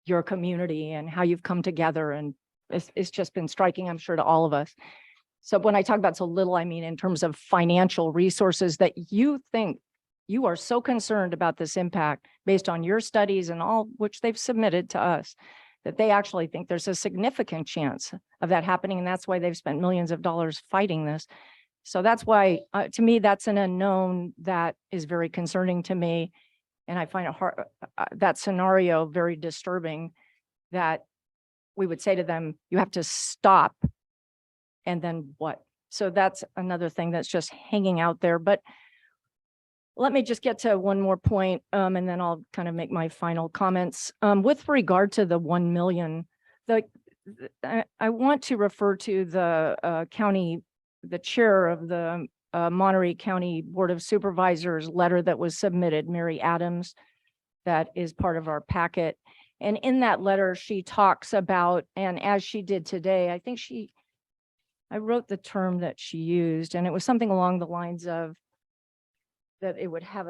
[SPEAKER 14] your community and how you've come together. And it's just been striking, I'm sure, to all of us. So when I talk about so little, I mean in terms of financial resources that you think you are so concerned about this impact based on your studies and all which they've submitted to us, that they actually think there's a significant chance of that happening. And that's why they've spent millions of dollars fighting this. So that's why, to me, that's an unknown that is very concerning to me. And I find it hard, that scenario very disturbing, that we would say to them, you have to stop. And then what? So that's another thing that's just hanging out there. But let me just get to one more point, and then I'll kind of make my final comments. With regard to the 1 million, I want to refer to the the chair of the Monterey County Board of Supervisors letter that was submitted, Mary Adams, that is part of our packet. And in that letter, she talks about, and as she did today, I wrote the term that she used, and it was something along the lines of that it would have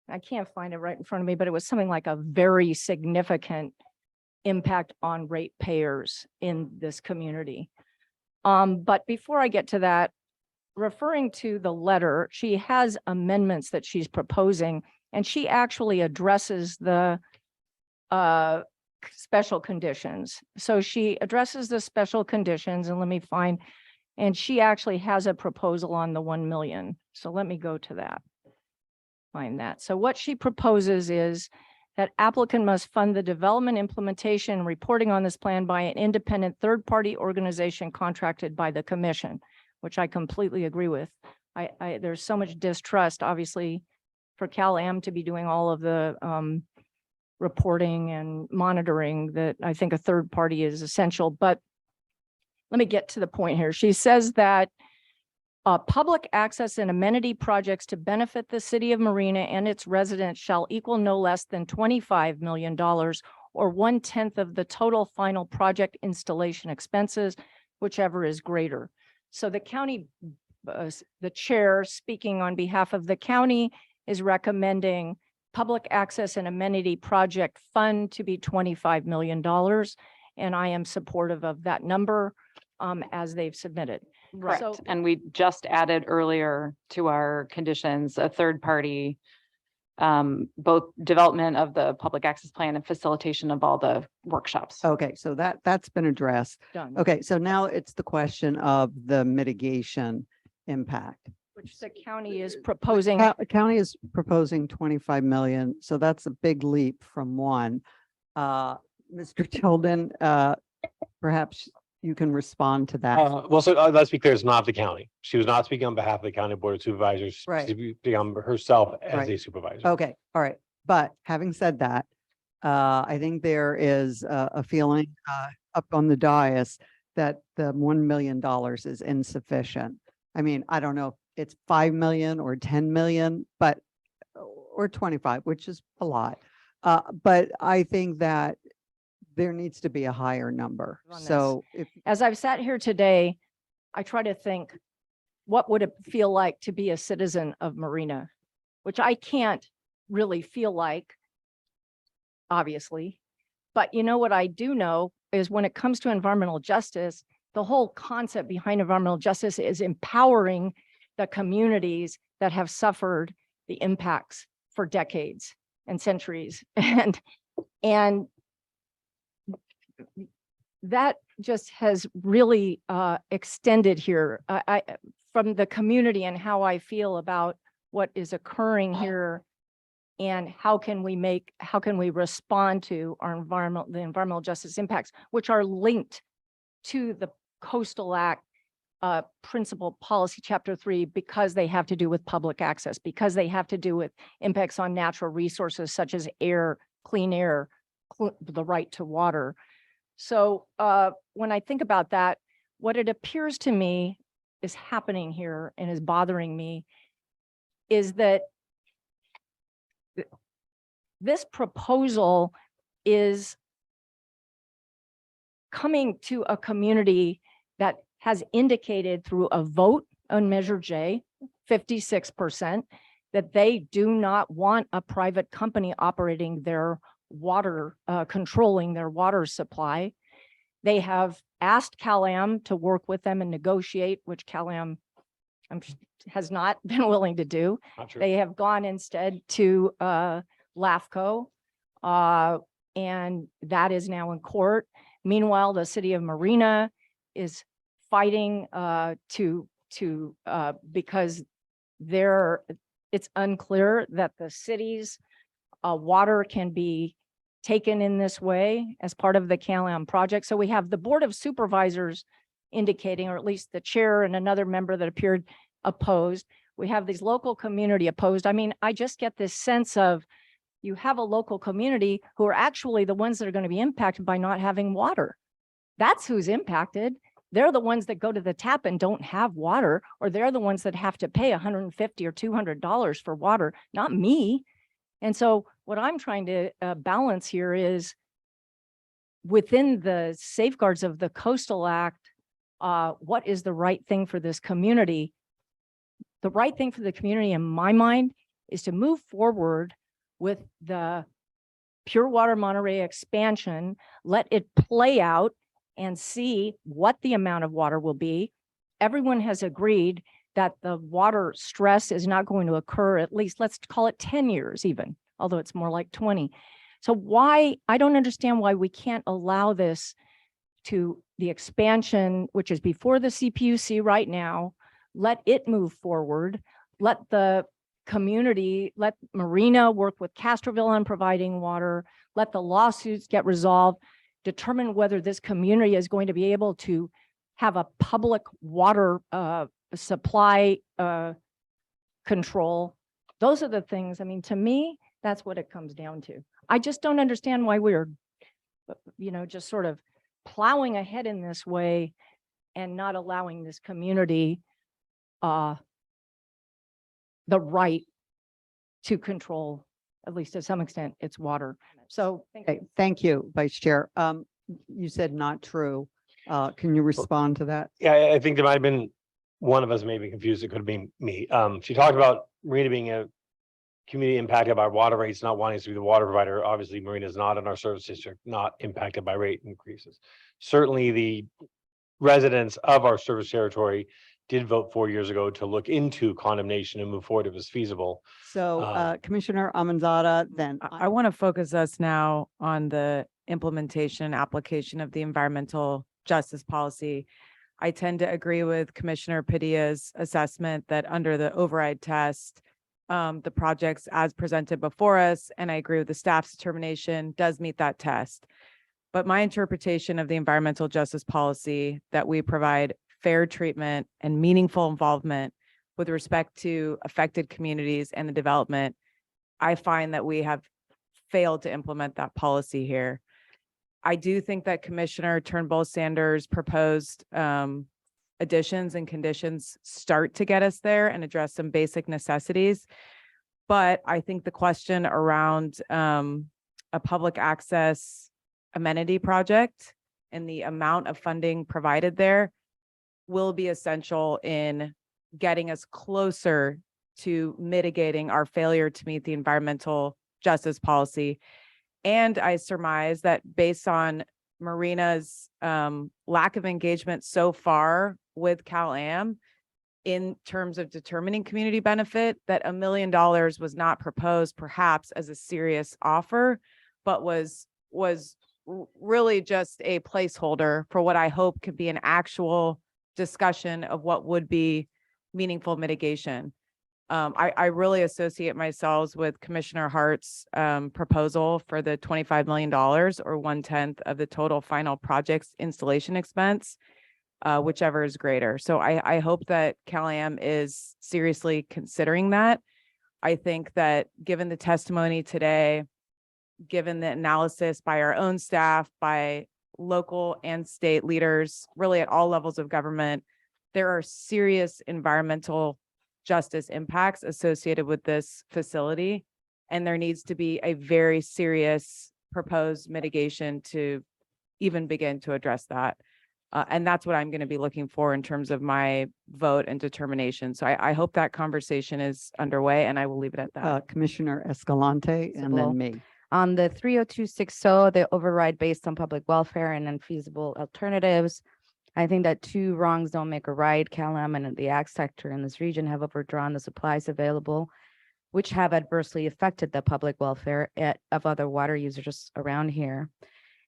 [SPEAKER 14] I can't find it right in front of me, but it was something like a very significant impact on ratepayers in this community. But before I get to that, referring to the letter, she has amendments that she's proposing, and she actually addresses the special conditions. So she addresses the special conditions, and let me find, and she actually has a proposal on the 1 million. So let me go to that, find that. So what she proposes is that applicant must fund the development, implementation, and reporting on this plan by an independent third-party organization contracted by the commission, which I completely agree with. There's so much distrust, obviously, for CalAm to be doing all of the reporting and monitoring, that I think a third party is essential. But
[SPEAKER 5] let me get to the point here. She says that public access and amenity projects to benefit the city of Marina and its residents shall equal no less than $25 million or 1/10 of the total final project installation expenses, whichever is greater. So the county, the chair speaking on behalf of the county is recommending public access and amenity project fund to be $25 million. And I am supportive of that number as they've submitted.
[SPEAKER 1] Correct.
[SPEAKER 5] So-
[SPEAKER 1] And we just added earlier to our conditions, a third party, both development of the public access plan and facilitation of all the workshops.
[SPEAKER 2] Okay, so that's been addressed.
[SPEAKER 5] Done.
[SPEAKER 2] Okay, so now it's the question of the mitigation impact.
[SPEAKER 5] Which the county is proposing.
[SPEAKER 2] County is proposing 25 million, so that's a big leap from one. Mr. Tilden, perhaps you can respond to that.
[SPEAKER 7] Well, so let's be clear, it's not the county. She was not speaking on behalf of the county board of supervisors.
[SPEAKER 2] Right.
[SPEAKER 7] She's speaking on herself as
[SPEAKER 2] Right.
[SPEAKER 7] a supervisor.
[SPEAKER 2] Okay, all right. But having said that, I think there is a feeling up on the dais that the $1 million is insufficient. I mean, I don't know if it's 5 million or 10 million, but or 25, which is a lot. But I think that there needs to be a higher number.
[SPEAKER 5] On this.
[SPEAKER 2] So if
[SPEAKER 5] As I've sat here today, I try to think, what would it feel like to be a citizen of Marina? Which I can't really feel like, obviously. But you know what I do know is when it comes to environmental justice, the whole concept behind environmental justice is empowering the communities that have suffered the impacts for decades and centuries. And that just has really extended here from the community and how I feel about what is occurring here and how can we respond to our the environmental justice impacts, which are linked to the Coastal Act principal policy chapter 3, because they have to do with public access, because they have to do with impacts on natural resources such as air, clean air, the right to water. So when I think about that, what it appears to me is happening here and is bothering me is that this proposal is coming to a community that has indicated through a vote on Measure J, 56%, that they do not want a private company operating their water, controlling their water supply. They have asked CalAm to work with them and negotiate, which CalAm has not been willing to do. They have gone instead to LAFCO, and that is now in court. Meanwhile, the city of Marina is fighting because it's unclear that the city's water can be taken in this way as part of the CalAm project. So we have the Board of Supervisors indicating, or at least the chair and another member that appeared opposed. We have these local community opposed. I mean, I just get this sense of you have a local community who are actually the ones that are going to be impacted by not having water. That's who's impacted. They're the ones that go to the tap and don't have water, or they're the ones that have to pay $150 or $200 for water, not me. And so what I'm trying to balance here is within the safeguards of the Coastal Act, what is the right thing for this community? The right thing for the community in my mind is to move forward with the Pure Water Monterey expansion, let it play out and see what the amount of water will be. Everyone has agreed that the water stress is not going to occur, at least let's call it 10 years even, although it's more like 20. So I don't understand why we can't allow this to the expansion, which is before the CPUC right now, let it move forward, let the community, let Marina work with Castroville on providing water, let the lawsuits get resolved, determine whether this community is going to be able to have a public water supply control. Those are the things, I mean, to me, that's what it comes down to. I just don't understand why we're, just sort of plowing ahead in this way and not allowing this community the right to control, at least to some extent, its water. So
[SPEAKER 2] Okay, thank you, Vice Chair. You said not true. Can you respond to that?
[SPEAKER 7] Yeah, I think there might have been one of us may be confused. It could have been me. She talked about Marina being a community impacted by water rates, not wanting to be the water provider. Obviously, Marina is not in our service district, not impacted by rate increases. Certainly, the residents of our service territory did vote 4 years ago to look into condemnation and move forward if it was feasible.
[SPEAKER 2] So Commissioner Amanzada, then
[SPEAKER 8] I want to focus us now on the implementation and application of the environmental justice policy. I tend to agree with Commissioner Padilla's assessment that under the override test, the projects as presented before us, and I agree with the staff's determination, does meet that test. But my interpretation of the environmental justice policy that we provide fair treatment and meaningful involvement with respect to affected communities and the development, I find that we have failed to implement that policy here. I do think that Commissioner Turnbull Sanders' proposed additions and conditions start to get us there and address some basic necessities. But I think the question around a public access amenity project and the amount of funding provided there will be essential in getting us closer to mitigating our failure to meet the environmental justice policy. And I surmise that based on Marina's lack of engagement so far with Cal-Am in terms of determining community benefit, that $1 million was not proposed perhaps as a serious offer, but was really just a placeholder for what I hope could be an actual discussion of what would be meaningful mitigation. I really associate myself with Commissioner Hart's proposal for the $25 million or 1/10 of the total final project's installation expense, whichever is greater. So I hope that Cal-Am is seriously considering that. I think that given the testimony today, given the analysis by our own staff, by local and state leaders, really at all levels of government, there are serious environmental justice impacts associated with this facility. And there needs to be a very serious proposed mitigation to even begin to address that. And that's what I'm going to be looking for in terms of my vote and determination. So I hope that conversation is underway, and I will leave it at that.
[SPEAKER 2] Commissioner Escalante and then me.
[SPEAKER 9] On the 30260, the override based on public welfare and unfeasible alternatives, I think that two wrongs don't make a right. Cal-Am and the ag sector in this region have overdrawn the supplies available, which have adversely affected the public welfare of other water users around here.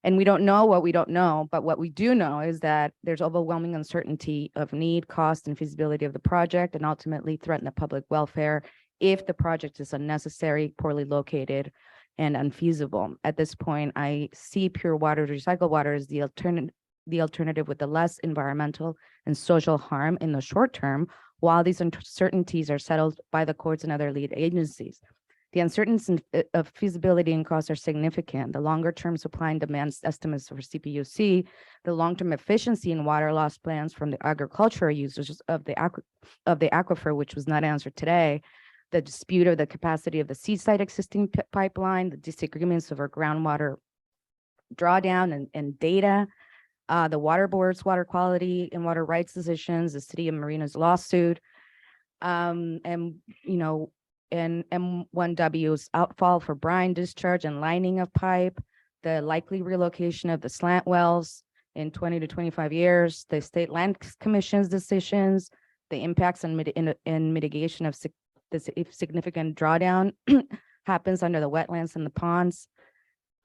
[SPEAKER 9] And we don't know what we don't know, but what we do know is that there's overwhelming uncertainty of need, cost, and feasibility of the project, and ultimately threaten the public welfare if the project is unnecessary, poorly located, and unfeasible. At this point, I see pure water, recycled water as the alternative with the less environmental and social harm in the short term, while these uncertainties are settled by the courts and other lead agencies. The uncertainties of feasibility and costs are significant. The longer-term supply and demand estimates for CPUC, the long-term efficiency in water loss plans from the agricultural users of the aquifer, which was not answered today, the dispute of the capacity of the seaside existing pipeline, the disagreements over groundwater drawdown and data, the water board's water quality and water rights decisions, the City of Marina's lawsuit, and M1W's outfall for brine discharge and lining of pipe, the likely relocation of the slant wells in 20 to 25 years, the State Land Commission's decisions, the impacts and mitigation of this significant drawdown happens under the wetlands and the ponds.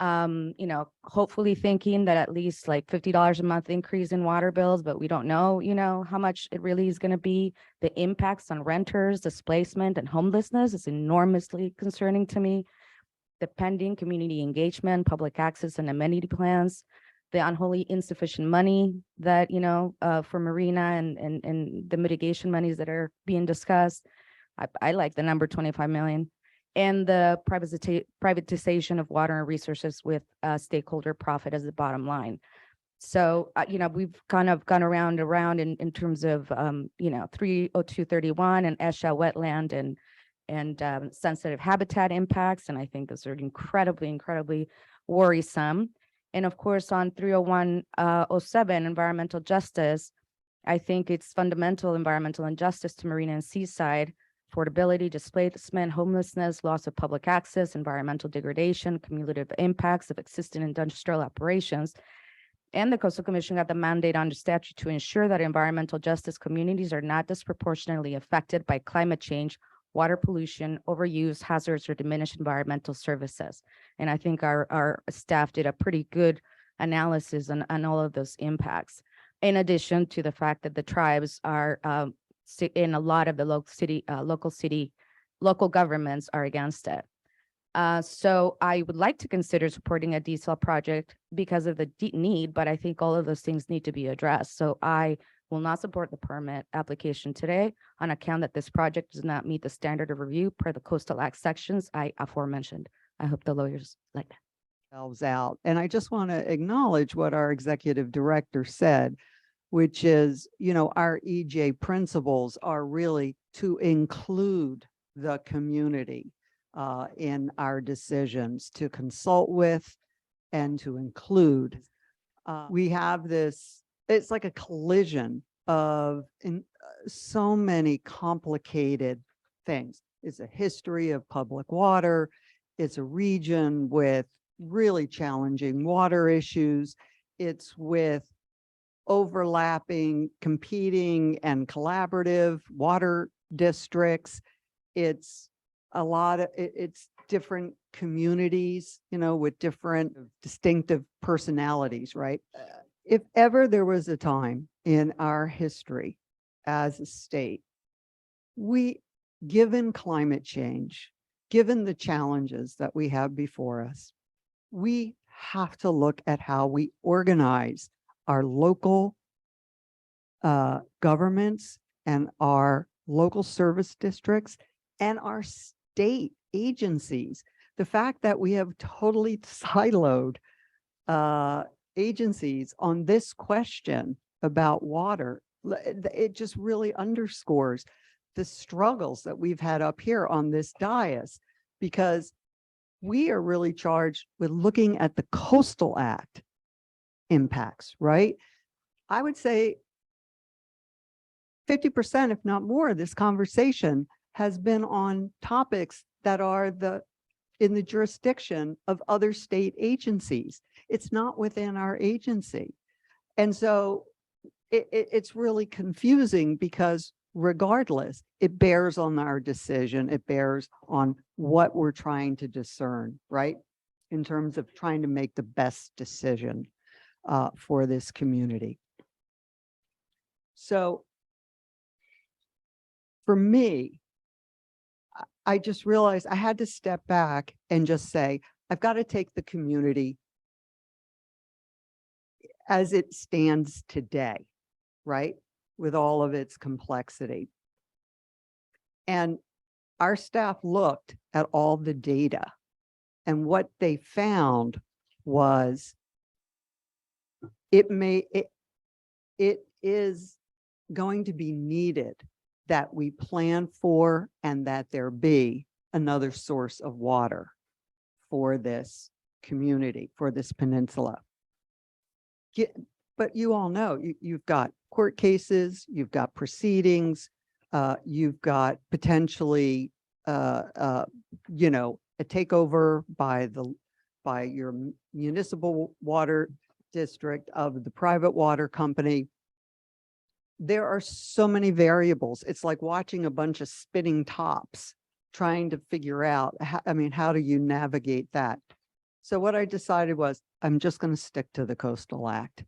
[SPEAKER 9] Hopefully thinking that at least like $50 a month increase in water bills, but we don't know, how much it really is going to be. The impacts on renters, displacement, and homelessness is enormously concerning to me. The pending community engagement, public access, and amenity plans, the unholy insufficient money that, for Marina and the mitigation monies that are being discussed. I like the number 25 million. And the privatization of water and resources with stakeholder profit as the bottom line. So, we've kind of gone around in terms of, 30231 and ESHA wetland and sensitive habitat impacts. And I think those are incredibly worrisome. And of course, on 30107 environmental justice, I think it's fundamental environmental injustice to marina and seaside, affordability, displacement, homelessness, loss of public access, environmental degradation, cumulative impacts of existing industrial operations. And the Coastal Commission got the mandate under statute to ensure that environmental justice communities are not disproportionately affected by climate change, water pollution, overuse, hazards, or diminished environmental services. And I think our staff did a pretty good analysis on all of those impacts. In addition to the fact that the tribes are in a lot of the local governments are against it. So I would like to consider supporting a Desal project because of the need, but I think all of those things need to be addressed. So I will not support the permit application today on account that this project does not meet the standard of review per the Coastal Act sections I aforementioned. I hope the lawyers like that.
[SPEAKER 2] Themselves out. And I just want to acknowledge what our executive director said, which is, our EJ principles are really to include the community in our decisions, to consult with and to include. We have this, it's like a collision of so many complicated things. It's a history of public water. It's a region with really challenging water issues. It's with overlapping, competing, and collaborative water districts. It's it's different communities, with different distinctive personalities, right? If ever there was a time in our history as a state, given climate change, given the challenges that we have before us, we have to look at how we organize our local governments and our local service districts and our state agencies. The fact that we have totally siloed agencies on this question about water, it just really underscores the struggles that we've had up here on this dais, because we are really charged with looking at the Coastal Act impacts, right? I would say 50%, if not more, of this conversation has been on topics that are in the jurisdiction of other state agencies. It's not within our agency. And so it's really confusing, because regardless, it bears on our decision. It bears on what we're trying to discern, right? In terms of trying to make the best decision for this community. So for me, I just realized I had to step back and just say, I've got to take the community as it stands today, right? With all of its complexity. And our staff looked at all the data, and what they found was it is going to be needed that we plan for and that there be another source of water for this community, for this peninsula. But you all know, you've got court cases, you've got proceedings, you've got potentially, a takeover by your municipal water district of the private water company. There are so many variables. It's like watching a bunch of spinning tops, trying to figure out, how do you navigate that? So what I decided was, I'm just going to stick to the Coastal Act.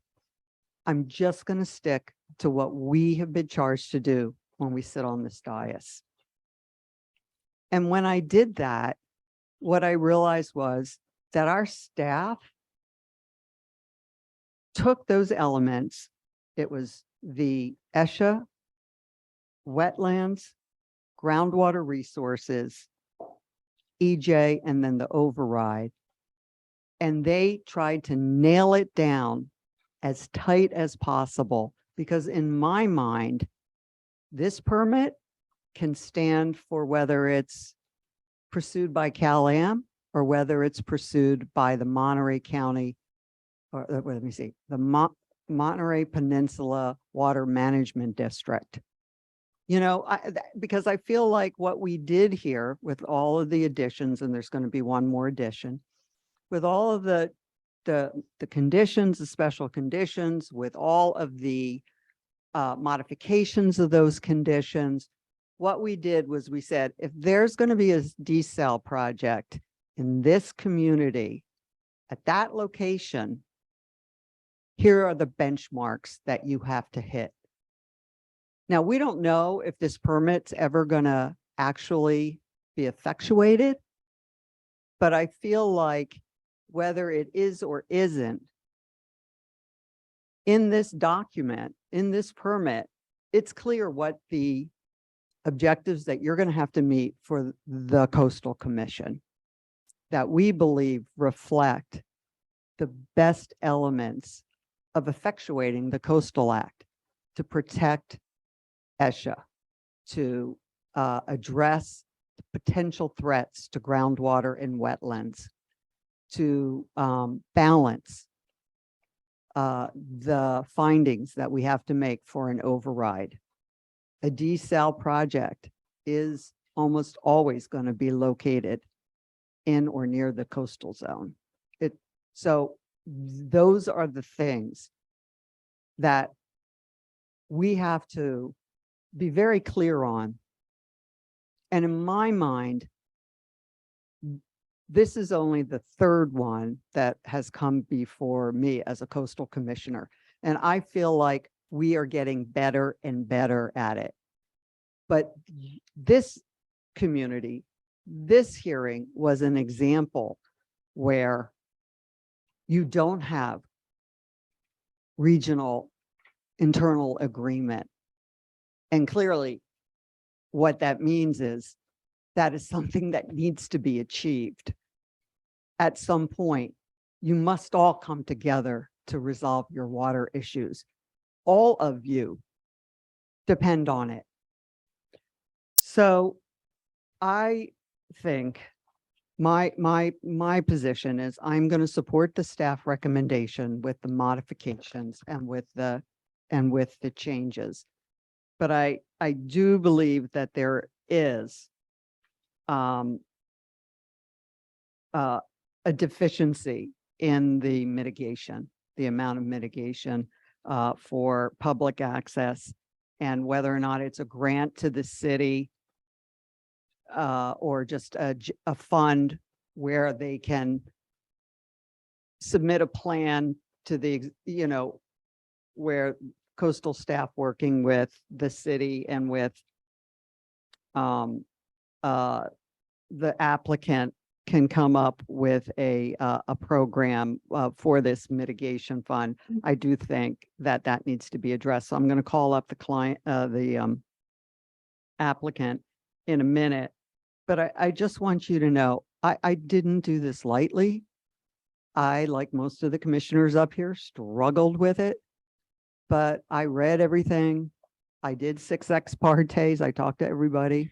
[SPEAKER 2] I'm just going to stick to what we have been charged to do when we sit on this dais. And when I did that, what I realized was that our staff took those elements. It was the ESHA, wetlands, groundwater resources, EJ, and then the override. And they tried to nail it down as tight as possible, because in my mind, this permit can stand for whether it's pursued by Cal-Am or whether it's pursued by the Monterey County, or let me see, the Monterey Peninsula Water Management District. You know, because I feel like what we did here with all of the additions, and there's going to be one more addition, with all of the conditions, the special conditions, with all of the modifications of those conditions, what we did was we said, if there's going to be a desal project in this community at that location, here are the benchmarks that you have to hit. Now, we don't know if this permit's ever going to actually be effectuated, but I feel like whether it is or isn't, in this document, in this permit, it's clear what the objectives that you're going to have to meet for the Coastal Commission that we believe reflect the best elements of effectuating the Coastal Act to protect ESHA, to address potential threats to groundwater and wetlands, to balance the findings that we have to make for an override. A desal project is almost always going to be located in or near the coastal zone. So those are the things that we have to be very clear on. And in my mind, this is only the third one that has come before me as a coastal commissioner. And I feel like we are getting better and better at it. But this community, this hearing was an example where you don't have regional internal agreement. And clearly what that means is that is something that needs to be achieved. At some point, you must all come together to resolve your water issues. All of you depend on it. So I think my position is I'm going to support the staff recommendation with the modifications and with the changes. But I do believe that there is a deficiency in the mitigation, the amount of mitigation for public access, and whether or not it's a grant to the city or just a fund where they can submit a plan to the, where coastal staff working with the city and with the applicant can come up with a program for this mitigation fund. I do think that that needs to be addressed. So I'm going to call up the client, the applicant in a minute, but I just want you to know, I didn't do this lightly. I, like most of the commissioners up here, struggled with it, but I read everything. I did 6 ex partes. I talked to everybody.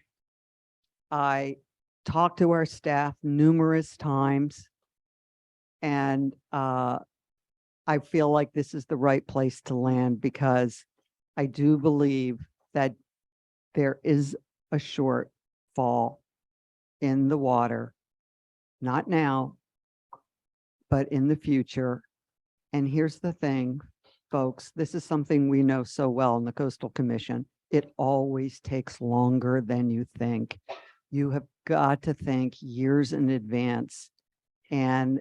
[SPEAKER 2] I talked to our staff numerous times, and I feel like this is the right place to land because I do believe that there is a shortfall in the water, not now, but in the future. And here's the thing, folks, this is something we know so well in the Coastal Commission. It always takes longer than you think. You have got to think years in advance. And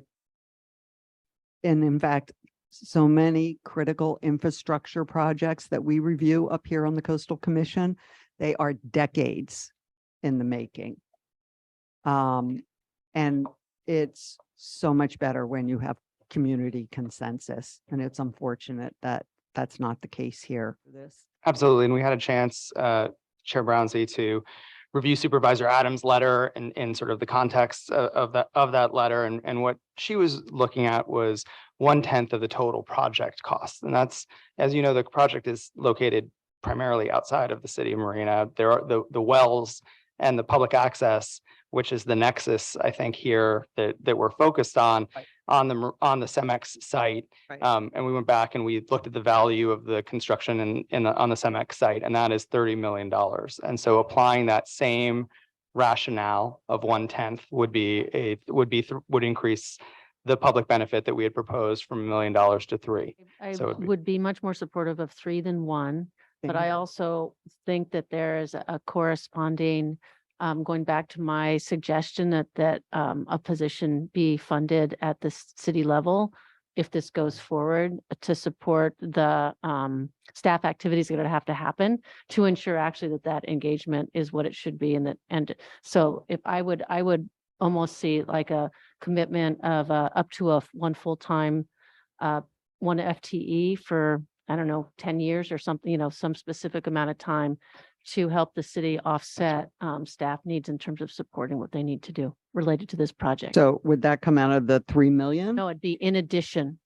[SPEAKER 2] in fact, so many critical infrastructure projects that we review up here on the Coastal Commission, they are decades in the making. And it's so much better when you have community consensus. And it's unfortunate that that's not the case here.
[SPEAKER 6] Absolutely. And we had a chance, Chair Brownsley, to review Supervisor Adams' letter and sort of the context of that letter. And what she was looking at was 1/10 of the total project cost. And that's, as you know, the project is located primarily outside of the city of Marina. There are the wells and the public access, which is the nexus, I think, here that we're focused on the CEMEX site.
[SPEAKER 2] Right.
[SPEAKER 6] And we went back and we looked at the value of the construction on the CEMEX site, and that is $30 million. And so applying that same rationale of 1/10 would increase the public benefit that we had proposed from $1 million to 3.
[SPEAKER 17] I
[SPEAKER 6] So it'd be-
[SPEAKER 17] would be much more supportive of 3 than 1, but I also think that there is a corresponding, going back to my suggestion that a position be funded at the city level if this goes forward to support the staff activities that are going to have to happen to ensure actually that engagement is what it should be. And so if I would almost see like a commitment of up to one full-time, 1 FTE for, I don't know, 10 years or something, some specific amount of time to help the city offset staff needs in terms of supporting what they need to do related to this project.
[SPEAKER 2] So would that come out of the 3 million?
[SPEAKER 17] No, it'd be in addition.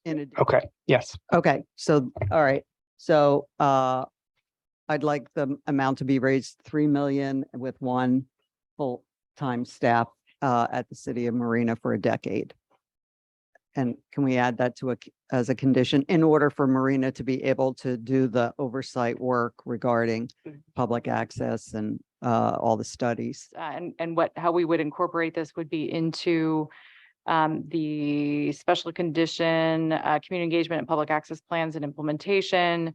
[SPEAKER 6] Okay, yes.
[SPEAKER 2] Okay, so, all right. So I'd like the amount to be raised 3 million with 1 full-time staff at the city of Marina for a decade. And can we add that to as a condition in order for Marina to be able to do the oversight work regarding public access and all the studies?
[SPEAKER 1] And how we would incorporate this would be into the special condition, community engagement and public access plans and implementation.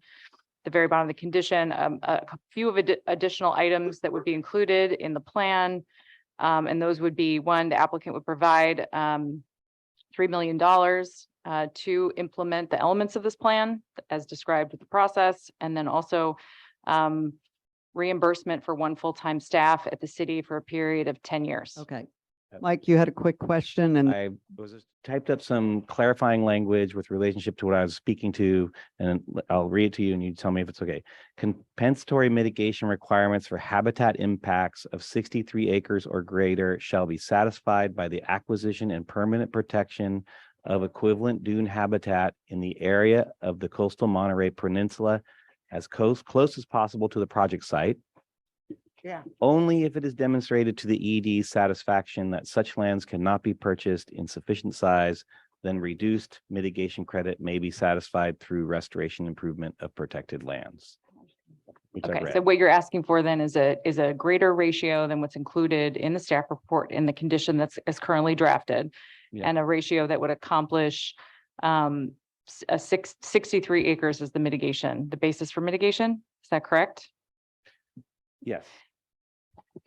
[SPEAKER 1] The very bottom of the condition, a few of additional items that would be included in the plan. And those would be: 1, the applicant would provide $3 million to implement the elements of this plan as described with the process, and then also reimbursement for 1 full-time staff at the city for a period of 10 years.
[SPEAKER 2] Okay. Mike, you had a quick question and
[SPEAKER 18] I was just typed up some clarifying language with relationship to what I was speaking to, and I'll read it to you and you tell me if it's okay. Compensatory mitigation requirements for habitat impacts of 63 acres or greater shall be satisfied by the acquisition and permanent protection of equivalent dune habitat in the area of the coastal Monterey Peninsula as close as possible to the project site.
[SPEAKER 2] Yeah.
[SPEAKER 18] Only if it is demonstrated to the ED's satisfaction that such lands cannot be purchased in sufficient size, then reduced mitigation credit may be satisfied through restoration improvement of protected lands. Which I
[SPEAKER 1] Okay,
[SPEAKER 18] read.
[SPEAKER 1] so what you're asking for then is a greater ratio than what's included in the staff report in the condition is currently drafted,
[SPEAKER 18] Yeah.
[SPEAKER 1] and a ratio that would accomplish 63 acres is the mitigation, the basis for mitigation. Is that correct?
[SPEAKER 18] Yes.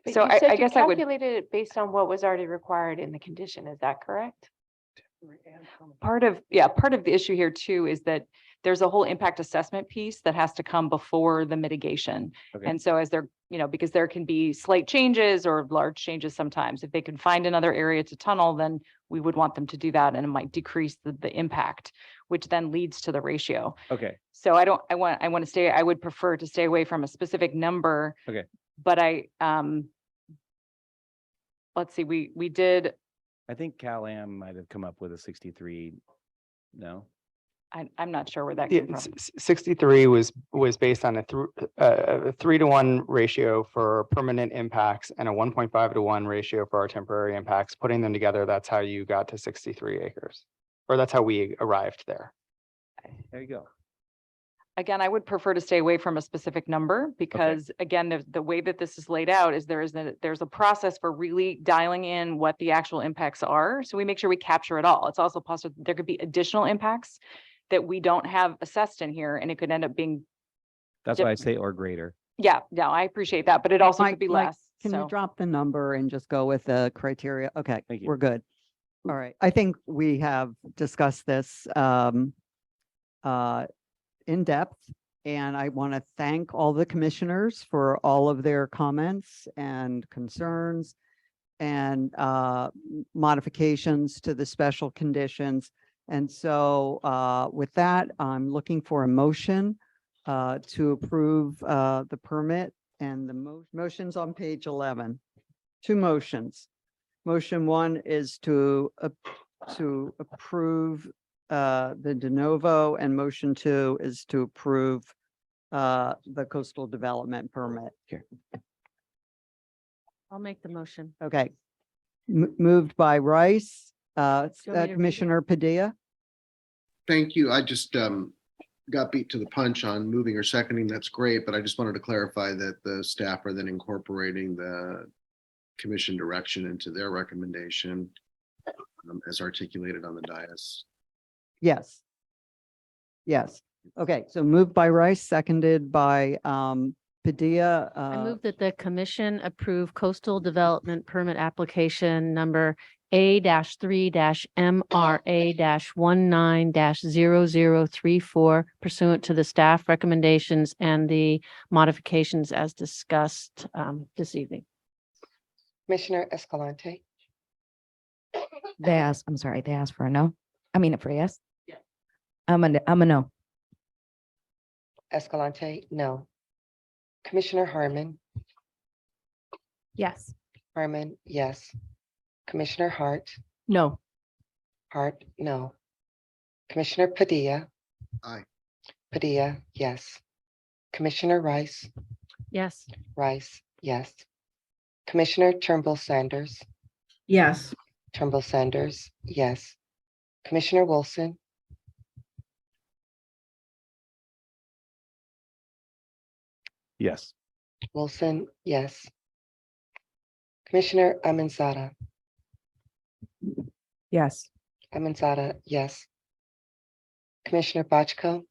[SPEAKER 10] But
[SPEAKER 1] So
[SPEAKER 10] you
[SPEAKER 1] I
[SPEAKER 10] said you
[SPEAKER 1] guess I would.
[SPEAKER 10] calculated it based on what was already required in the condition. Is that correct?
[SPEAKER 1] Part of the issue here too is that there's a whole impact assessment piece that has to come before the mitigation.
[SPEAKER 18] Okay.
[SPEAKER 1] And so as because there can be slight changes or large changes sometimes. If they can find another area to tunnel, then we would want them to do that, and it might decrease the impact, which then leads to the ratio.
[SPEAKER 18] Okay.
[SPEAKER 1] So I would prefer to stay away from a specific number.
[SPEAKER 18] Okay.
[SPEAKER 1] But let's see, we did,
[SPEAKER 18] I think Cal-Am might have come up with a 63. No.
[SPEAKER 1] I'm not sure where that
[SPEAKER 6] Yeah,
[SPEAKER 1] came from.
[SPEAKER 6] 63 was based on a 3-to-1 ratio for permanent impacts and a 1.5-to-1 ratio for our temporary impacts. Putting them together, that's how you got to 63 acres, or that's how we arrived there.
[SPEAKER 18] There you go.
[SPEAKER 1] Again, I would prefer to stay away from a specific number because again, the way that this is laid out is there's a process for really dialing in what the actual impacts are. So we make sure we capture it all. It's also possible there could be additional impacts that we don't have assessed in here, and it could end up being.
[SPEAKER 18] That's why I say or greater.
[SPEAKER 1] Yeah, I appreciate that, but it also could be
[SPEAKER 2] Mike,
[SPEAKER 1] less.
[SPEAKER 2] Can you
[SPEAKER 1] So
[SPEAKER 2] drop the number and just go with the criteria? Okay,
[SPEAKER 18] Thank you.
[SPEAKER 2] we're good. All right. I think we have discussed this in depth, and I want to thank all the commissioners for all of their comments and concerns and modifications to the special conditions. And so with that, I'm looking for a motion to approve the permit And the motions on page 11. Two motions. Motion one is to approve the de novo, and motion two is to approve the coastal development permit.
[SPEAKER 17] I'll make the motion.
[SPEAKER 2] Okay. Moved by Rice,
[SPEAKER 17] you want me to read it?
[SPEAKER 2] Commissioner Padilla.
[SPEAKER 16] Thank you. I just got beat to the punch on moving or seconding. That's great, but I just wanted to clarify that the staff are then incorporating the commission direction into their recommendation as articulated on the dais.
[SPEAKER 2] Yes. Yes. Okay, so moved by Rice, seconded by Padilla.
[SPEAKER 17] I move that the commission approve coastal development permit application number A-3-MRA-19-0034 pursuant to the staff recommendations and the modifications as discussed this evening.
[SPEAKER 10] Commissioner Escalante,
[SPEAKER 9] They asked, I'm sorry, they asked for a no. I mean, for a yes. Yeah. I'm a no.
[SPEAKER 10] Escalante, no. Commissioner Harmon,
[SPEAKER 5] Yes.
[SPEAKER 10] Harmon, yes. Commissioner Hart,
[SPEAKER 5] No.
[SPEAKER 10] Hart, no. Commissioner Padilla.
[SPEAKER 16] Aye.
[SPEAKER 10] Padilla, yes. Commissioner Rice,
[SPEAKER 17] Yes.
[SPEAKER 10] Rice, yes. Commissioner Turnbull Sanders,
[SPEAKER 14] Yes.
[SPEAKER 10] Turnbull Sanders, yes. Commissioner Wilson,
[SPEAKER 18] Yes.
[SPEAKER 10] Wilson, yes. Commissioner Amanzada,
[SPEAKER 8] Yes.
[SPEAKER 10] Amanzada, yes. Commissioner Bochco,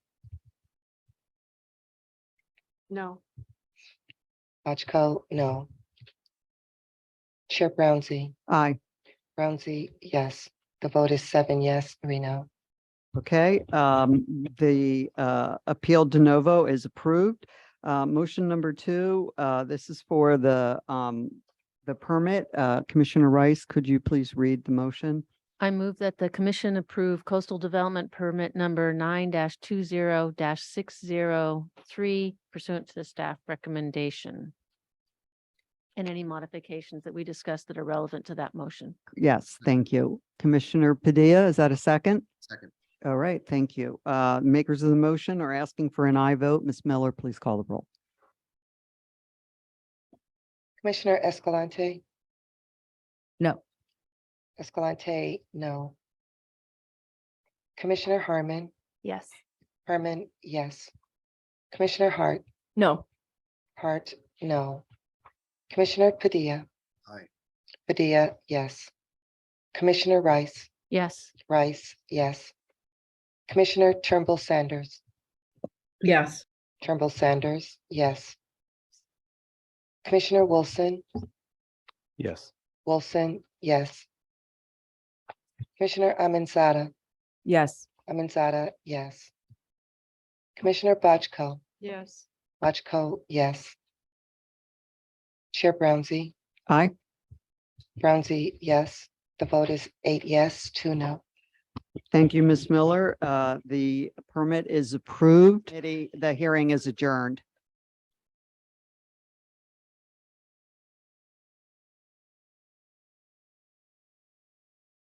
[SPEAKER 14] No.
[SPEAKER 10] Bochco, no. Chair Brownsy,
[SPEAKER 2] Aye.
[SPEAKER 10] Brownsy, yes. The vote is 7 yes, 3 no.
[SPEAKER 2] Okay, the appeal de novo is approved. Motion number two, this is for the permit. Commissioner Rice, could you please read the motion?
[SPEAKER 17] I move that the commission approve coastal development permit number 9-20-603 pursuant to the staff recommendation. And any modifications that we discussed that are relevant to that motion.
[SPEAKER 2] Yes, thank you. Commissioner Padilla, is that a second?
[SPEAKER 16] Second.
[SPEAKER 2] All right, thank you. Makers of the motion are asking for an aye vote. Ms. Miller, please call the roll.
[SPEAKER 10] Commissioner Escalante,
[SPEAKER 9] No.
[SPEAKER 10] Escalante, no. Commissioner Harmon,
[SPEAKER 5] Yes.
[SPEAKER 10] Harmon, yes. Commissioner Hart,
[SPEAKER 5] No.
[SPEAKER 10] Hart, no. Commissioner Padilla.
[SPEAKER 16] Aye.
[SPEAKER 10] Padilla, yes. Commissioner Rice,
[SPEAKER 17] Yes.
[SPEAKER 10] Rice, yes. Commissioner Turnbull Sanders,
[SPEAKER 14] Yes.
[SPEAKER 10] Turnbull Sanders, yes. Commissioner Wilson,
[SPEAKER 18] Yes.
[SPEAKER 10] Wilson, yes. Commissioner Amanzada,
[SPEAKER 8] Yes.
[SPEAKER 10] Amanzada, yes. Commissioner Bochco,
[SPEAKER 14] Yes.
[SPEAKER 10] Bochco, yes. Chair Brownsy,
[SPEAKER 2] Aye.
[SPEAKER 10] Brownsy, yes. The vote is 8 yes, 2 no.
[SPEAKER 2] Thank you, Ms. Miller. The permit is approved. The hearing is adjourned.